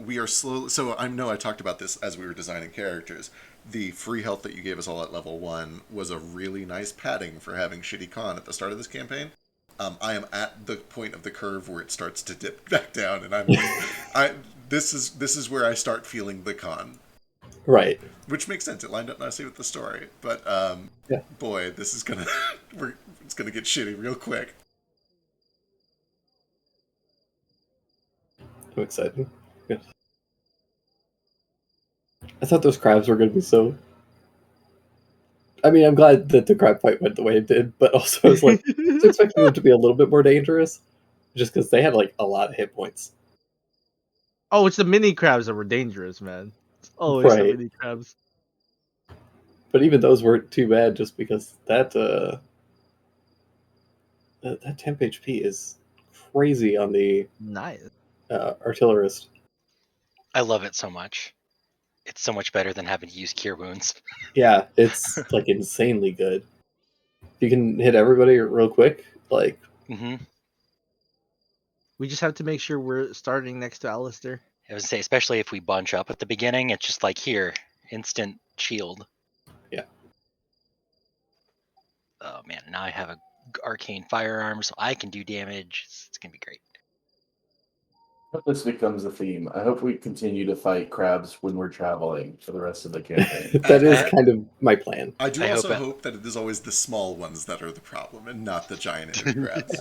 We are slowly... So I know I talked about this as we were designing characters. The free health that you gave us all at level 1 was a really nice padding for having shitty con at the start of this campaign. I am at the point of the curve where it starts to dip back down, and this is where I start feeling the con. Right. Which makes sense. It lined up nicely with the story. But, boy, this is gonna... it's gonna get shitty real quick. I'm excited. Good. I thought those crabs were going to be so... I mean, I'm glad that the crab fight went the way it did, but also I was like, I was expecting them to be a little bit more dangerous, just because they had, like, a lot of hit points. Oh, it's the mini crabs that were dangerous, man. It's always the mini crabs. But even those weren't too bad, just because that temp HP is crazy on the artillerist. I love it so much. It's so much better than having to use Cure Wounds. Yeah, it's like insanely good. You can hit everybody real quick, like. We just have to make sure we're starting next to Alistair. I was gonna say, especially if we bunch up at the beginning, it's just like here, instant shield. Yeah. Oh man, now I have a arcane firearm, so I can do damage. It's gonna be great. I hope this becomes a theme. I hope we continue to fight crabs when we're traveling for the rest of the campaign. That is kind of my plan. I do also hope that it is always the small ones that are the problem and not the giant enemy crabs.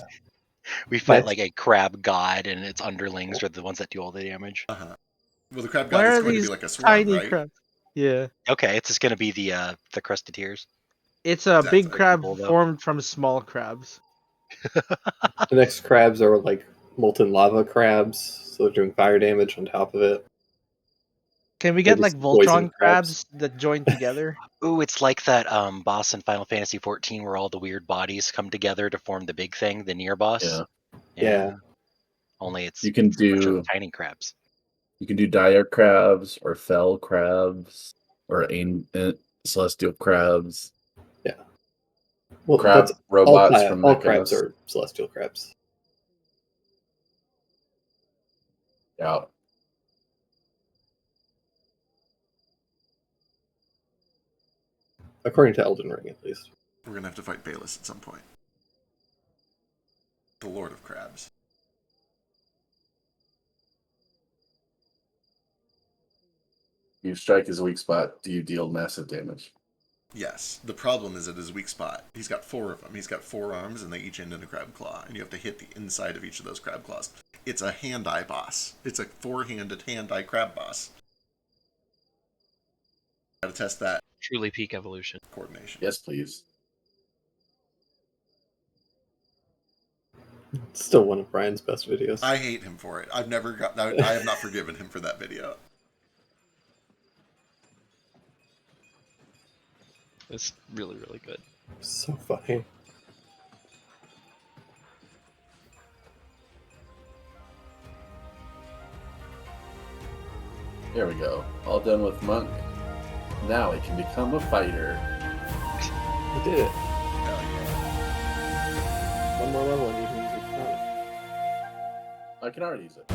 We fight like a crab god, and its underlings are the ones that do all the damage. Well, the crab god is going to be like a swarm, tiny right? crabs? Yeah. Okay, it's just going to be the Crustateers. It's a big crab formed from small crabs. The next crabs are like molten lava crabs, so they're doing fire damage on top of it. Can we get like Voltron crabs that join together? Ooh, it's like that boss in Final Fantasy XIV where all the weird bodies come together to form the big thing, the near boss. Yeah. Only it's you can do tiny crabs. You can do dire crabs or fell crabs or celestial crabs. Yeah. Well, crab robots from all crabs are celestial crabs. Yeah. According to Elden Ring, at least. We're going to have to fight Bayless at some point. The Lord of Crabs. You strike his weak spot, do you deal massive damage? Yes. The problem is at his weak spot. He's got 4 of them. He's got 4 arms, and they each end in a crab claw. And you have to hit the inside of each of those crab claws. It's a hand-eye boss. It's a 4-handed hand-eye crab boss. Gotta test that. Truly peak evolution. Coordination. Yes, please. It's still one of Brian's best videos. I hate him for it. I have not forgiven him for that video. It's really, really good. So funny. There we go. All done with Monk. Now he can become a fighter. We did it. Hell yeah. One more level and you can use your phone. I can already use it.